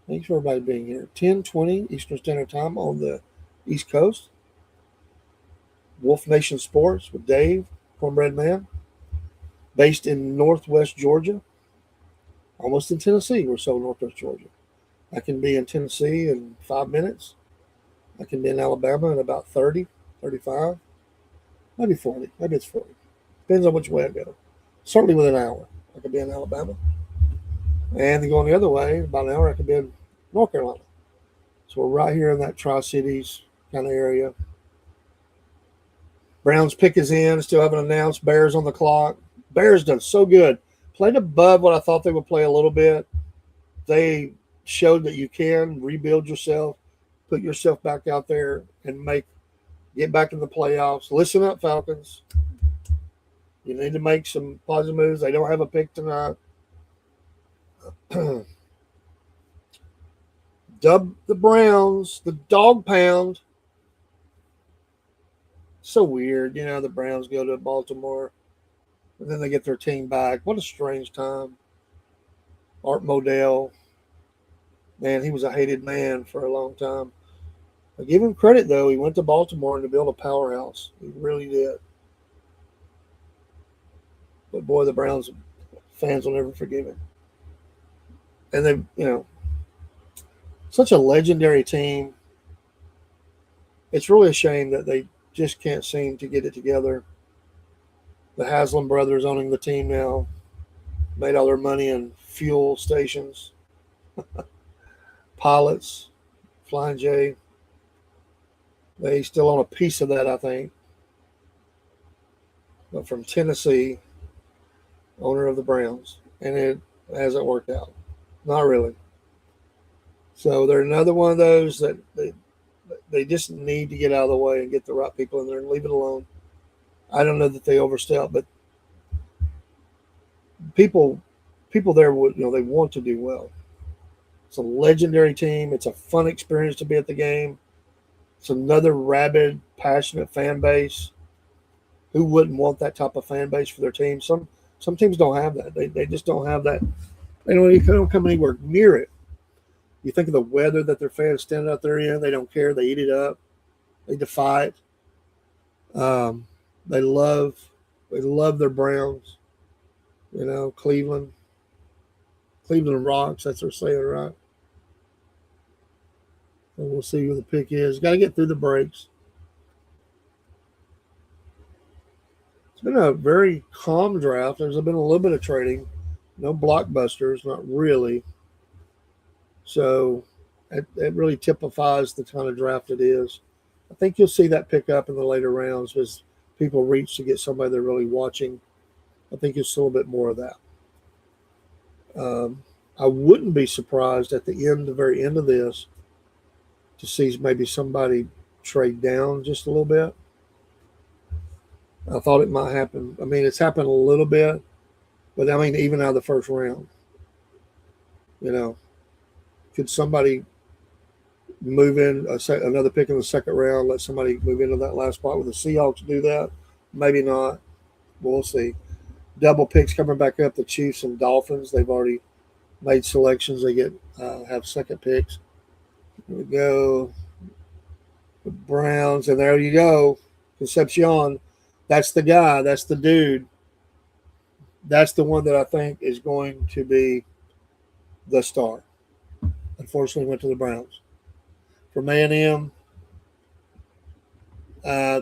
10:20 Eastern Standard Time on the East Coast. Wolf Nation Sports with Dave, Cornbread Man, based in Northwest Georgia, almost in Tennessee. We're so Northwest Georgia. I can be in Tennessee in 5 minutes. I can be in Alabama in about 30, 35. Maybe 40. Maybe it's 40. Depends on which way I go. Certainly within an hour, I could be in Alabama. And going the other way, about an hour, I could be in North Carolina. So we're right here in that Tri-Cities kind of area. Browns pick is in. Still haven't announced. Bears on the clock. Bears done so good. Played above what I thought they would play a little bit. They showed that you can rebuild yourself, put yourself back out there, and get back in the playoffs. Listen up, Falcons. You need to make some positive moves. They don't have a pick tonight. Dub the Browns, the dog pound. So weird, the Browns go to Baltimore and then they get their team back. What a strange time. Art Modell, man, he was a hated man for a long time. I give him credit though. He went to Baltimore to build a powerhouse. He really did. But boy, the Browns fans will never forgive him. And they, such a legendary team. It's really a shame that they just can't seem to get it together. The Haslam brothers owning the team now made all their money in fuel stations, pilots, Flying J. They still own a piece of that, I think. But from Tennessee, owner of the Browns, and it hasn't worked out. Not really. So they're another one of those that they just need to get out of the way and get the right people in there and leave it alone. I don't know that they overstep, but people there would they want to do well. It's a legendary team. It's a fun experience to be at the game. It's another rabid, passionate fan base. Who wouldn't want that type of fan base for their team? Some teams don't have that. They just don't have that. They don't come anywhere near it. You think of the weather that their fans stand out there in. They don't care. They eat it up. They defy it. They love their Browns. Cleveland rocks. That's what they're saying, right? And we'll see who the pick is. Got to get through the breaks. It's been a very calm draft. There's been a little bit of trading. No blockbusters, not really. So it really typifies the kind of draft it is. I think you'll see that pick up in the later rounds as people reach to get somebody they're really watching. I think you'll see a little bit more of that. I wouldn't be surprised at the very end of this, to see maybe somebody trade down just a little bit. I thought it might happen. I mean, it's happened a little bit, but I mean, even out of the first round, could somebody move in another pick in the second round, let somebody move into that last spot? With the Seahawks do that? Maybe not. We'll see. Double picks coming back up. The Chiefs and Dolphins, they've already made selections. They have second picks. Here we go. The Browns, and there you go. Concepcion. That's the guy. That's the dude. That's the one that I think is going to be the star. Unfortunately, went to the Browns. From A&M,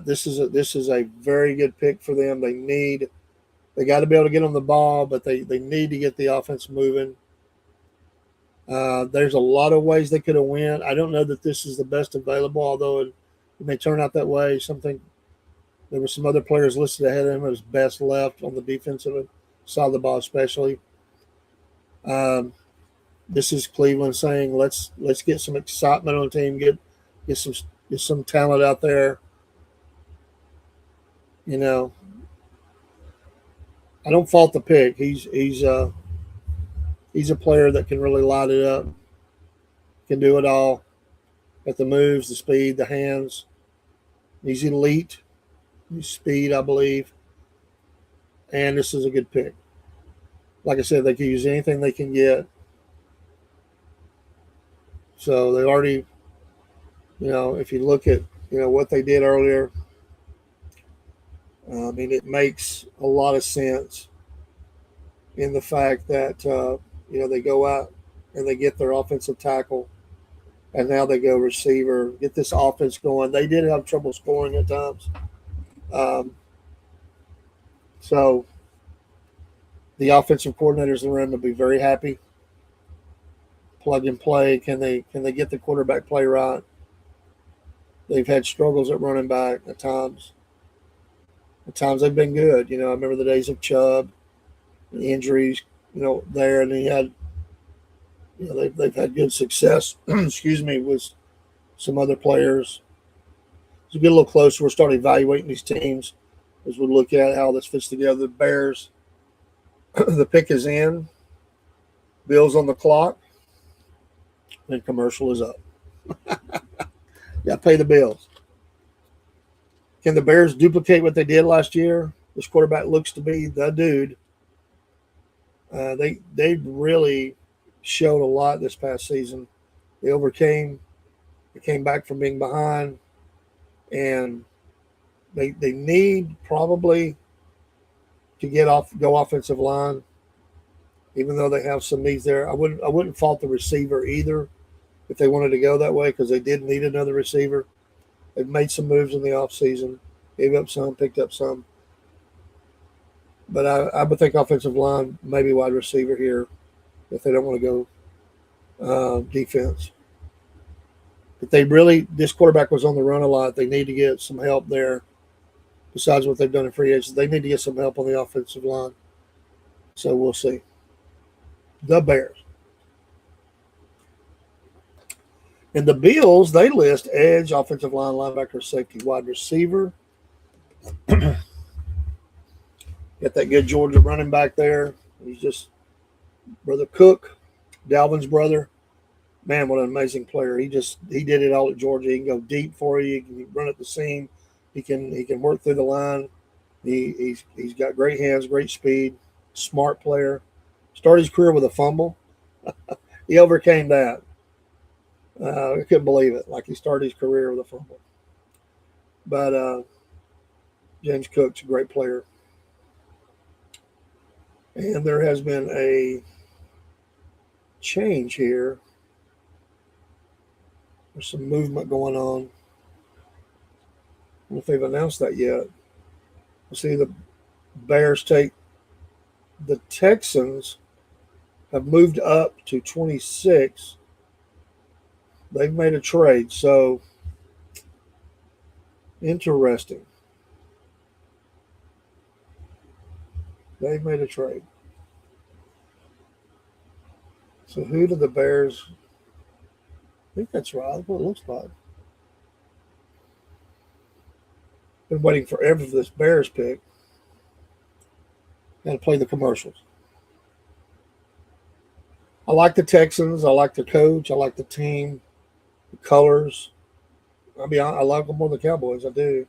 this is a very good pick for them. They got to be able to get on the ball, but they need to get the offense moving. There's a lot of ways they could have won. I don't know that this is the best available, although it may turn out that way. There were some other players listed ahead of him as best left on the defensive side of the ball, especially. This is Cleveland saying, let's get some excitement on the team, get some talent out there. I don't fault the pick. He's a player that can really light it up, can do it all. Got the moves, the speed, the hands. He's elite. He's speed, I believe. And this is a good pick. Like I said, they can use anything they can get. So they already, if you look at, what they did earlier, I mean, it makes a lot of sense in the fact that, they go out and they get their offensive tackle, and now they go receiver, get this offense going. They did have trouble scoring at times. So the offensive coordinators in the room will be very happy. Plug and play. Can they get the quarterback play right? They've had struggles at running back at times. At times they've been good. I remember the days of Chubb. the injuries, there, and he had, they've had good success. Excuse me, with some other players. As we get a little closer, we'll start evaluating these teams as we look at how this fits together. The Bears, the pick is in, Bills on the clock, and commercial is up. Got to pay the bills. Can the Bears duplicate what they did last year? This quarterback looks to be the dude. They really showed a lot this past season. They overcame. They came back from being behind, and they need probably to go offensive line, even though they have some needs there. I wouldn't fault the receiver either if they wanted to go that way, because they did need another receiver. They've made some moves in the offseason, gave up some, picked up some. But I would think offensive line, maybe wide receiver here, if they don't want to go defense. But this quarterback was on the run a lot. They need to get some help there. Besides what they've done in free agency, they need to get some help on the offensive line. So we'll see. The Bears. And the Bills, they list edge, offensive line, linebacker, safety, wide receiver. Got that good Georgia running back there. He's just Brother Cook, Dalvin's brother. Man, what an amazing player. He did it all at Georgia. He can go deep for you. He can run at the seam. He can work through the line. He's got great hands, great speed, smart player. Started his career with a fumble. He overcame that. I couldn't believe it. Like, he started his career with a fumble. But James Cook's a great player. And there has been a change here. There's some movement going on. I don't know if they've announced that yet. We'll see the Bears take the Texans have moved up to 26. They've made a trade. So, interesting. They've made a trade. So who do the Bears? I think that's right. That's what it looks like. Been waiting forever for this Bears pick. Got to play the commercials. I like the Texans. I like the coach. I like the team, the colors. I like them more than the Cowboys. I do.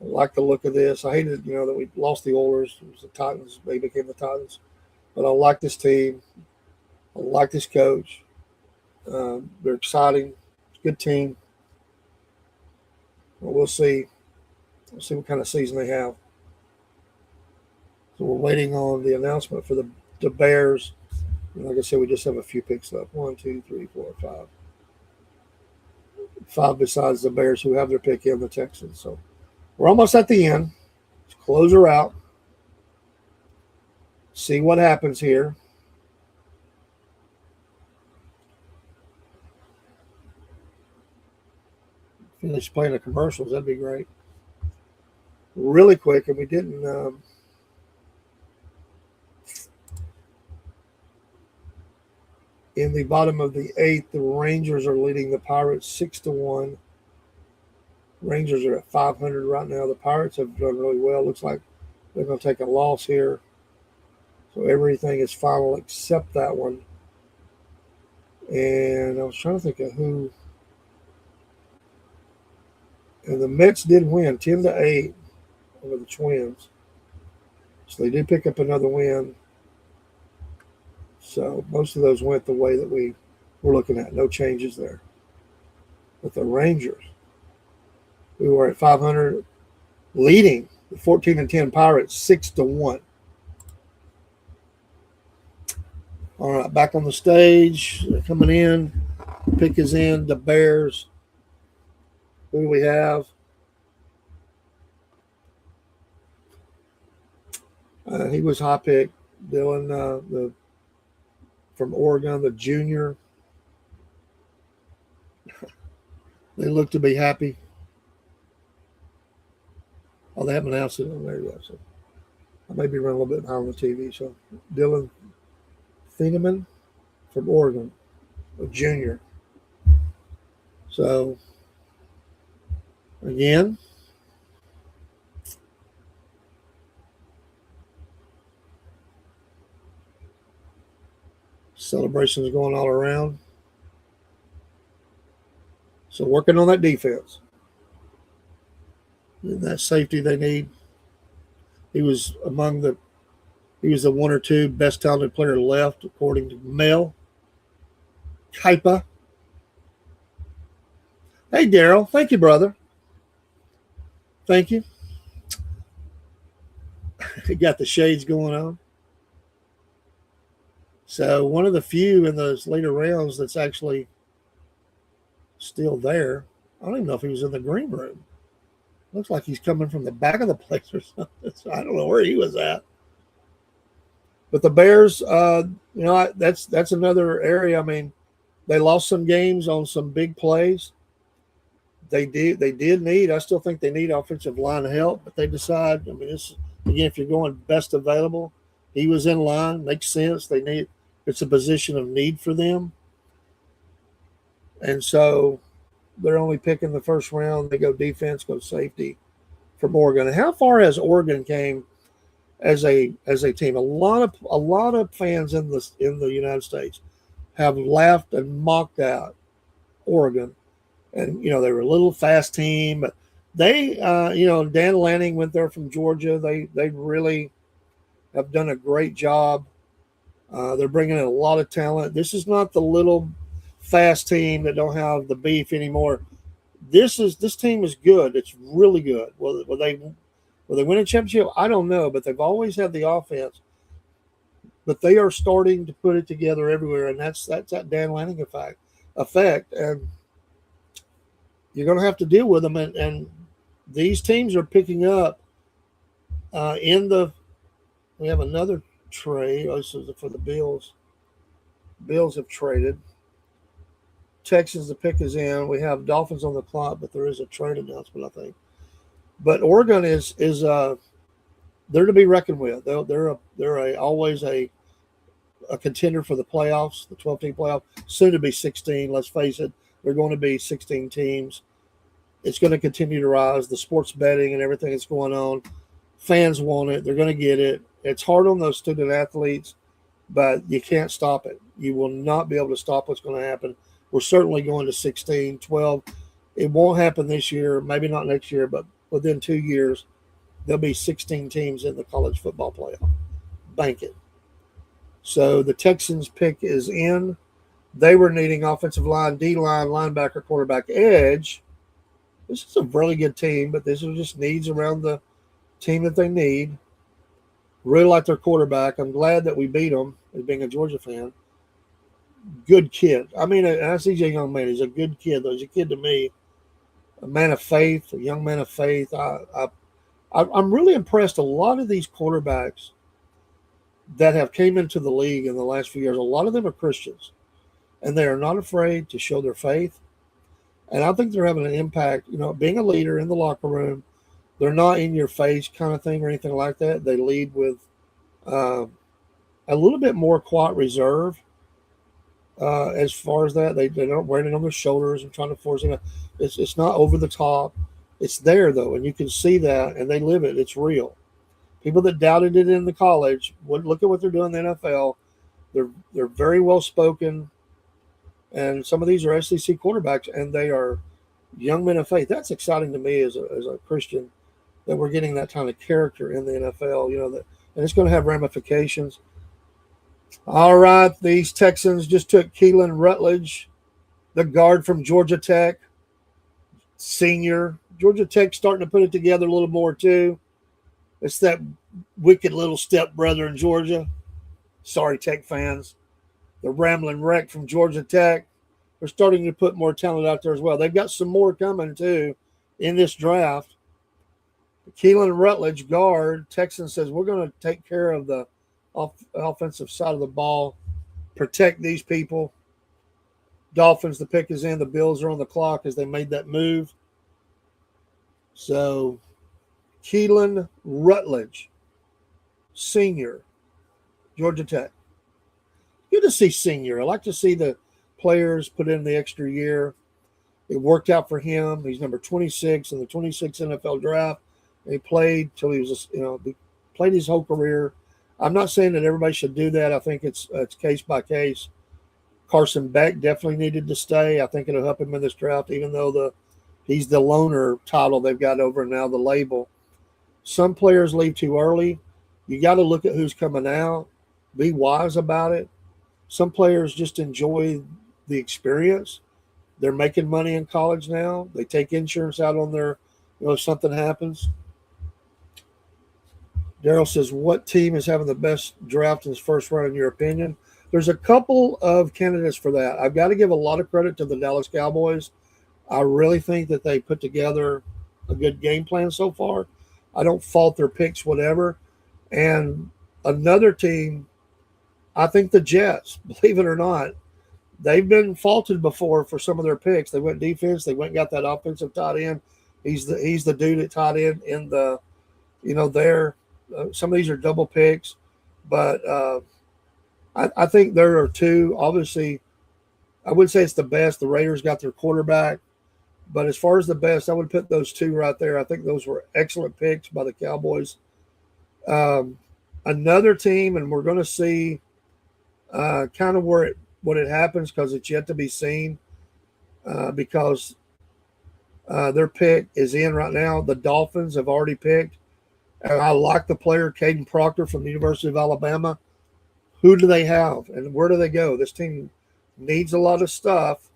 I like the look of this. I hated, that we lost the Oilers. It was the Titans. They became the Titans. But I like this team. I like this coach. They're exciting. It's a good team. But we'll see. We'll see what kind of season they have. So we're waiting on the announcement for the Bears. And like I said, we just have a few picks left. 1, 2, 3, 4, 5. 5 besides the Bears, who have their pick in, the Texans. So we're almost at the end. Let's close her out. See what happens here. Finish playing the commercials. That'd be great. Really quick, and we didn't. In the bottom of the 8th, the Rangers are leading the Pirates 6-1. Rangers are at 500 right now. The Pirates have done really well. Looks like they're going to take a loss here. So everything is final except that one. And I was trying to think of who. And the Mets did win 10-8 over the Twins. So they did pick up another win. So most of those went the way that we were looking at. No changes there. But the Rangers, we were at 500, leading the 14-10 Pirates 6-1. All right, back on the stage. They're coming in. Pick is in. The Bears. Who do we have? He was high pick. Dylan, from Oregon, the junior. They look to be happy. Oh, they haven't announced it on there yet. So I may be running a little bit behind on the TV. So Dylan Thieneman from Oregon, a junior. So again, celebrations going all around. So working on that defense, and that safety they need. He was the one or two best talented player left, according to Mel Kipa. Hey, Daryl. Thank you, brother. Thank you. He got the shades going on. So one of the few in those later rounds that's actually still there. I don't even know if he was in the green room. Looks like he's coming from the back of the place or something. So I don't know where he was at. But the Bears, that's another area. I mean, they lost some games on some big plays. They did need. I still think they need offensive line help, but they decide. I mean, again, if you're going best available, he was in line. Makes sense. It's a position of need for them, and so they're only picking the first round. They go defense, go safety from Oregon. And how far has Oregon came as a team? A lot of fans in the United States have laughed and mocked at Oregon, and they were a little fast team, but they Dan Lanning went there from Georgia. They really have done a great job. They're bringing in a lot of talent. This is not the little fast team that don't have the beef anymore. This team is good. It's really good. Will they win a championship? I don't know, but they've always had the offense. But they are starting to put it together everywhere, and that's that Dan Lanning effect. And you're going to have to deal with them. And these teams are picking up we have another trade. Oh, this is for the Bills. Bills have traded. Texans, the pick is in. We have Dolphins on the clock, but there is a trade announcement, I think. But Oregon is they're to be reckoned with. They're always a contender for the playoffs, the 12-team playoff. Soon to be 16. Let's face it, they're going to be 16 teams. It's going to continue to rise. The sports betting and everything that's going on, fans want it. They're going to get it. It's hard on those student athletes, but you can't stop it. You will not be able to stop what's going to happen. We're certainly going to 16, 12. It won't happen this year, maybe not next year, but within 2 years, there'll be 16 teams in the college football playoff. Bank it. So the Texans pick is in. They were needing offensive line, D-line, linebacker, quarterback, edge. This is a really good team, but this is just needs around the team that they need. Really like their quarterback. I'm glad that we beat them, as being a Georgia fan. Good kid. I mean, I see a young man. He's a good kid, though. He's a kid to me. A man of faith, a young man of faith. I'm really impressed. A lot of these quarterbacks that have came into the league in the last few years, a lot of them are Christians, and they are not afraid to show their faith. And I think they're having an impact. Being a leader in the locker room, they're not in your face kind of thing or anything like that. They lead with a little bit more quiet reserve. As far as that, they're not wearing it on their shoulders and trying to force it. It's not over the top. It's there though, and you can see that, and they live it. It's real. People that doubted it in the college would look at what they're doing in the NFL. They're very well spoken, and some of these are SEC quarterbacks, and they are young men of faith. That's exciting to me as a Christian that we're getting that kind of character in the NFL. And it's going to have ramifications. All right, these Texans just took Keelan Rutledge, the guard from Georgia Tech, senior. Georgia Tech starting to put it together a little more too. It's that wicked little stepbrother in Georgia. Sorry, Tech fans. The Rambling Wreck from Georgia Tech. They're starting to put more talent out there as well. They've got some more coming too in this draft. Keelan Rutledge, guard. Texans says, we're going to take care of the offensive side of the ball, protect these people. Dolphins, the pick is in. The Bills are on the clock as they made that move. So, Keelan Rutledge, Senior, Georgia Tech. Good to see Senior. I like to see the players put in the extra year. It worked out for him. He's number 26 in the 26 NFL draft. And he played till he was, he played his whole career. I'm not saying that everybody should do that. I think it's case by case. Carson Beck definitely needed to stay. I think it'll help him in this draft, even though he's the loner title they've got over now, the label. Some players leave too early. You got to look at who's coming out. Be wise about it. Some players just enjoy the experience. They're making money in college now. They take insurance out on their, if something happens. Daryl says, what team is having the best draft in this first round in your opinion? There's a couple of candidates for that. I've got to give a lot of credit to the Dallas Cowboys. I really think that they put together a good game plan so far. I don't fault their picks, whatever. And another team, I think the Jets, believe it or not, they've been faulted before for some of their picks. They went defense. They went and got that offensive tight end. He's the dude at tight end in the, some of these are double picks. But I think there are two. Obviously, I wouldn't say it's the best. The Raiders got their quarterback. But as far as the best, I would put those two right there. I think those were excellent picks by the Cowboys. Another team, and we're going to see kind of what it happens because it's yet to be seen because their pick is in right now. The Dolphins have already picked. And I like the player, Caden Proctor from the University of Alabama. Who do they have and where do they go? This team needs a lot of stuff.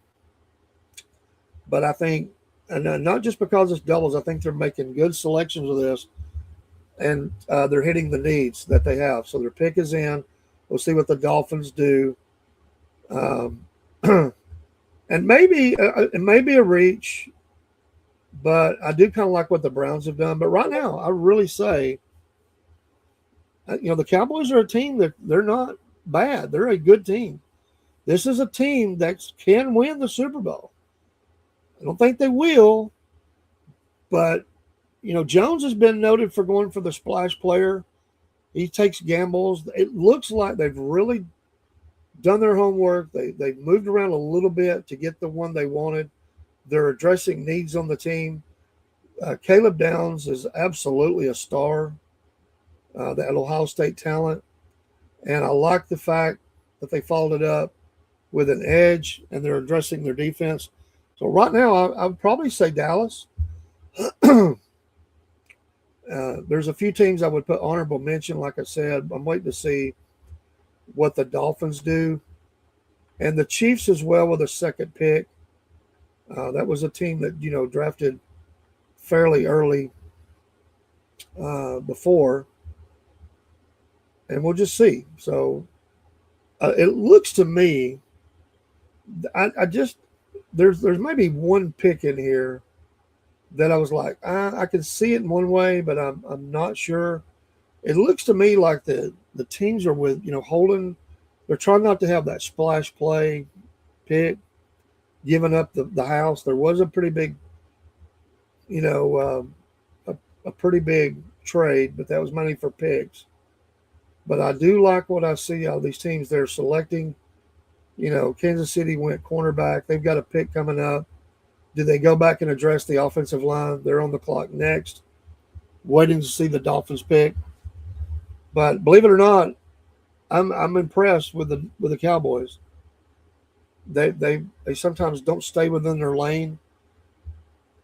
But I think, and not just because it's doubles, I think they're making good selections of this, and they're hitting the needs that they have. So their pick is in. We'll see what the Dolphins do. And maybe it may be a reach, but I do kind of like what the Browns have done. But right now, I really say, the Cowboys are a team that they're not bad. They're a good team. This is a team that can win the Super Bowl. I don't think they will, but, Jones has been noted for going for the splash player. He takes gambles. It looks like they've really done their homework. They've moved around a little bit to get the one they wanted. They're addressing needs on the team. Caleb Downs is absolutely a star, that Ohio State talent. And I like the fact that they followed it up with an edge and they're addressing their defense. So right now, I would probably say Dallas. There's a few teams I would put honorable mention. Like I said, I'm waiting to see what the Dolphins do. And the Chiefs as well with a second pick. That was a team that, drafted fairly early before. And we'll just see. So it looks to me, there's maybe one pick in here that I was like, I can see it in one way, but I'm not sure. It looks to me like the teams are with, holding. They're trying not to have that splash play pick, giving up the house. There was a pretty big, a pretty big trade, but that was money for picks. But I do like what I see out of these teams. They're selecting. Kansas City went cornerback. They've got a pick coming up. Do they go back and address the offensive line? They're on the clock next. Waiting to see the Dolphins pick. But believe it or not, I'm impressed with the Cowboys. They sometimes don't stay within their lane,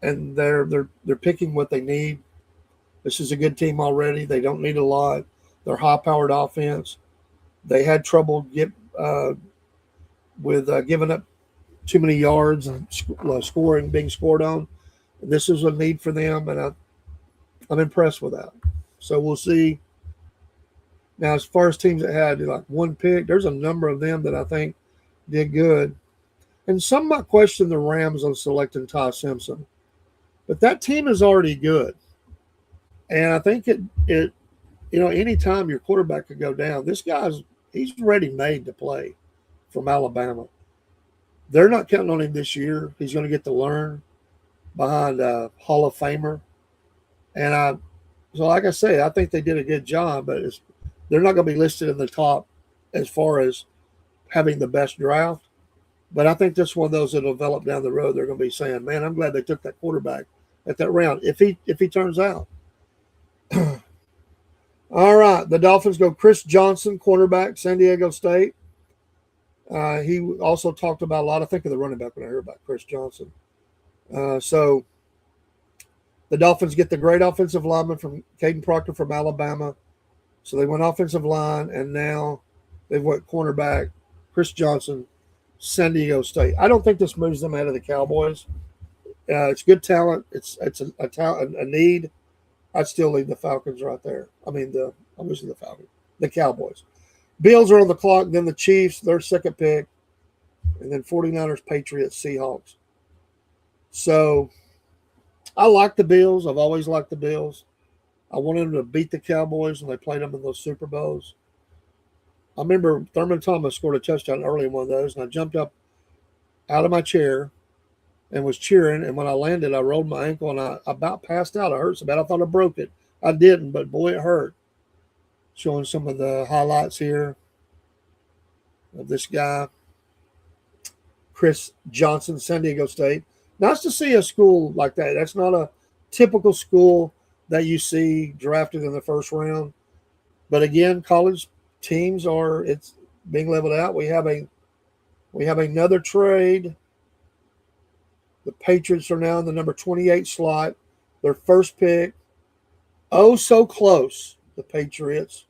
and they're picking what they need. This is a good team already. They don't need a lot. They're high-powered offense. They had trouble with giving up too many yards and scoring being scored on. This is a need for them, and I'm impressed with that. So we'll see. Now, as far as teams that had like one pick, there's a number of them that I think did good. And some might question the Rams on selecting Ty Simpson. But that team is already good. And I think it anytime your quarterback could go down, he's ready-made to play from Alabama. They're not counting on him this year. He's going to get to learn behind a Hall of Famer. And so like I say, I think they did a good job. But they're not going to be listed in the top as far as having the best draft. But I think this one of those that develop down the road, they're going to be saying, "Man, I'm glad they took that quarterback at that round." If he turns out, all right. The Dolphins go Chris Johnson, cornerback, San Diego State. He also talked about a lot. I think of the running back when I heard about Chris Johnson. So the Dolphins get the great offensive lineman from Caden Proctor from Alabama. So they went offensive line, and now they've went cornerback Chris Johnson, San Diego State. I don't think this moves them ahead of the Cowboys. It's good talent. It's a need. I'd still leave the Falcons right there. I'm losing the Falcons. The Cowboys. Bills are on the clock, then the Chiefs, their second pick, and then 49ers, Patriots, Seahawks. So I like the Bills. I've always liked the Bills. I wanted them to beat the Cowboys when they played them in those Super Bowls. I remember Thurman Thomas scored a touchdown early in one of those, and I jumped up out of my chair and was cheering. And when I landed, I rolled my ankle, and I about passed out. It hurt so bad. I thought I broke it. I didn't, but boy, it hurt. Showing some of the highlights here of this guy, Chris Johnson, San Diego State. Nice to see a school like that. That's not a typical school that you see drafted in the first round. But again, college teams it's being leveled out. We have another trade. The Patriots are now in the number 28 slot. Their first pick. Oh, so close. The Patriots.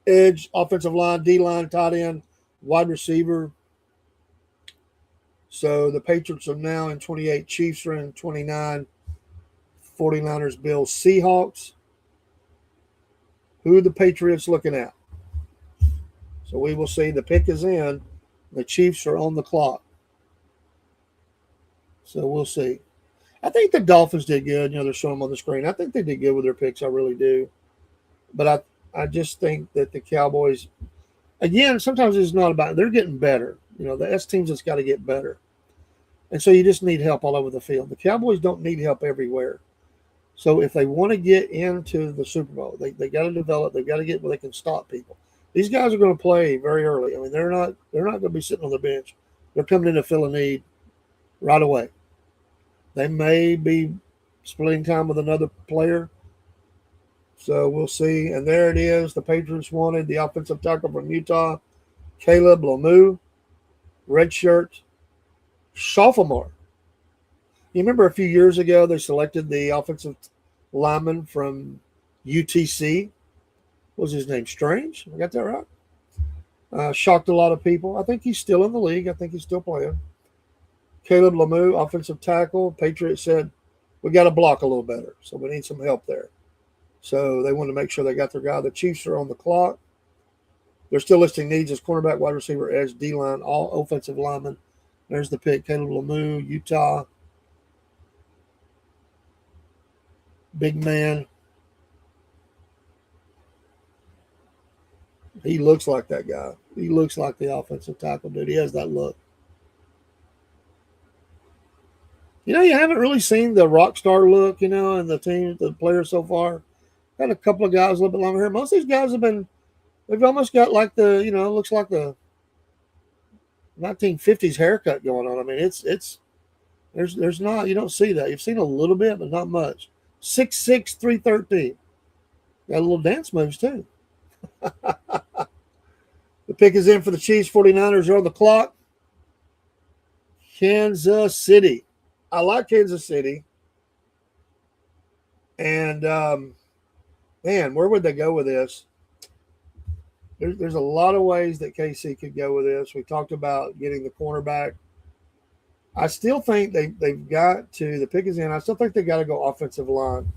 Edge, offensive line, D-line, tight end, wide receiver. So the Patriots are now in 28. Chiefs are in 29. 49ers, Bills, Seahawks. Who are the Patriots looking at? So we will see. The pick is in. The Chiefs are on the clock. So we'll see. I think the Dolphins did good. They're showing them on the screen. I think they did good with their picks. I really do. But I just think that the Cowboys, again, sometimes it's not about, they're getting better. The S teams that's got to get better. And so you just need help all over the field. The Cowboys don't need help everywhere. So if they want to get into the Super Bowl, they got to develop. They've got to get where they can stop people. These guys are going to play very early. They're not going to be sitting on the bench. They're coming in to fill a need right away. They may be splitting time with another player. So we'll see. And there it is. The Patriots wanted the offensive tackle from Utah, Caleb Lemieux, redshirt sophomore. You remember a few years ago they selected the offensive lineman from UTC. What was his name? Strange? I got that right? Shocked a lot of people. I think he's still in the league. I think he's still playing. Caleb Lemieux, offensive tackle. Patriots said, we got to block a little better, so we need some help there. So they wanted to make sure they got their guy. The Chiefs are on the clock. They're still listing needs as cornerback, wide receiver, edge, D-line, all offensive linemen. There's the pick, Caleb Lemieux, Utah. Big man. He looks like that guy. He looks like the offensive tackle, dude. He has that look. You haven't really seen the rock star look, in the players so far. Got a couple of guys a little bit longer hair. Most of these guys they've almost got like looks like the 1950s haircut going on. There's not, you don't see that. You've seen a little bit, but not much. 6'6", 313. Got a little dance moves too. The pick is in for the Chiefs. 49ers are on the clock. Kansas City. I like Kansas City. And, man, where would they go with this? There's a lot of ways that KC could go with this. We talked about getting the cornerback. I still think they've got to, the pick is in, I still think they got to go offensive line.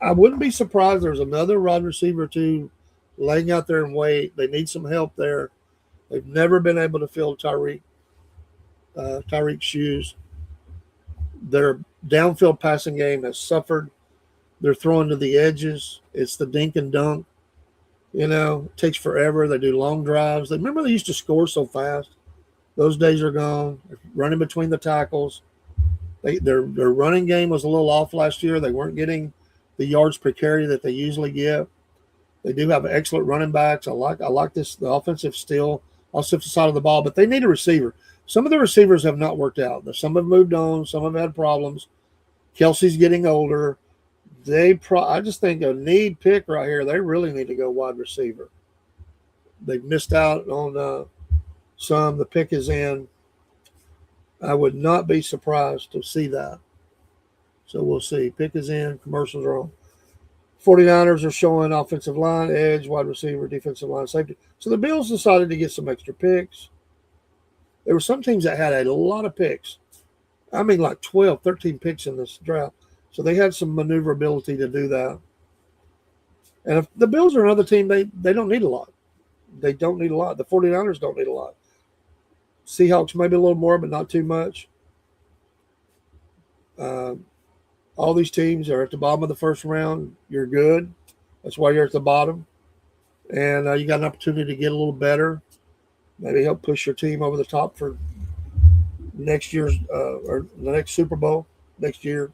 I wouldn't be surprised there's another wide receiver or two laying out there and wait. They need some help there. They've never been able to fill Tyreek's shoes. Their downfield passing game has suffered. They're throwing to the edges. It's the dink and dunk. It takes forever. They do long drives. Remember they used to score so fast. Those days are gone. They're running between the tackles. Their running game was a little off last year. They weren't getting the yards per carry that they usually get. They do have excellent running backs. I like this the offensive side of the ball, but they need a receiver. Some of the receivers have not worked out. Some have moved on. Some have had problems. Kelsey's getting older. I just think a need pick right here. They really need to go wide receiver. They've missed out on some. The pick is in. I would not be surprised to see that. So we'll see. Pick is in. Commercials are on. 49ers are showing offensive line, edge, wide receiver, defensive line, safety. So the Bills decided to get some extra picks. There were some teams that had a lot of picks. I mean, like 12, 13 picks in this draft. So they had some maneuverability to do that. And if the Bills are another team, they don't need a lot. They don't need a lot. The 49ers don't need a lot. Seahawks maybe a little more, but not too much. All these teams are at the bottom of the first round. You're good. That's why you're at the bottom. And you got an opportunity to get a little better. Maybe help push your team over the top for next year's or the next Super Bowl next year.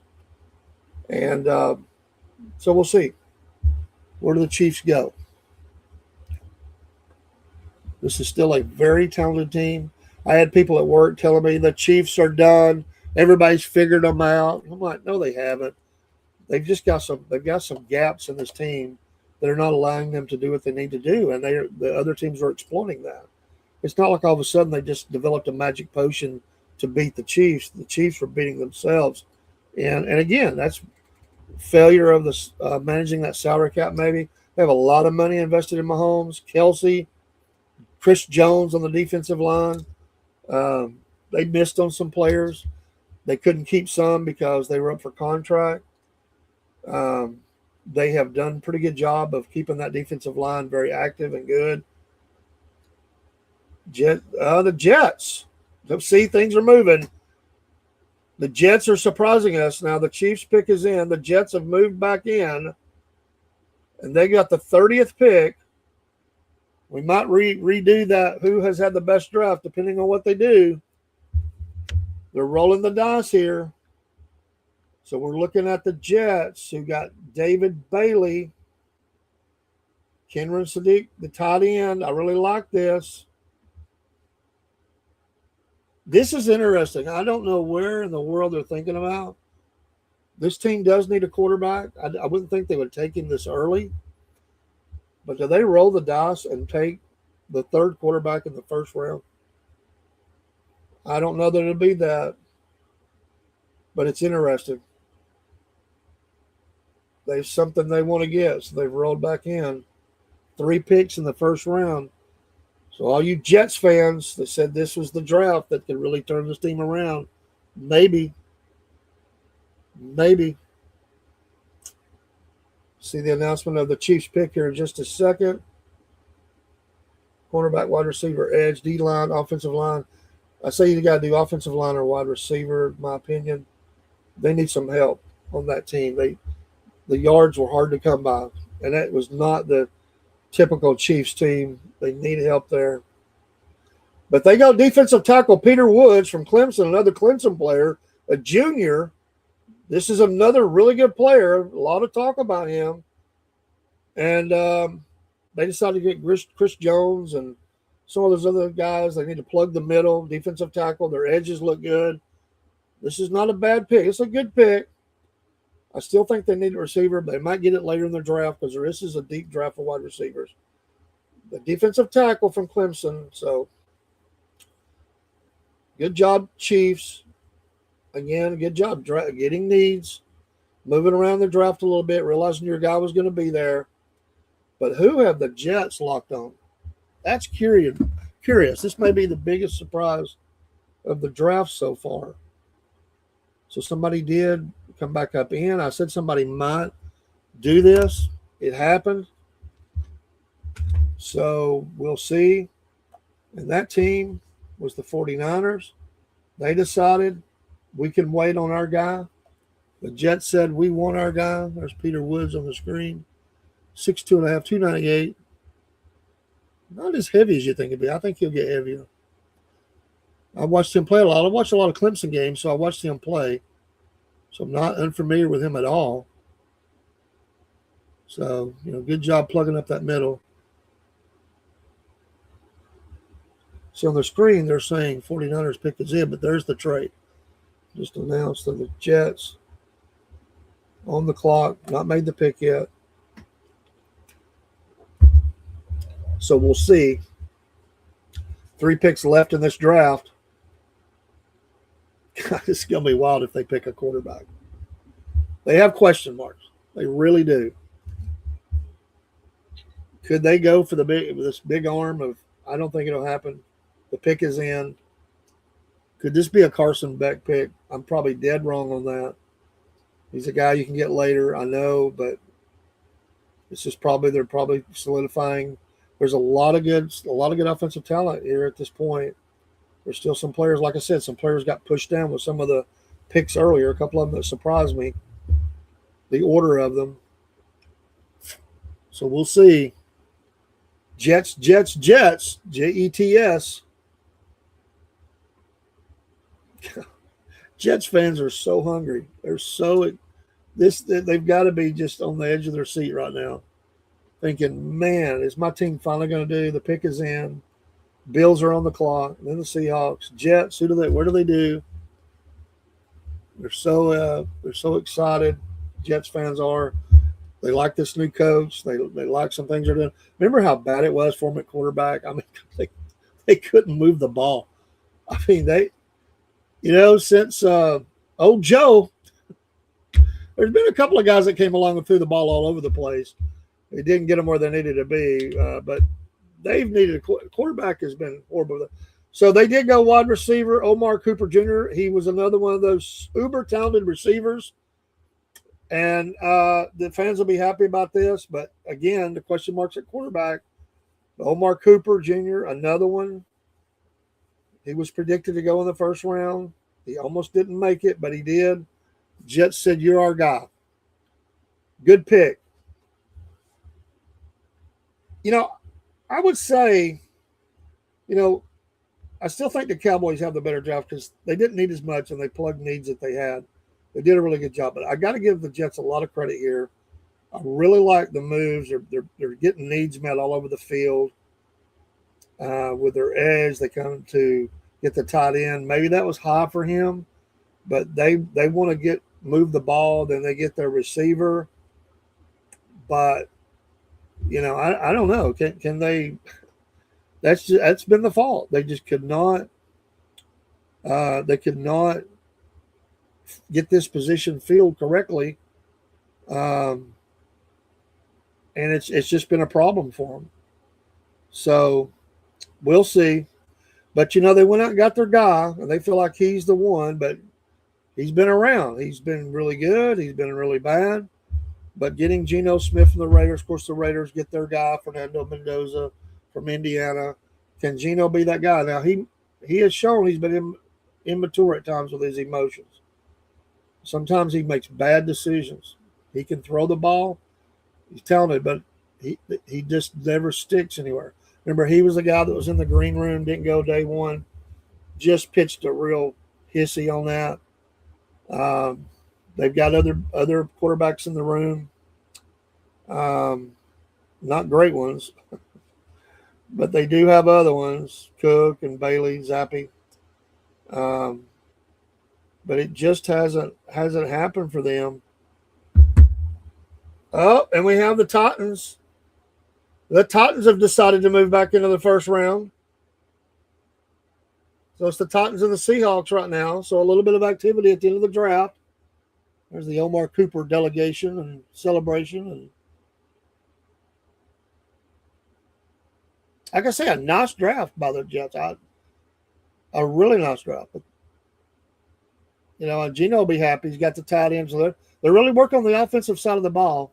And so we'll see. Where do the Chiefs go? This is still a very talented team. I had people at work telling me the Chiefs are done. Everybody's figured them out. I'm like, no, they haven't. They've got some gaps in this team that are not allowing them to do what they need to do, and the other teams are exploiting that. It's not like all of a sudden they just developed a magic potion to beat the Chiefs. The Chiefs were beating themselves, and again, that's failure of the managing that salary cap. Maybe they have a lot of money invested in Mahomes, Kelsey, Chris Jones on the defensive line. They missed on some players. They couldn't keep some because they were up for contract. They have done a pretty good job of keeping that defensive line very active and good. The Jets. Let's see, things are moving. The Jets are surprising us. Now the Chiefs pick is in. The Jets have moved back in, and they got the 30th pick. We might redo that. Who has had the best draft, depending on what they do. They're rolling the dice here. So we're looking at the Jets, who got David Bailey, Kenron Sadiq, the tight end. I really like this. This is interesting. I don't know where in the world they're thinking about. This team does need a quarterback. I wouldn't think they would take him this early. But do they roll the dice and take the third quarterback in the first round? I don't know that it'll be that. But it's interesting. There's something they want to get, so they've rolled back in. 3 picks in the first round. So all you Jets fans that said this was the draft that could really turn this team around, maybe. See the announcement of the Chiefs pick here in just a second. Cornerback, wide receiver, edge, D-line, offensive line. I say you got to do offensive line or wide receiver, in my opinion. They need some help on that team. The yards were hard to come by, and that was not the typical Chiefs team. They need help there. But they got defensive tackle Peter Woods from Clemson, another Clemson player, a junior. This is another really good player. A lot of talk about him. And they decided to get Chris Jones and some of those other guys. They need to plug the middle, defensive tackle. Their edges look good. This is not a bad pick. It's a good pick. I still think they need a receiver, but they might get it later in the draft because this is a deep draft of wide receivers. The defensive tackle from Clemson. So, good job, Chiefs. Again, good job getting needs, moving around the draft a little bit, realizing your guy was going to be there. But who have the Jets locked on? That's curious. This may be the biggest surprise of the draft so far. So somebody did come back up in. I said somebody might do this. It happened. So we'll see. And that team was the 49ers. They decided we can wait on our guy. The Jets said we want our guy. There's Peter Woods on the screen. 6'2.5", 298. Not as heavy as you think it'd be. I think he'll get heavier. I watched him play a lot. I watched a lot of Clemson games, so I watched him play. So I'm not unfamiliar with him at all. So, good job plugging up that middle. See, on the screen, they're saying 49ers pick is in, but there's the trade. Just announced that the Jets on the clock, not made the pick yet. So we'll see. 3 picks left in this draft. It's going to be wild if they pick a quarterback. They have question marks. They really do. Could they go for this big arm of, I don't think it'll happen. The pick is in. Could this be a Carson Beck pick? I'm probably dead wrong on that. He's a guy you can get later, I know, but it's just they're probably solidifying. There's a lot of good offensive talent here at this point. There's still some players, like I said, some players got pushed down with some of the picks earlier. A couple of them that surprised me, the order of them. So we'll see. Jets, Jets, Jets. Jets fans are so hungry. They've got to be just on the edge of their seat right now, thinking, man, is my team finally going to do? The pick is in. Bills are on the clock. Then the Seahawks. Jets, where do they do? They're so excited. Jets fans are. They like this new coach. They like some things they're doing. Remember how bad it was for them at quarterback? I mean, they couldn't move the ball. I mean, since old Joe, there's been a couple of guys that came along and threw the ball all over the place. They didn't get them where they needed to be, but they've needed a quarterback. Has been horrible. So they did go wide receiver, Omar Cooper Jr. He was another one of those uber talented receivers. And the fans will be happy about this. But again, the question marks at quarterback. Omar Cooper Jr., another one. He was predicted to go in the first round. He almost didn't make it, but he did. Jets said, you're our guy. Good pick. I would say, I still think the Cowboys have the better draft because they didn't need as much and they plugged needs that they had. They did a really good job. But I got to give the Jets a lot of credit here. I really like the moves. They're getting needs met all over the field. With their edge, they come to get the tight end. Maybe that was high for him, but they want to move the ball. Then they get their receiver. But I don't know. Can they? That's been the fault. They just could not. They could not get this position filled correctly, and it's just been a problem for them. So we'll see. But they went out and got their guy, and they feel like he's the one. But he's been around. He's been really good. He's been really bad. But getting Geno Smith from the Raiders, of course, the Raiders get their guy, Fernando Mendoza from Indiana. Can Geno be that guy? Now, he has shown he's been immature at times with his emotions. Sometimes he makes bad decisions. He can throw the ball. He's talented, but he just never sticks anywhere. Remember, he was the guy that was in the green room, didn't go day one, just pitched a real hissy on that. They've got other quarterbacks in the room, not great ones, but they do have other ones, Cook and Bailey, Zappi. But it just hasn't happened for them. Oh, and we have the Titans. The Titans have decided to move back into the first round. So it's the Titans and the Seahawks right now. So a little bit of activity at the end of the draft. There's the Omar Cooper delegation and celebration. And like I say, a nice draft by the Jets. A really nice draft. But, and Geno will be happy. He's got the tight ends. So they're really working on the offensive side of the ball.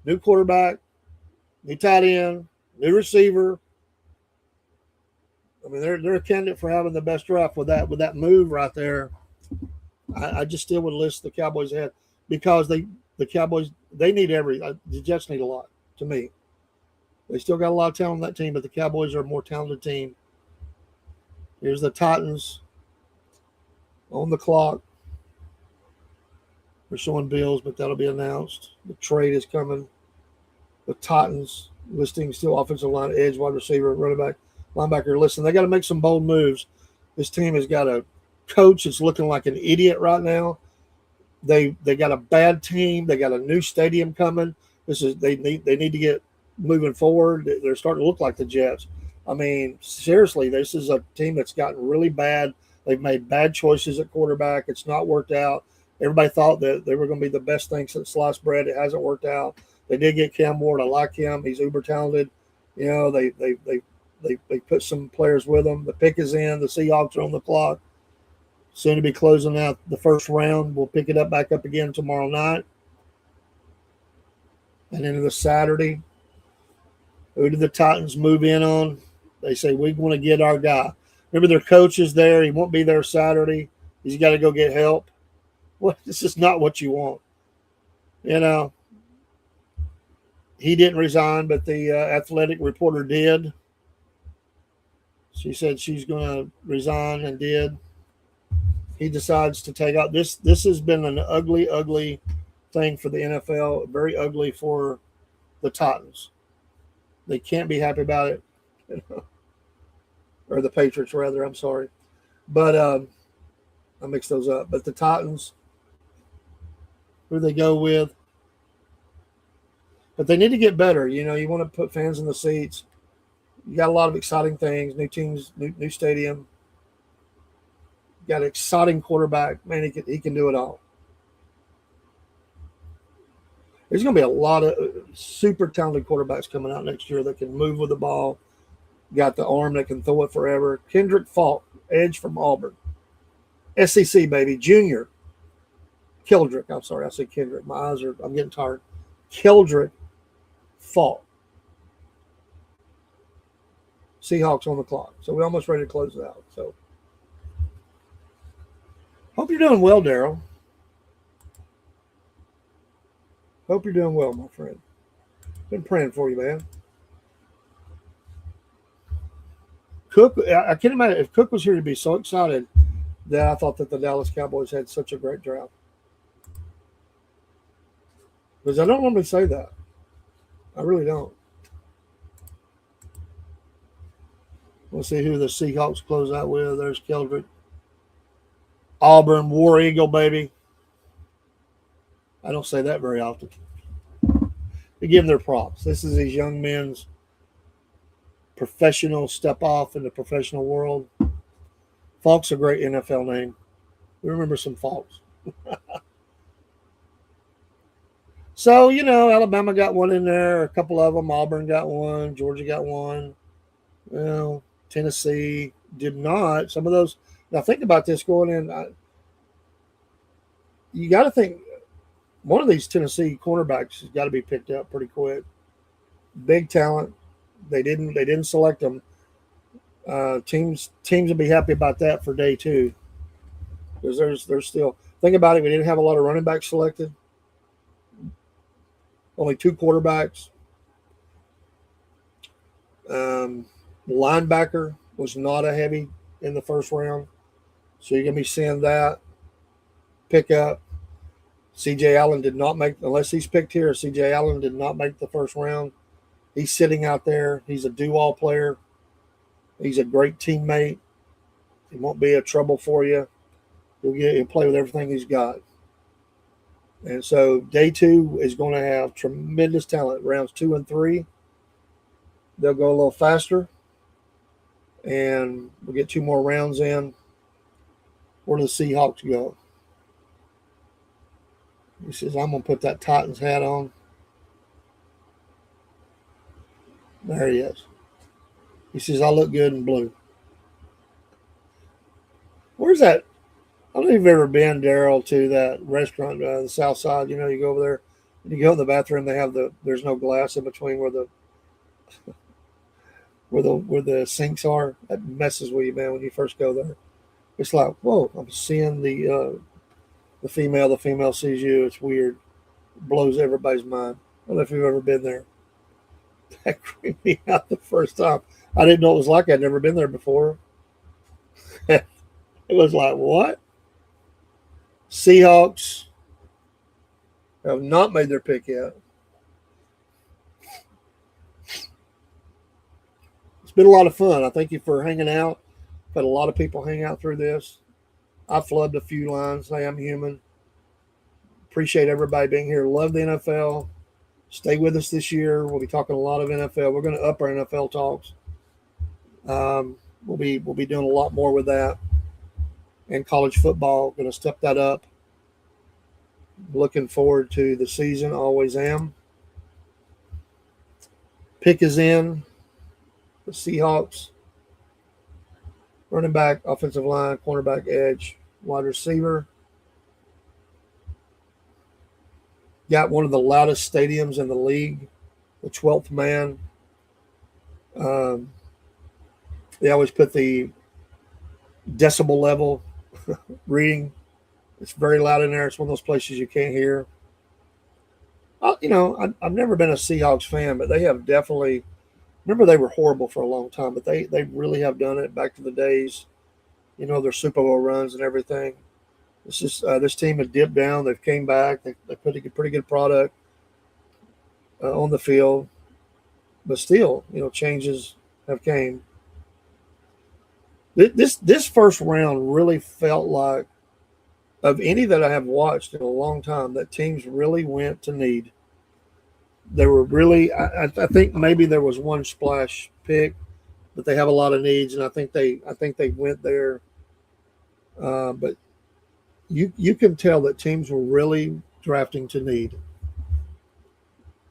New quarterback, new tight end, new receiver. I mean, they're a candidate for having the best draft with that move right there. I just still would list the Cowboys ahead because the Cowboys, they need the Jets need a lot, to me. They still got a lot of talent on that team, but the Cowboys are a more talented team. Here's the Titans on the clock. They're showing bills, but that'll be announced. The trade is coming. The Titans listing still offensive line, edge, wide receiver, running back, linebacker. Listen, they got to make some bold moves. This team has got a coach that's looking like an idiot right now. They got a bad team. They got a new stadium coming. They need to get moving forward. They're starting to look like the Jets. I mean, seriously, this is a team that's gotten really bad. They've made bad choices at quarterback. It's not worked out. Everybody thought that they were going to be the best thing since sliced bread. It hasn't worked out. They did get Cam Ward. I like him. He's uber talented. You know, they put some players with him. The pick is in. The Seahawks are on the clock. Soon to be closing out the first round. We'll pick it back up again tomorrow night. And then the Saturday, who did the Titans move in on? They say, we want to get our guy. Remember, their coach is there. He won't be there Saturday. He's got to go get help. Well, this is not what you want. You know, he didn't resign, but the athletic reporter did. She said she's going to resign and did. He decides to take out this. This has been an ugly, ugly thing for the NFL. Very ugly for the Titans. They can't be happy about it, you know? Or the Patriots, rather. I'm sorry, but I mixed those up. But the Titans, who they go with, but they need to get better. You know, you want to put fans in the seats. You got a lot of exciting things. New teams, new stadium. You got an exciting quarterback. Man, he can do it all. There's going to be a lot of super talented quarterbacks coming out next year that can move with the ball, got the arm that can throw it forever. Kendrick Falk, edge from Auburn. SEC, baby. Junior. Keldrick. I'm sorry, I said Kendrick. I'm getting tired. Keldrick Falk. Seahawks on the clock. So we're almost ready to close it out. So hope you're doing well, Daryl. Hope you're doing well, my friend. Been praying for you, man. Cook, I can't imagine if Cook was here to be so excited that I thought that the Dallas Cowboys had such a great draft. Because I don't normally say that. I really don't. We'll see who the Seahawks close out with. There's Keldrick. Auburn, War Eagle, baby. I don't say that very often. They give them their props. This is these young men's professional step off in the professional world. Falk's a great NFL name. We remember some Falks. So, you know, Alabama got one in there. A couple of them. Auburn got one. Georgia got one. Well, Tennessee did not. Some of those. Now, think about this going in. You got to think one of these Tennessee cornerbacks has got to be picked up pretty quick. Big talent. They didn't select them. Teams will be happy about that for day two. Because there's still, think about it, we didn't have a lot of running backs selected. Only 2 quarterbacks. Linebacker was not a heavy in the first round. So you're going to be seeing that pick up. C.J. Allen did not make, unless he's picked here, C.J. Allen did not make the first round. He's sitting out there. He's a do-all player. He's a great teammate. He won't be a trouble for you. He'll play with everything he's got. And so day 2 is going to have tremendous talent. Rounds 2 and 3, they'll go a little faster. And we'll get 2 more rounds in. Where do the Seahawks go? He says, I'm going to put that Titans hat on. There he is. He says, I look good in blue. Where's that? I don't know if you've ever been, Daryl, to that restaurant on the south side. You know, you go over there, and you go in the bathroom, they have there's no glass in between where the sinks are. That messes with you, man, when you first go there. It's like, whoa, I'm seeing the female. The female sees you. It's weird. It blows everybody's mind. I don't know if you've ever been there. That creeped me out the first time. I didn't know what it was like. I'd never been there before. It was like, what? Seahawks have not made their pick yet. It's been a lot of fun. I thank you for hanging out. I've had a lot of people hang out through this. I flubbed a few lines. Hey, I'm human. Appreciate everybody being here. Love the NFL. Stay with us this year. We'll be talking a lot of NFL. We're going to up our NFL talks. We'll be doing a lot more with that. And college football, going to step that up. Looking forward to the season. Always am. Pick is in. The Seahawks. Running back, offensive line, cornerback, edge, wide receiver. Got one of the loudest stadiums in the league, the 12th Man. They always put the decibel level reading. It's very loud in there. It's one of those places you can't hear. I've never been a Seahawks fan, but they have definitely. Remember, they were horrible for a long time, but they really have done it back to the days, their Super Bowl runs and everything. It's just this team had dipped down. They've came back. They put a pretty good product on the field, but still, changes have came. This first round really felt like, of any that I have watched in a long time, that teams really went to need. They were really, I think maybe there was one splash pick, but they have a lot of needs, and I think they went there. But you can tell that teams were really drafting to need.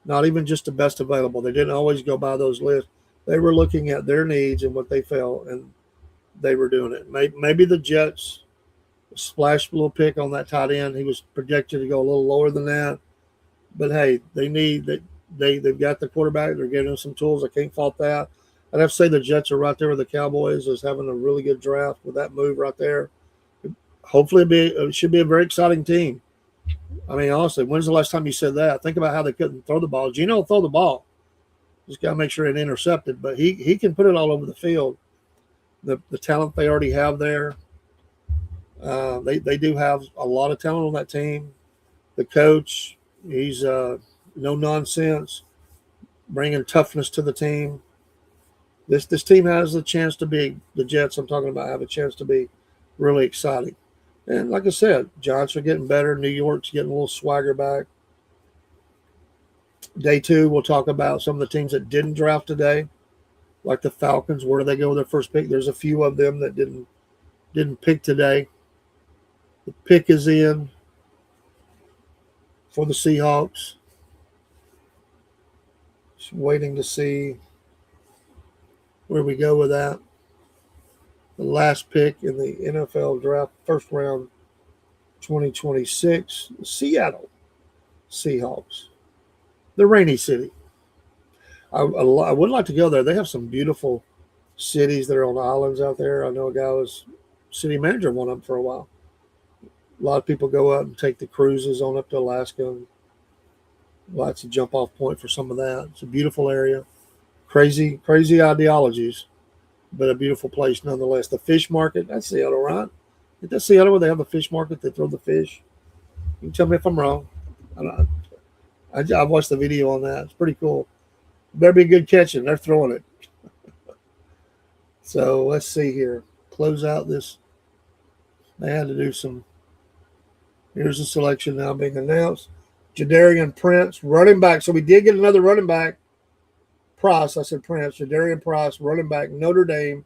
Not even just the best available. They didn't always go by those lists. They were looking at their needs and what they felt, and they were doing it. Maybe the Jets splashed a little pick on that tight end. He was projected to go a little lower than that. But hey, they've got the quarterback. They're giving them some tools. I can't fault that. I'd have to say the Jets are right there with the Cowboys as having a really good draft with that move right there. Hopefully, it should be a very exciting team. I mean, honestly, when's the last time you said that? Think about how they couldn't throw the ball. Gino will throw the ball. Just got to make sure it intercepted. But he can put it all over the field. The talent they already have there. They do have a lot of talent on that team. The coach, he's no nonsense, bringing toughness to the team. This team has a chance to be, the Jets I'm talking about have a chance to be really exciting. And like I said, Giants are getting better. New York's getting a little swagger back. Day two, we'll talk about some of the teams that didn't draft today, like the Falcons. Where do they go with their first pick? There's a few of them that didn't pick today. The pick is in for the Seahawks. Just waiting to see where we go with that. The last pick in the NFL draft, first round 2026, Seattle Seahawks. The Rainy City. I would like to go there. They have some beautiful cities that are on islands out there. I know a guy was city manager of one of them for a while. A lot of people go up and take the cruises on up to Alaska. And lots of jump off point for some of that. It's a beautiful area. Crazy ideologies, but a beautiful place nonetheless. The fish market, that's Seattle, right? Is that Seattle where they have the fish market? They throw the fish. You can tell me if I'm wrong. I've watched the video on that. It's pretty cool. Better be good catching. They're throwing it. So let's see here. Close out this. They had to do some. Here's the selection now being announced. Jadarian Prince, running back. So we did get another running back. Price, I said Prince. Jadarian Price, running back, Notre Dame,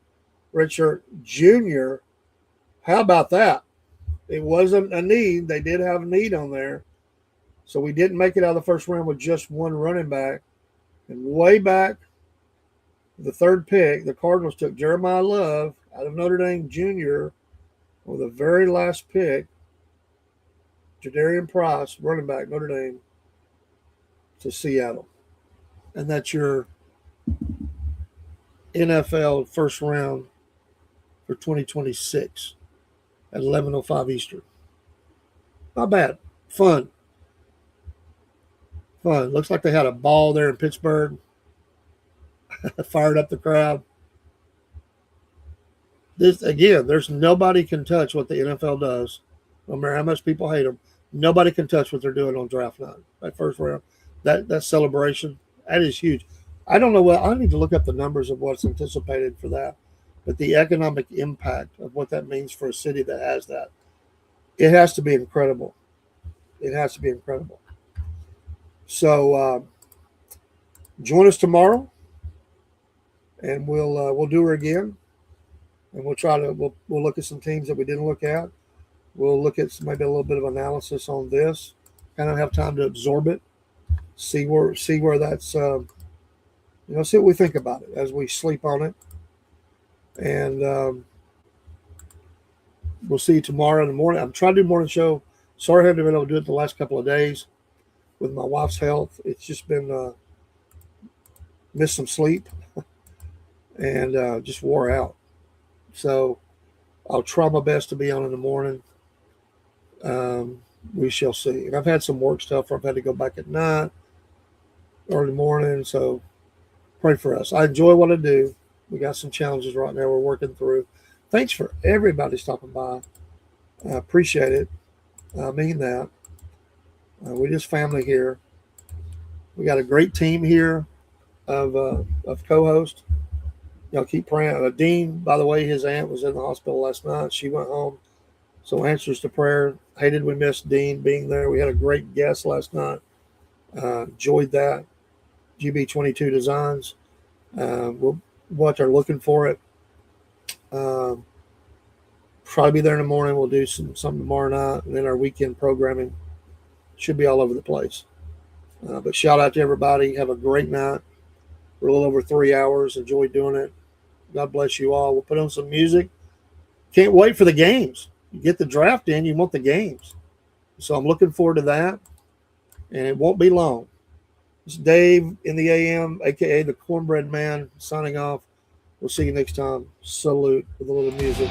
redshirt junior. How about that? It wasn't a need. They did have a need on there. So we didn't make it out of the first round with just one running back. And way back, the third pick, the Cardinals took Jeremiah Love out of Notre Dame Jr. with the very last pick. Jadarian Price, running back, Notre Dame, to Seattle. And that's your NFL first round for 2026 at 11:05 Eastern. Not bad. Fun. Looks like they had a ball there in Pittsburgh. Fired up the crowd. This again, there's nobody can touch what the NFL does, no matter how much people hate them. Nobody can touch what they're doing on draft night. That first round, that celebration, that is huge. I don't know what I need to look up the numbers of what's anticipated for that, but the economic impact of what that means for a city that has that, it has to be incredible. It has to be incredible. So join us tomorrow, and we'll do her again, and we'll look at some teams that we didn't look at. We'll look at maybe a little bit of analysis on this, kind of have time to absorb it, see where that's see what we think about it as we sleep on it, and we'll see you tomorrow in the morning. I'm trying to do a morning show. Sorry I haven't been able to do it the last couple of days with my wife's health. It's just been missed some sleep and just wore out. So I'll try my best to be on in the morning. We shall see. And I've had some work stuff where I've had to go back at night, early morning. So pray for us. I enjoy what I do. We got some challenges right now we're working through. Thanks for everybody stopping by. I appreciate it. I mean that. We're just family here. We got a great team here of co-hosts. Y'all keep praying. Dean, by the way, his aunt was in the hospital last night. She went home. So answers to prayer. Hated we missed Dean being there. We had a great guest last night. Enjoyed that. GB22 Designs. We'll what they're looking for it. Probably be there in the morning. We'll do something tomorrow night, and then our weekend programming should be all over the place. But shout out to everybody. Have a great night. We're a little over 3 hours. Enjoy doing it. God bless you all. We'll put on some music. Can't wait for the games. You get the draft in, you want the games. So I'm looking forward to that, and it won't be long. It's Dave in the AM, a.k.a. the Cornbread Man, signing off. We'll see you next time. Salute with a little music.